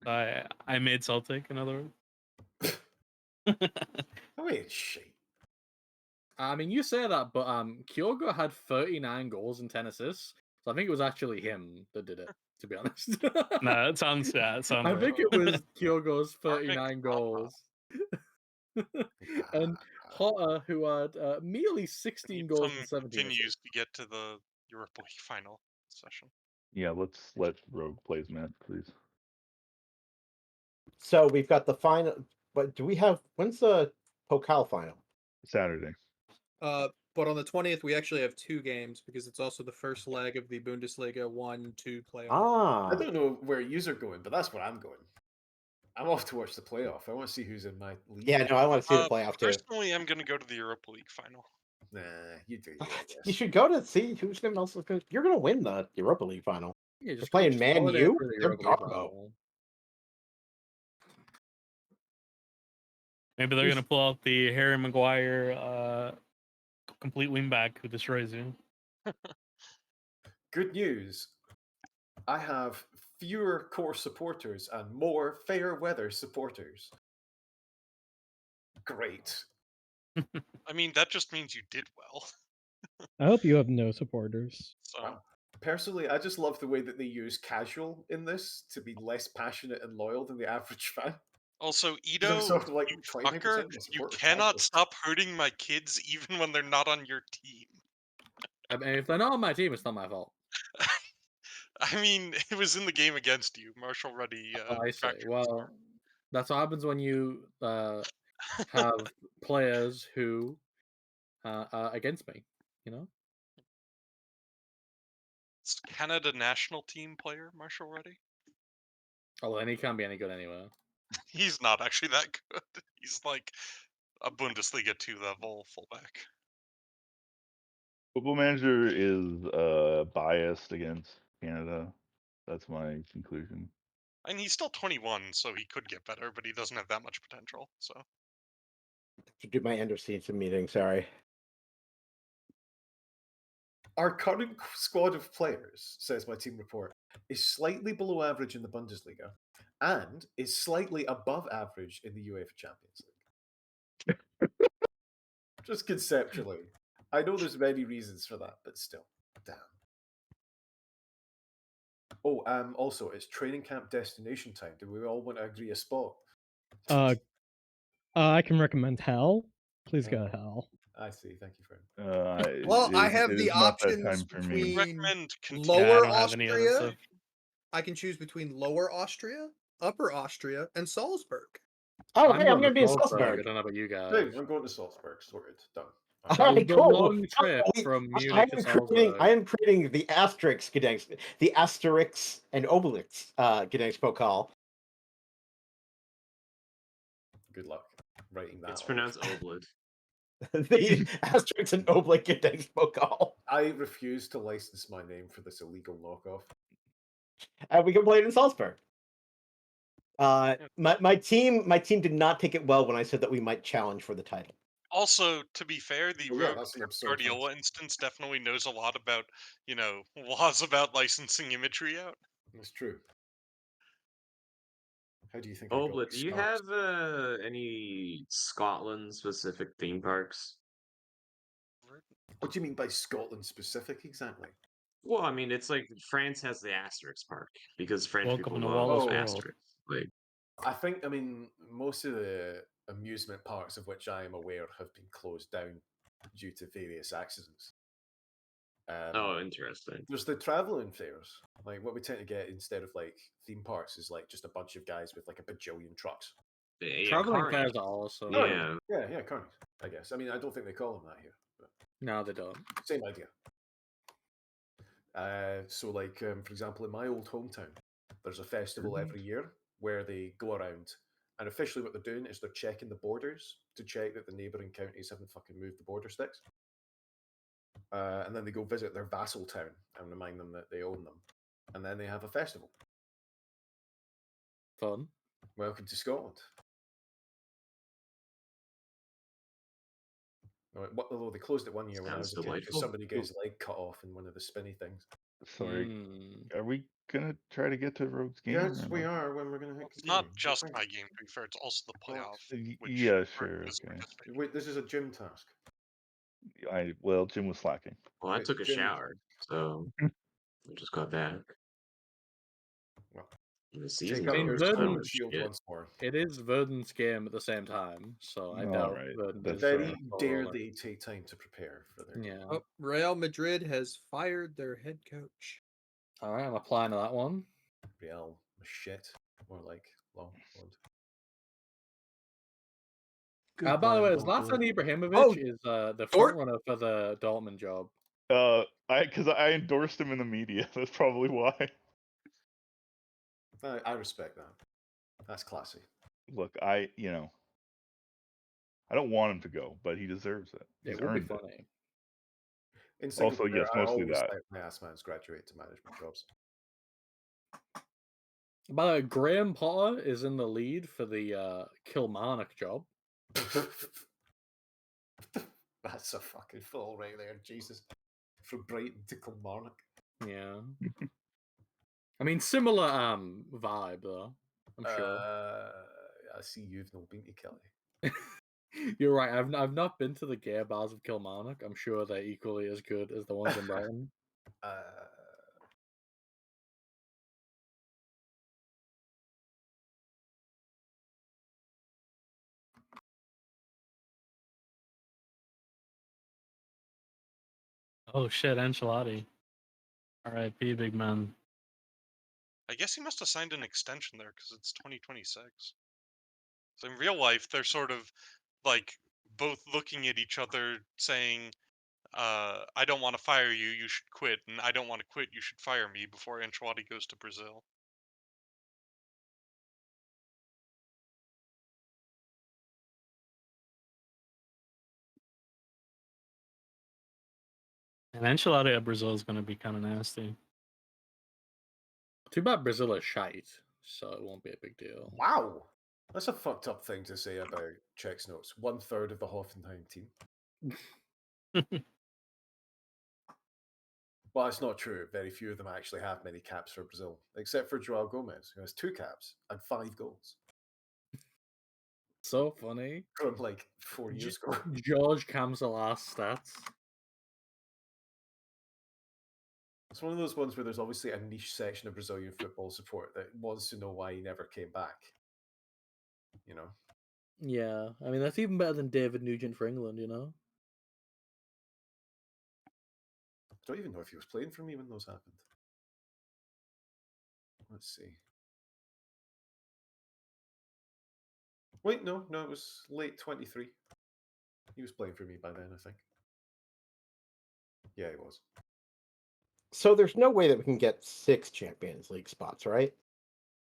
I made Celtic, in other words. Oh, wait, shit. I mean, you say that, but Kyogo had 39 goals and 10 assists. So I think it was actually him that did it, to be honest. No, it sounds it sounds I right. think it was Kyogo's Perfect 39 drama. goals. And Hotter, who had merely 16 Need goals some and 17 continues assists. to get to the Europa League final session. Yeah, let's let Rogue play his match, please. So we've got the final. But do we have when's the Pokal final? Saturday. But on the 20th, we actually have 2 games because it's also the first leg of the Bundesliga 1-2 playoff. I don't know where yous are going, but that's where I'm going. I'm off to watch the playoff. I want to see who's in my league. Yeah, no, I want to see the playoff too. Personally, I'm going to go to the Europa League final. Nah, you do. You should go to see who's going to also. You're going to win the Europa League final. Yeah, You're just playing Man holiday U. for the They're Europa League Garbo. final. Maybe they're gonna pull out the Harry Maguire complete wingback who destroys you. Good news. I have fewer core supporters and more fair weather supporters. Great. I mean, that just means you did well. I hope you have no supporters. So, Wow. Personally, I just love the way that they use casual in this to be less passionate and loyal than the average fan. also, 'Cause I'm Ito, sort of like you 29% fucker, of my you support are cannot casual. stop hurting my kids even when they're not on your team. I mean, if they're not on my team, it's not my fault. I mean, it was in the game against you. Marshall Ruddy I see. fractured his Well, arm. that's what happens when you have players who are against me. you know. It's Canada national team player, Marshall Ruddy. Oh, well, then he can't be any good anywhere. He's not actually that good. He's like a Bundesliga 2 level fullback. Football Manager is biased against Canada. That's my conclusion. And he's still 21, so he could get better, but he doesn't have that much potential. So To do my Anderson meeting, sorry. Our current squad of players, says my team report, is slightly below average in the Bundesliga and is slightly above average in the UEFA Champions League. Just conceptually. I know there's many reasons for that, but still. Damn. Oh, also, it's training camp destination time. Do we all want to agree a spot? I can recommend Hell. Please go to Hell. I see. Thank you, friend. Well, I have it the is not that options time for me. between recommend Lower don't have any of that Austria. stuff. I can choose between Lower Austria, Upper Austria, and Salzburg. Oh, I'm hey, I'm going gonna to be in Salzburg. I Salzburg. don't know about you guys. Hey, I'm going to Salzburg. Sorted. Done. All That was right, the cool. long trip from Munich to Salzburg. I am creating the Asterix Gdansk, the Asterix and Obelix Gdansk Pokal. Good luck writing that. It's off. pronounced oblit. The Asterix and Obelix Gdansk Pokal. I refuse to license my name for this illegal knockoff. And we can play it in Salzburg. My team did not take it well when I said that we might challenge for the title. Also, to be fair, the Oh, yeah, Rogue that's an Pep absurd Guardiola instance definitely knows a lot about, laws about licensing imagery out. That's true. How do you think I got Oblit, these do you stars? have any Scotland-specific theme parks? What do you mean by Scotland specific exactly? Well, I mean, it's like France has the Asterix Park because French Welcome people to love Wallace Oh. World. Asterix. Like, I mean, most of the amusement parks of which I am aware have been closed down due to various accidents. oh, interesting. There's the traveling fairs. Like what we tend to get instead of like theme parks is like just a bunch of guys with like a bajillion trucks. Yeah, Traveling Carney. fairs are awesome. Yeah. Yeah, carnies, I guess. I mean, I don't think they call them that here, but No, they don't. same idea. So like, for example, in my old hometown, there's a festival every year where they go around, and officially what they're doing is they're checking the borders to check that the neighbouring counties haven't fucking moved the border sticks. And then they go visit their vassal town and remind them that they own them. And then they have a festival. Fun. Welcome to Scotland. Although they closed it one year when I was Sounds a kid because delightful. somebody got his leg cut off in one of the spinny things. Sorry, Hmm. are we gonna try to get to Rogue's game? Yes, or we no? are when we're going to hit It's not continue. just Thank my you. game, to be fair, it's also the playoff. Which Yeah, Rogue sure, is okay. participating. Wait, this is a gym task. Well, Jim was slacking. Well, I Right, took a Jim- shower, so I just got back. Well, The season check out your Verden- sword shield once more. It is Verden's game at the same time, so I All doubt right, Verden that's is. Very all dare over. they take time to prepare for their game. Yeah. Oh, Real Madrid has fired their head coach. All right, I'm applying to that one. Real shit. More like long. By the way, Goodbye, Zlatan Bobo. Ibrahimovic Oh, is the Dort- front runner for the Dortmund job. Because I endorsed him in the media. That's probably why. I respect that. That's classy. Look, I don't want him to go, but he deserves it. He's It would be earned it. funny. In single Also, player, yes, I mostly always that. let my ass mans graduate to management jobs. By the way, Graham Potter is in the lead for the Kilmarnock job. That's a fucking fall right there, Jesus. From Brighton to Kilmarnock. Yeah. I mean, similar vibe though. I'm sure. I see you've not been to Kelly. You're right. I've not been to the gay bars of Kilmarnock. I'm sure they're equally as good as the ones in Brighton. Oh shit, Ancelotti. R.I.P. Big man. I guess he must have signed an extension there because it's 2026. So in real life, they're sort of like both looking at each other saying, I don't want to fire you, you should quit, and I don't want to quit, you should fire me before Ancelotti goes to Brazil. And Enchilada at Brazil is going to be kind of nasty. Too bad Brazil is shite, so it won't be a big deal. Wow. That's a fucked up thing to say about Czech's notes. 1/3 of the Hoffenheim team. Well, it's not true. Very few of them actually have many caps for Brazil, except for Joao Gomez, who has 2 caps and 5 goals So funny. from like 4 years ago. George Kamsalas stats. It's one of those ones where there's obviously a niche section of Brazilian football support that wants to know why he never came back. You know? Yeah, I mean that's even better than David Nugent for England, you know. I don't even know if he was playing for me when those happened. Let's see. Wait, no, it was late 23. He was playing for me by then, I think. Yeah, he was. So there's no way that we can get 6 Champions League spots, right?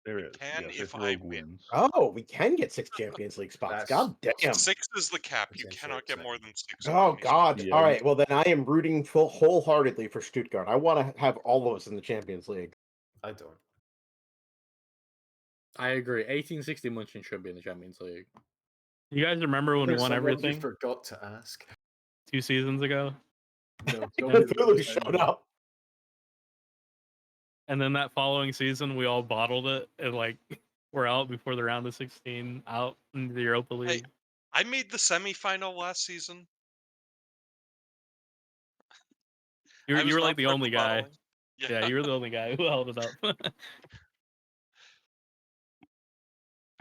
There is. Can Yes, if if I Rogue win. wins. Oh, we can get 6 Champions League spots. That's- God damn. 6 is the cap. You Essentially cannot get upsetting. more than 6. Oh God! Yeah, All you- right. Well, then I am rooting wholeheartedly for Stuttgart. I want to have all of us in the Champions League. I don't. I agree. 1860 Munchen should be in the Champions League. You guys remember when we There's won someone everything You forgot to ask. 2 seasons ago? No, Cthulhu showed up. And then that following season, we all bottled it and like we're out before the round of 16, out in the Europa League. I made the semifinal last season. You I was were not like the part of only guy. bottling. Yeah, you were the only guy who held it up.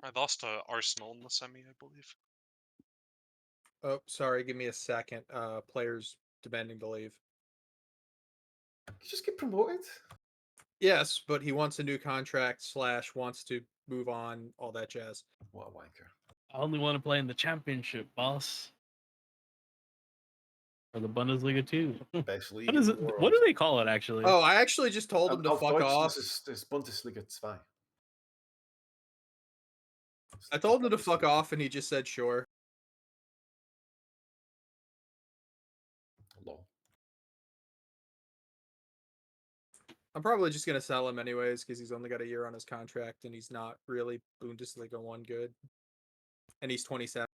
I lost to Arsenal in the semi, I believe. Oh, sorry. Give me a second. Players demanding to leave. You just get promoted? Yes, but he wants a new contract / wants to move on, all that jazz. What a wanker. I only want to play in the championship, boss. Or the Bundesliga too. Best league What is in it? the world. What do they call it actually? Oh, I actually just told him to Auf fuck Deutsch, off. Das ist Bundesliga 2. I told him to fuck off, and he just said sure. Lol. I'm probably just gonna sell him anyways because he's only got a year on his contract, and he's not really Bundesliga 1 good. And he's 27.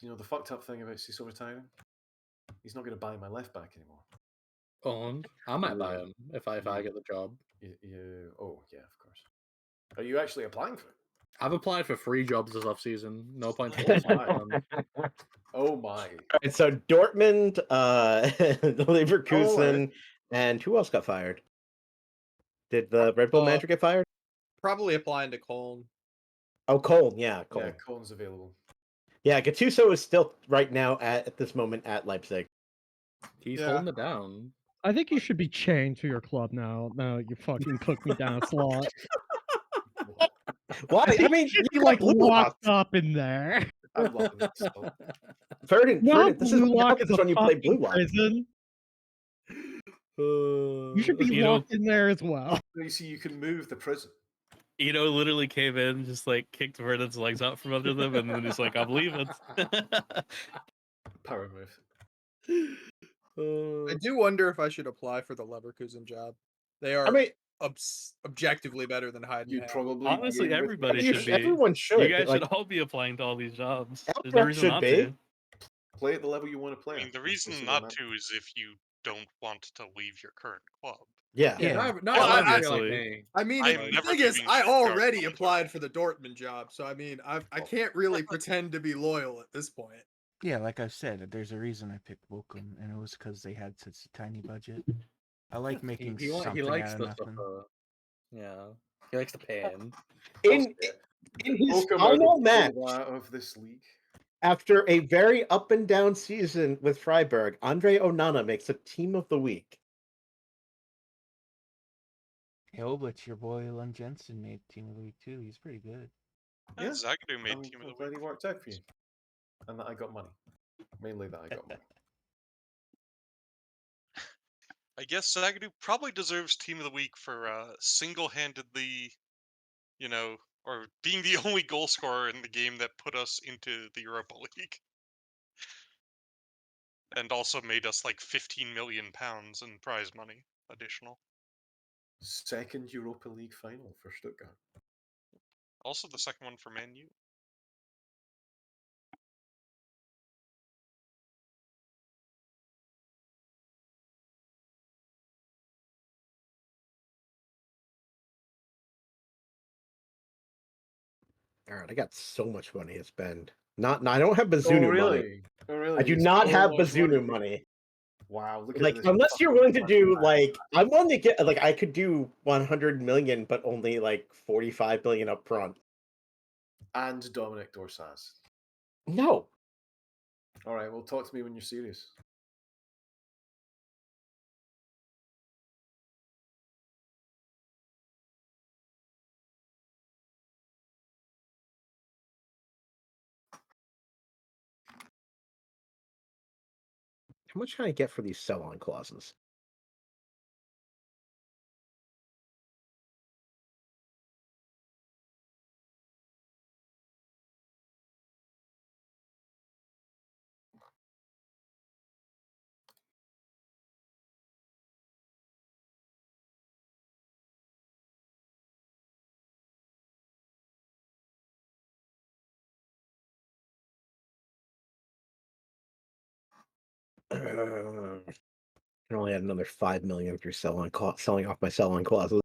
You know the fucked up thing about Cecil retiring? He's not going to buy my left back anymore. And I might buy him if I get the job. Oh yeah, of course. Are you actually applying for it? I've applied for 3 jobs this off season. No point. Oh my! Right, so Dortmund, Leverkusen, and who else got fired? Did the Red Bull manager get fired? Probably applying to Cologne. Oh, Cologne, yeah, Cologne. Yeah, Colton's available. Yeah, Gattuso is still right now at this moment at Leipzig. He's holding it down. I think you should be chained to your club now. Now you fucking cooked me down a slot. Why? I mean, you should be got like blue locked lock. up in there. I'm loving this. Not this is blue lock this is is when you play blue lock. prison. You should be You know- locked in there as well. You see, you can move the prison. Ito literally came in, just like kicked Vernon's legs out from under them, and then he's like, "I'm leaving." Power move. I do wonder if I should apply for the Leverkusen job. They are, objectively better than Heidenheim. You'd probably Honestly, everybody You should sh- be. everyone should, You guys like- should all be applying to all these jobs. There's Elbrock no reason should not be. to. play at the level you want to play. I mean, at. the That's reason what not matters. to is if you don't want to leave your current club. Yeah. Not Well, obviously. obviously. Like me. I mean, I am the never thing is, leaving I Stuttgart already for the applied for the Dortmund job, so I mean, I can't really pretend to be loyal at this point. Yeah, like I've said, there's a reason I picked Bochum, and it was because they had such a tiny budget. I like making He something likes out the of stuff. nothing. Yeah, he likes the pain. In In his Bochum are the final match, Bola of this league. after a very up and down season with Freiburg, Andre Onana makes a Team of the Week. Yo, but your boy Lund Jensen made Team of the Week too. He's pretty good. Yeah, Zagadou made I'm team of the glad week. he worked out for you, and that I got money. Mainly that I got money. I guess Zagadou probably deserves team of the week for single-handedly, or being the only goal scorer in the game that put us into the Europa League. And also made us like £15 million in prize money additional. Second Europa League final for Stuttgart. Also the second one for Man U. All right, I got so much money to spend. Not, I don't have Bazunu Oh really? money. Oh really? I do It's not so have much Bazunu money. Wow, look Like, at this. unless you're fucking willing to money do bag. like, I'm willing to get like, I could do 100 million, but only like 45 billion up front. And Dominic Dorsas. No, All right, well, talk to me when you're serious. how much can I get for these sell-on clauses? I can only add another 5 million through selling off my sell-on clauses.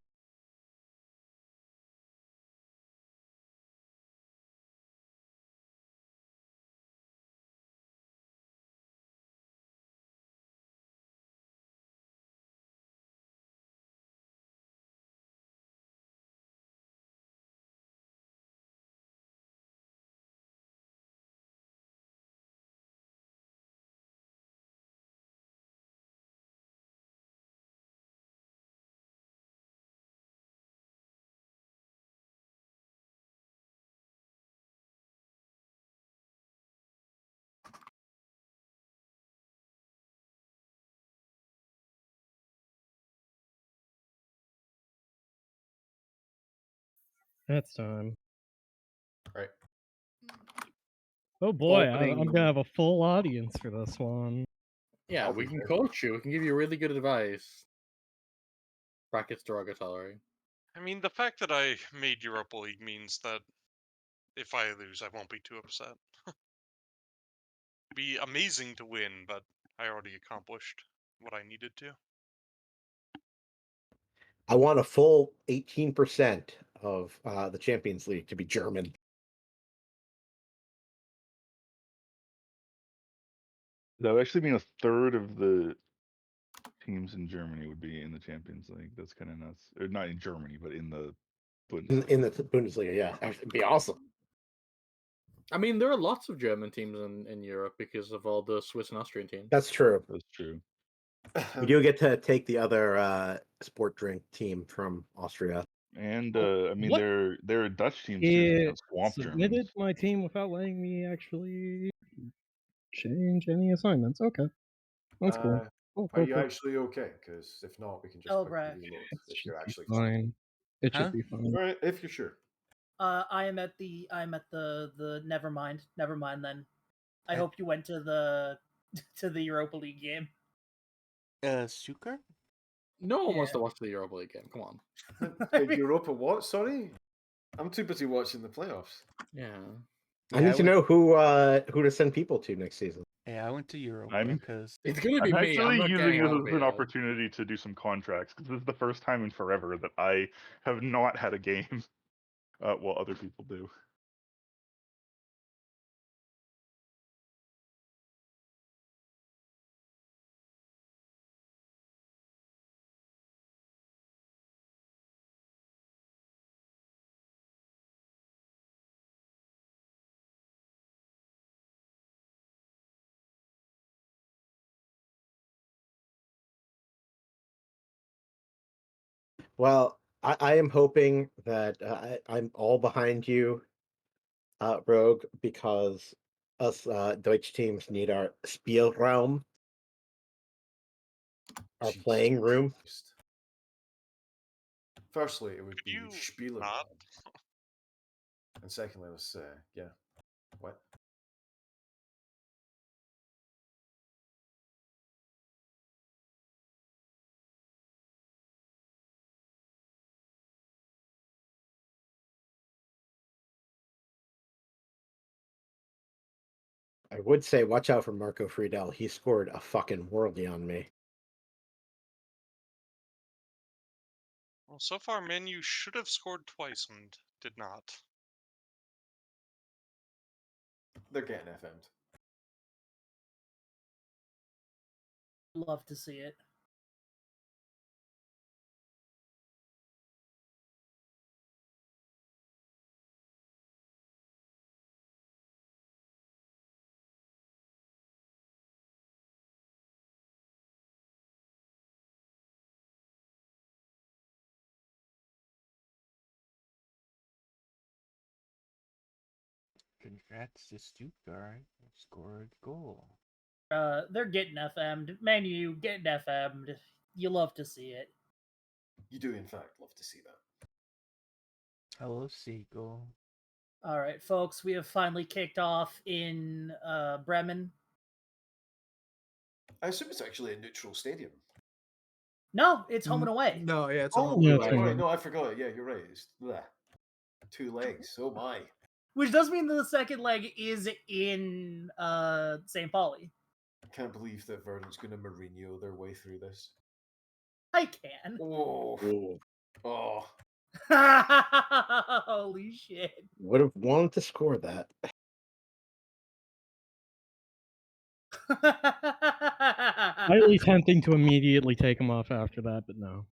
That's time. Right. Oh boy, I'm Opening- gonna have a full audience for this one. Yeah, I'll we be can there. coach you. We can give you really good advice. Brackets derogatory. I mean, the fact that I made Europa League means that if I lose, I won't be too upset. It'd be amazing to win, but I already accomplished what I needed to. I want a full 18% of the Champions League to be German. That would actually mean a third of the teams in Germany would be in the Champions League. That's kind of nuts. Or not in Germany, but in the Bundesliga. In the Bundesliga, yeah. It'd be awesome. I mean, there are lots of German teams in Europe because of all the Swiss and Austrian teams. That's true. That's true. We do get to take the other sport drink team from Austria. And Oh, I mean, what? there are Dutch teams too. So you It have Swamp submitted Germans. my team without letting me actually change any assignments. Okay, that's cool. Cool, Are cool, you cool. actually okay? Because if not, we can just Oh, quickly right. reload. It If should you're be actually fine. It Huh? should be fine. All right, if you're sure. I'm at the never mind then. I hope you went to the to the Europa League game. Suker? No one wants Yeah. to watch the Europa League game. Come on. Europa what? Sorry? I'm too busy watching the playoffs. Yeah. I need to know who to send people to next season. Yeah, I went to Europe I'm because It's gonna be I'm me. I'm actually not using getting this out as of an here. opportunity to do some contracts because this is the first time in forever that I have not had a game while other people do. Well, I am hoping that I'm all behind you, Rogue, because us Deutsch teams need our Spielraum, our Jesus playing room. Christ. Firstly, it would Could be you Spieler. not? And secondly, let's say, yeah. What? I would say watch out for Marco Friedel. He scored a fucking worldie on me. Well, so far, Manu should have scored twice and did not. They're getting FM'd. Love to see it. Congrats to Stuttgart. Scored goal. They're getting FM'd. Manu getting FM'd. You love to see it. You do, in fact, love to see that. Hello, Seagull. All right, folks, we have finally kicked off in Bremen. I assume it's actually a neutral stadium. No, it's home and away. No, yeah, it's Oh, home. Yeah, right, it's right. home. No, I forgot. Yeah, you're right. It's bleh. 2 legs. Oh my. Which does mean that the second leg is in St. Pauli. I can't believe that Verdant's going to Mourinho their way through this. I can. Oh. Ooh. Oh. Holy shit. Would have wanted to score that. Slightly tempting to immediately take him off after that, but no.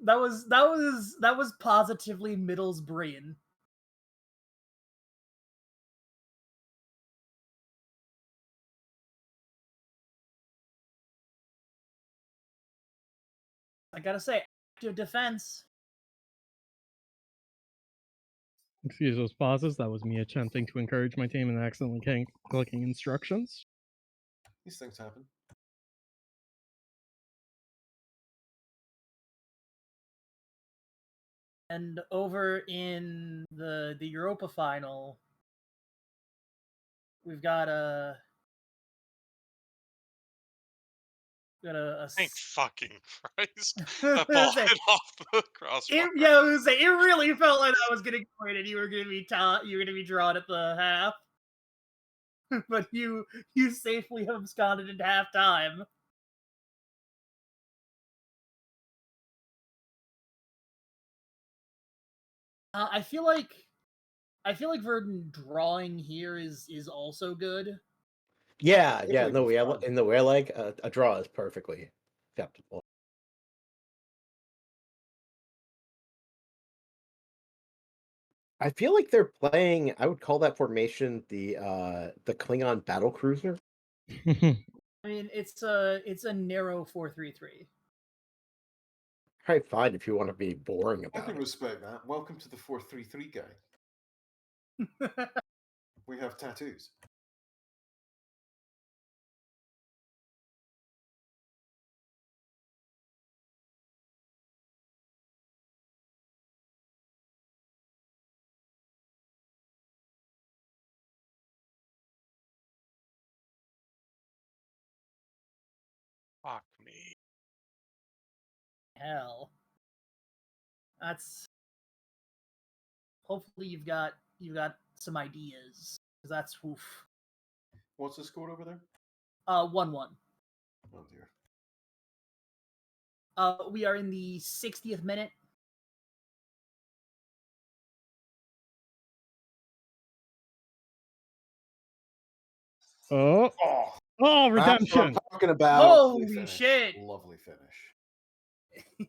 that was positively Middlesbrough. I gotta say, active defense. Excuse those pauses. That was me attempting to encourage my team and accidentally clicking instructions. These things happen. And over in the Europa final, we've got a Thank fucking Christ. I That was ball gonna say, hit off the crossbar. yeah, I was gonna say, it really felt like I was gonna go in and you were gonna be drawn at the half. But you safely absconded into halftime. I feel like Verdun drawing here is also good. Yeah, yeah. Definitely No, both in the wear leg, a draw is perfectly acceptable. I feel like they're playing. I would call that formation the Klingon battle cruiser. I mean, it's a narrow 4-3-3. Probably fine if you want to be boring I about can it. respect that. Welcome to the 4-3-3 guy. We have tattoos. Fuck me. Hell, that's. Hopefully, you've got some ideas, because that's oof. What's the score over there? 1-1. Oh dear. We are in the 60th minute. Oh, Oh, that's what I'm redemption! talking about. Lovely Holy finish. shit! Lovely finish.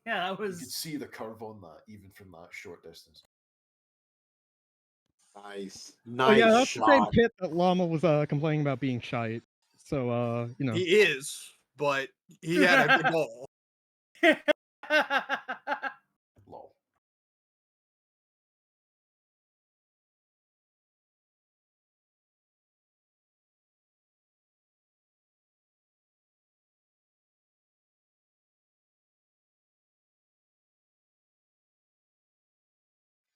Yeah, that You could was. see the curve on that even from that short distance. Nice, Oh yeah, nice that's the same shot. pit that Llama was complaining about being shite. So you know. He is. but he had a good goal. Lol.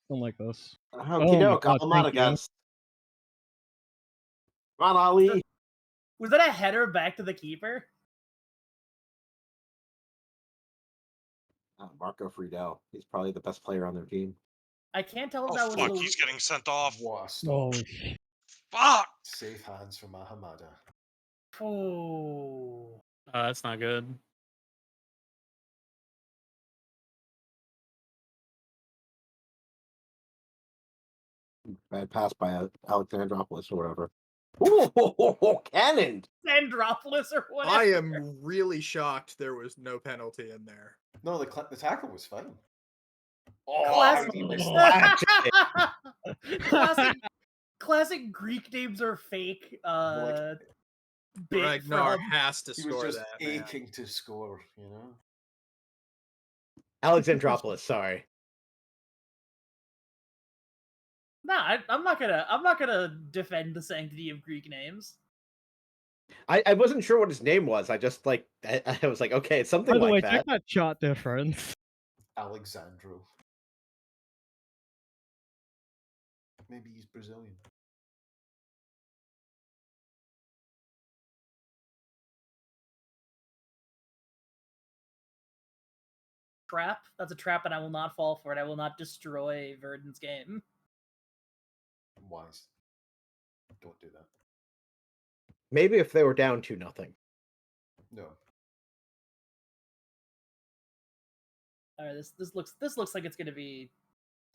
Don't like this. Okie doke, God, I'm out thank of you. guys. Come on, Ali. Was that a header back to the keeper? Marco Friedel. He's probably the best player on their team. I can't tell if Oh that was fuck, the. he's getting sent off. What a stop. Holy shit. Fuck! Safe hands from Ahamada. Oh. That's not good. Bad pass by Alexandropoulos or whatever. Ooh, cannon! Andropoulos or whatever. I am really shocked there was no penalty in there. No, the tackle was fine. Classic. he missed classic. Classic Greek names are fake. Bit Ragnar from. has to He was score just that. Man. aching to score, you know? Alexandropoulos, sorry. Nah, I'm not gonna defend the sanctity of Greek names. I wasn't sure what his name was. I just I was like, okay, it's something By the way, like check that. that shot difference. Alexandro. Maybe he's Brazilian. Trap. That's a trap, and I will not fall for it. I will not destroy Verdon's game. Wise. Don't do that. Maybe if they were down 2-0. No. All right, this looks like it's gonna be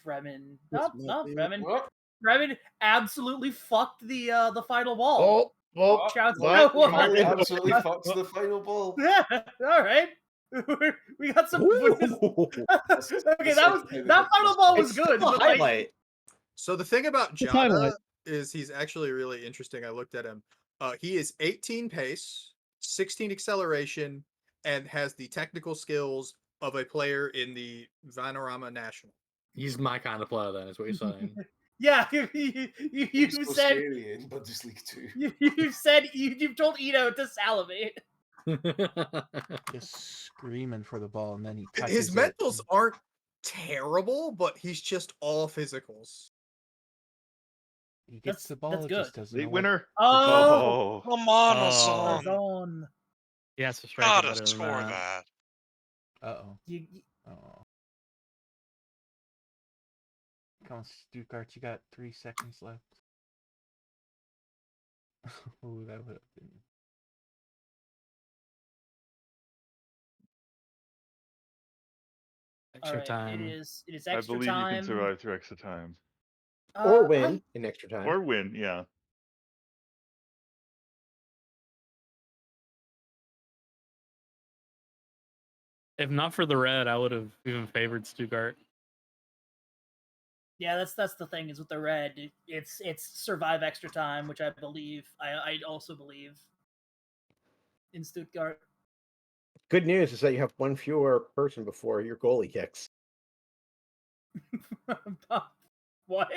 Bremen. This No, might be- Bremen. What? Bremen absolutely fucked the final ball. Oh, Shouts what? out. He absolutely fucks the final ball. Yeah, all right. We got some. Ooh. Okay, the that final ball was It's good. still a But like, highlight. So the thing about It's highlight. Jada is he's actually really interesting. I looked at him. He is 18 pace, 16 acceleration, and has the technical skills of a player in the Vanarama National. He's my kind of player, then, is what you're saying. yeah, He's you so said scary in Bundesliga 2. you've told Ito to salivate. Just screaming for the ball, and then he His touches it. mentals aren't terrible, but he's just all physicals. He gets That's- the ball, that's just good. doesn't Late know what- winner. Oh, Come on, Oh. Azon. Zone. He has to strike it Gotta better than score that. that. Uh-oh. You, Oh. Come on, Stuttgart, you got 3 seconds left. Ooh, that would have been... all Extra right, time. it is I extra believe time. you can survive through extra time. Or win in extra time. Or win, yeah. If not for the red, I would have even favored Stuttgart. Yeah, that's the thing is with the red, it's survive extra time, which I believe I also believe in Stuttgart. Good news is that you have one fewer person before your goalie kicks. What?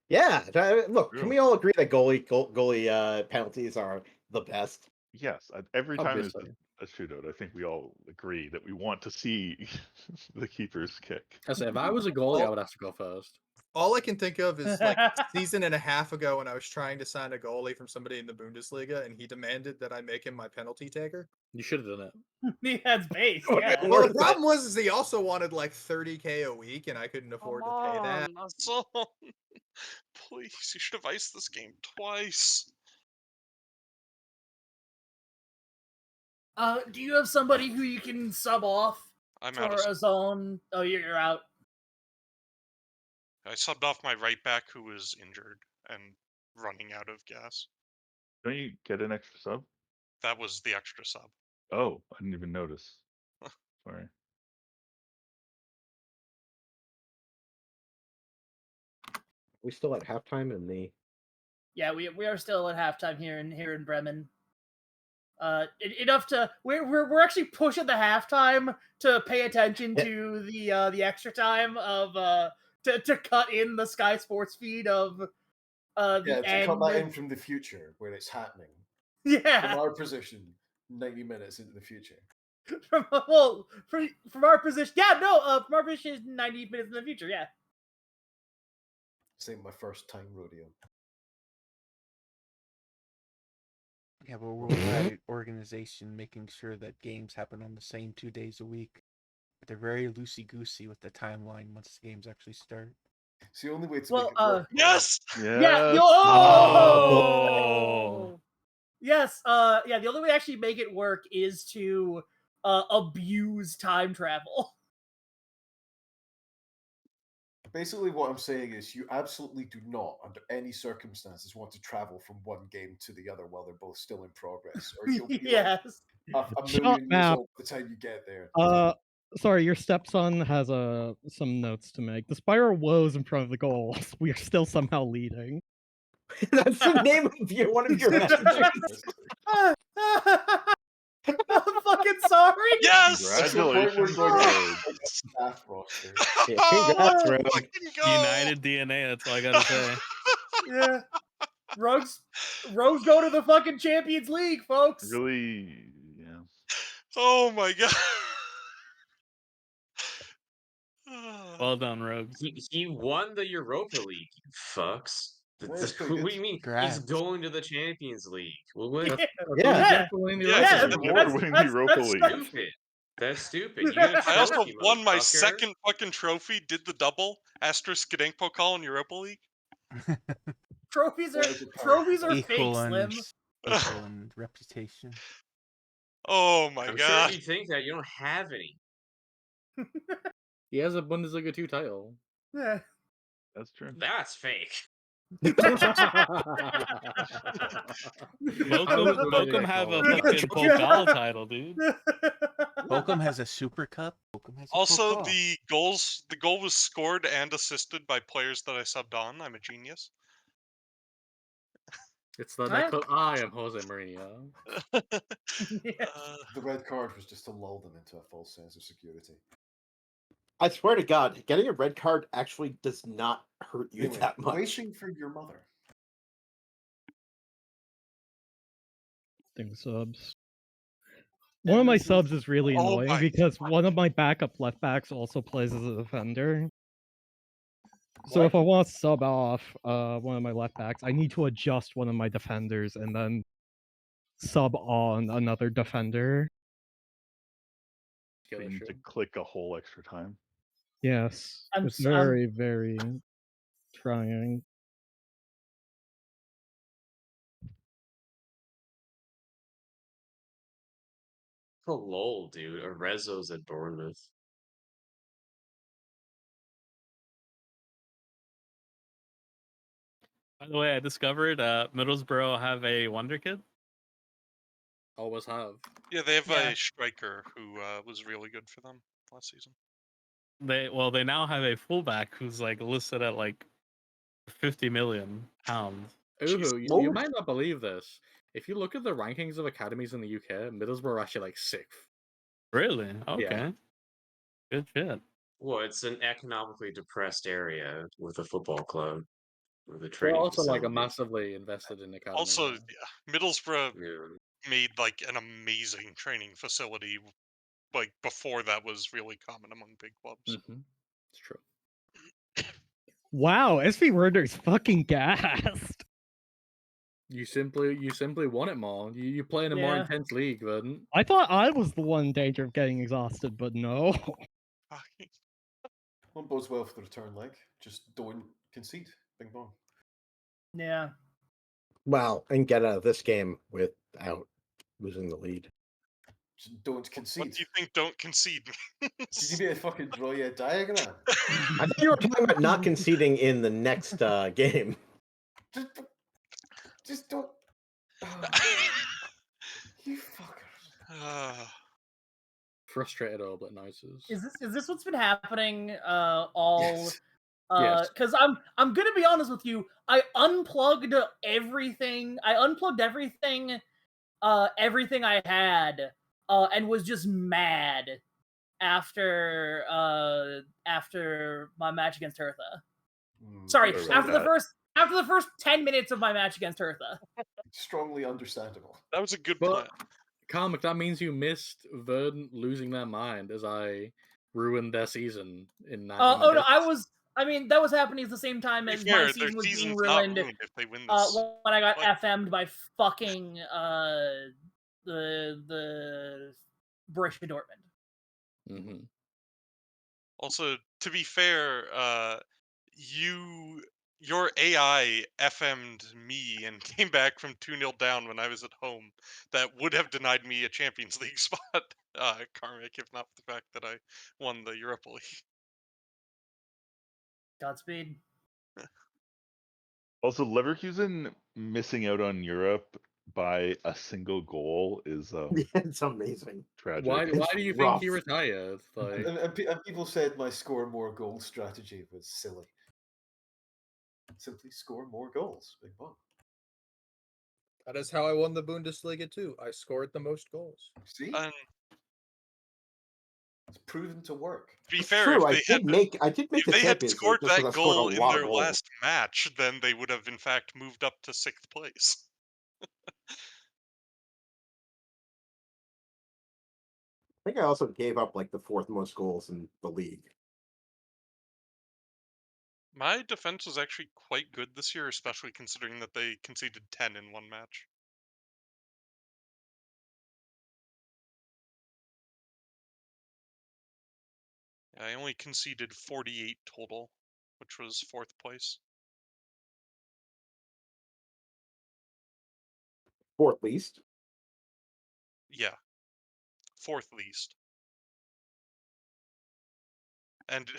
Yeah, look, True. can we all agree that goalie penalties are the best? Yes. Every time there's Obviously. a shootout, I think we all agree that we want to see the keepers kick. I say, if I was a goalie, I would have to go first. All I can think of is like a season and a half ago when I was trying to sign a goalie from somebody in the Bundesliga, and he demanded that I make him my penalty taker. You should have done it. Yeah, it's base. Okay, Yeah. Well, Worth the it. problem was is he also wanted like 30K a week, and I couldn't afford Come to pay that. on, Azon. Please, you should have iced this game twice. Do you have somebody who you can sub off I'm for out of. a zone? Oh, you're out. I subbed off my right back who was injured and running out of gas. Don't you get an extra sub? That was the extra sub. Oh, I didn't even notice. Sorry. We still at halftime in the. Yeah, we are still at halftime here in Bremen. Enough to we're actually pushing the halftime to pay attention to the extra time of to cut in the Sky Sports feed of the Yeah, to end. cut that in from the future where it's happening. Yeah. From our position, 90 minutes into the future. From our position, from our position is 90 minutes in the future. Yeah. This ain't my first time rodeo. Yeah, but we're worldwide organization making sure that games happen on the same 2 days a week. They're very loosey goosey with the timeline once the games actually start. It's the only way to Well, make it work. Yes. Yeah. Oh. Yes. Yeah. The only way to actually make it work is to abuse time travel. Basically, what I'm saying is you absolutely do not, under any circumstances, want to travel from one game to the other while they're both still in progress, or you'll be Yes. like a Shut million years up. old by the time you get there. Sorry, your stepson has some notes to make. Despite our woes in front of the goals, we are still somehow leading. That's the name of one of your messages. I'm fucking sorry. Yes. That's the point we're Congratulations, going to Rogue. staff roster. Yeah, congrats, Oh, Rogue. fucking go. United DNA. That's all I gotta say. Yeah. Rogues go to the fucking Champions League, folks. Really, yeah. Oh my god. Well done, Rogues. He won the Europa League, you fucks. That's pretty What do good. you mean? Congrats. He's going to the Champions League. Well, what? Yeah. Yeah, Never winning the Europa League. Stupid. That's stupid. You get a I also trophy, won my motherfucker. second fucking trophy. Did the double asterisk Gdansk Pokal in Europa League. Trophies are fake, Slim. Equal in reputation. Oh my I'm god. sure if you think that, you don't have any. He has a Bundesliga 2 title. Yeah. That's true. That's fake. Bochum have a fucking Pokal title, dude. Bochum has a Super Cup. Bochum has a Also, Pokal. the goal was scored and assisted by players that I subbed on. I'm a genius. It's that I am Jose Mourinho. The red card was just to lull them into a false sense of security. I swear to God, getting a red card actually does not hurt you Anyway, that much. waiting for your mother. Subs. One of my subs is really Oh annoying my because one of my backup left backs also plays as a defender. So if I want to sub off one of my left backs, I need to adjust one of my defenders and then sub on another defender. You need to click a whole extra time. Yes, I'm it's s- I'm- very, very trying. Oh, lol, dude. Arezzo's at Bournemouth. By the way, I discovered Middlesbrough have a wonder kid. Always have. Yeah, they have Yeah. a striker who was really good for them last season. They now have a fullback who's like listed at like 50 million pounds. Ooh, you might not believe this. If you look at the rankings of academies in the UK, Middlesbrough are actually like 6th. Really? Okay. Yeah. Good shit. Well, it's an economically depressed area with a football club, with a They're training also like a facility. massively invested in academy. Also, yeah, Middlesbrough Yeah. made like an amazing training facility like before that was really common among big clubs. It's true. Wow, SV Werder's fucking gassed. You simply want it more. You play in a more Yeah. intense league, Verdant. I thought I was the one in danger of getting exhausted, but no. One bodes well for the return leg. Just don't concede. Bing bong. Yeah. Well, and get out of this game without losing the lead. Just don't concede. What do you think? Don't concede. Did you be a fucking draw you a diagram? I thought you were talking about not conceding in the next game. Just don't. You fuckers. Frustrated Oblet noises. Is this what's been happening all Yes. Yes. Cuz I'm going to be honest with you. I unplugged everything everything I had, and was just mad after my match against Hertha. Sorry, Sorry after about the first 10 minutes of my match against Hertha. Strongly understandable. That was a good But plan. Karmic, that means you missed Verdant losing their mind as I ruined their season in 90 Oh no, minutes. I mean, that was happening at the same time To be as fair, my their season was being season's ruined. not ruined if they win this. When I got Like, FM'd by fucking the Borussia Dortmund. Mm-hmm. also, to be fair, your AI FM'd me and came back from 2-0 down when I was at home. That would have denied me a Champions League spot, Karmic, if not for the fact that I won the Europa League. Godspeed. Also, Leverkusen missing out on Europe by a single goal is It's amazing. tragic. Why It's do you rough. think he retired? Like, And people said my score more goals strategy was silly. Simply score more goals. Big bang. That is how I won the Bundesliga too. I scored the most goals. See? And It's proven to work. to be It's fair, true. if I did make if the they had Champions scored League just that because I scored a goal in lot of their goals. last match, then they would have in fact moved up to 6th place. I think I also gave up like the fourth most goals in the league. My defense was actually quite good this year, especially considering that they conceded 10 in one match. I only conceded 48 total, which was 4th place. Fourth least. Yeah. 4th least. And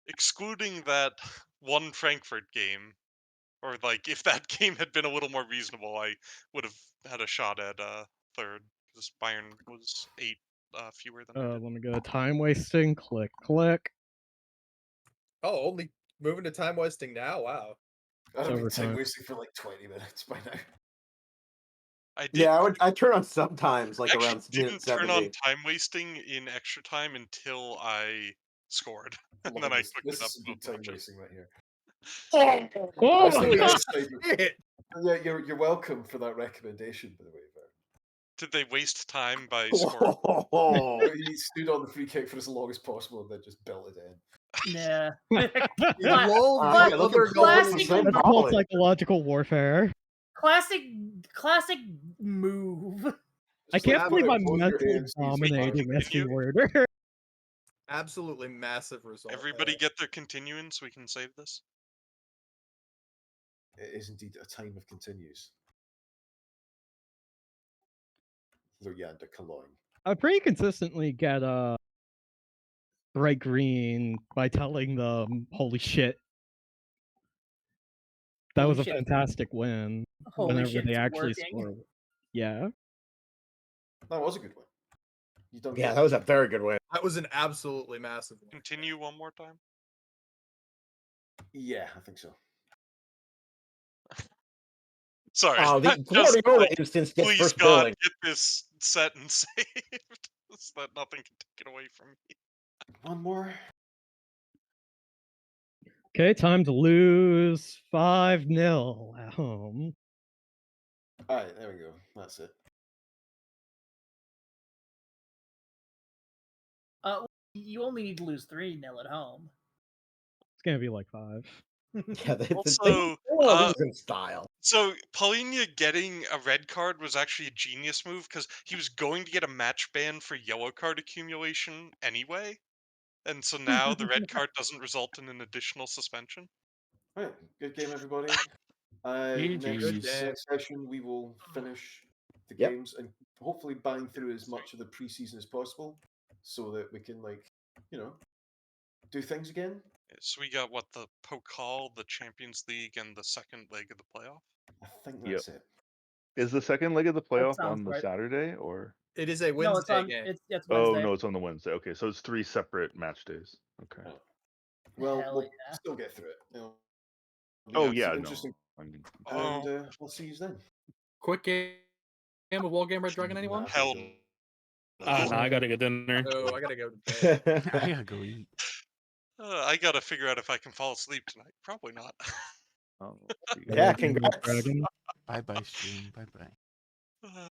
excluding that one Frankfurt game, or like if that game had been a little more reasonable, I would have had a shot at 3rd, because Bayern was 8 fewer than I did. Let me go. Time wasting. Click. Oh, only moving to time wasting now? Wow. I'd have been overtime. time wasting for like 20 minutes by now. I did. Yeah, I turn on sometimes like Actually around didn't minute turn 70. on time wasting in extra time until I scored, and then I clicked This it up. is some good both time matches. wasting right here. Oh That's my really god! exciting. Yeah, you're welcome for that recommendation, by the way, Vern. Did they waste time by scoring? He stood on the free kick for as long as possible and then just built it in. Yeah. He lulled the look other at goal classic to St. sleep. That's called Pauli. psychological warfare. Classic move. I Just like can't put believe it I'm both your mentally hands, use dominating your SC Continue? Werder. Absolutely massive result. Everybody get their continuance. We can save this. It is indeed a time of continues. Lurianda Cologne. I pretty consistently get bright green by telling them, "Holy shit, that Holy was a shit. fantastic win!" Holy Whenever shit, they it's actually working. score. Yeah. That was a good one. You done Yeah, good. that was a very good win. That was an absolutely massive one. Continue one more time. Yeah, I think so. Sorry. Oh, the just Guardiola like, instance gets please first God, billing. get this set and saved so that nothing can take it away from me. One more. Okay, time to lose 5-0 at home. All right, there we go. That's it. You only need to lose 3-0 at home. It's gonna be like 5. Yeah, they Also, lose in style. So Paulinho getting a red card was actually a genius move because he was going to get a match ban for yellow card accumulation anyway, and so now the red card doesn't result in an additional suspension. All right, good game, everybody. GG. Next session, we will finish the Yep. games and hopefully bang through as much of the preseason as possible, so that we can, like, do things again. So we got what, the Pokal, the Champions League, and the second leg of the playoff. I think that's it. Is the second leg of the playoff sounds on the right. Saturday or? It is a No, Wednesday it's on. game. It's Oh Wednesday. no, it's on the Wednesday. Okay, so it's 3 separate match days. Okay. Well, Hell we'll yeah. still get through it. Oh yeah, Interesting. no. I mean, Oh. And we'll see you then. quick game of Wargame Red Dragon, anyone? Hell no. No, I gotta get dinner. Oh, I gotta go to bed. I gotta go eat. I gotta figure out if I can fall asleep tonight. Probably not. Yeah, Dragon. congrats. Bye bye stream. Bye bye.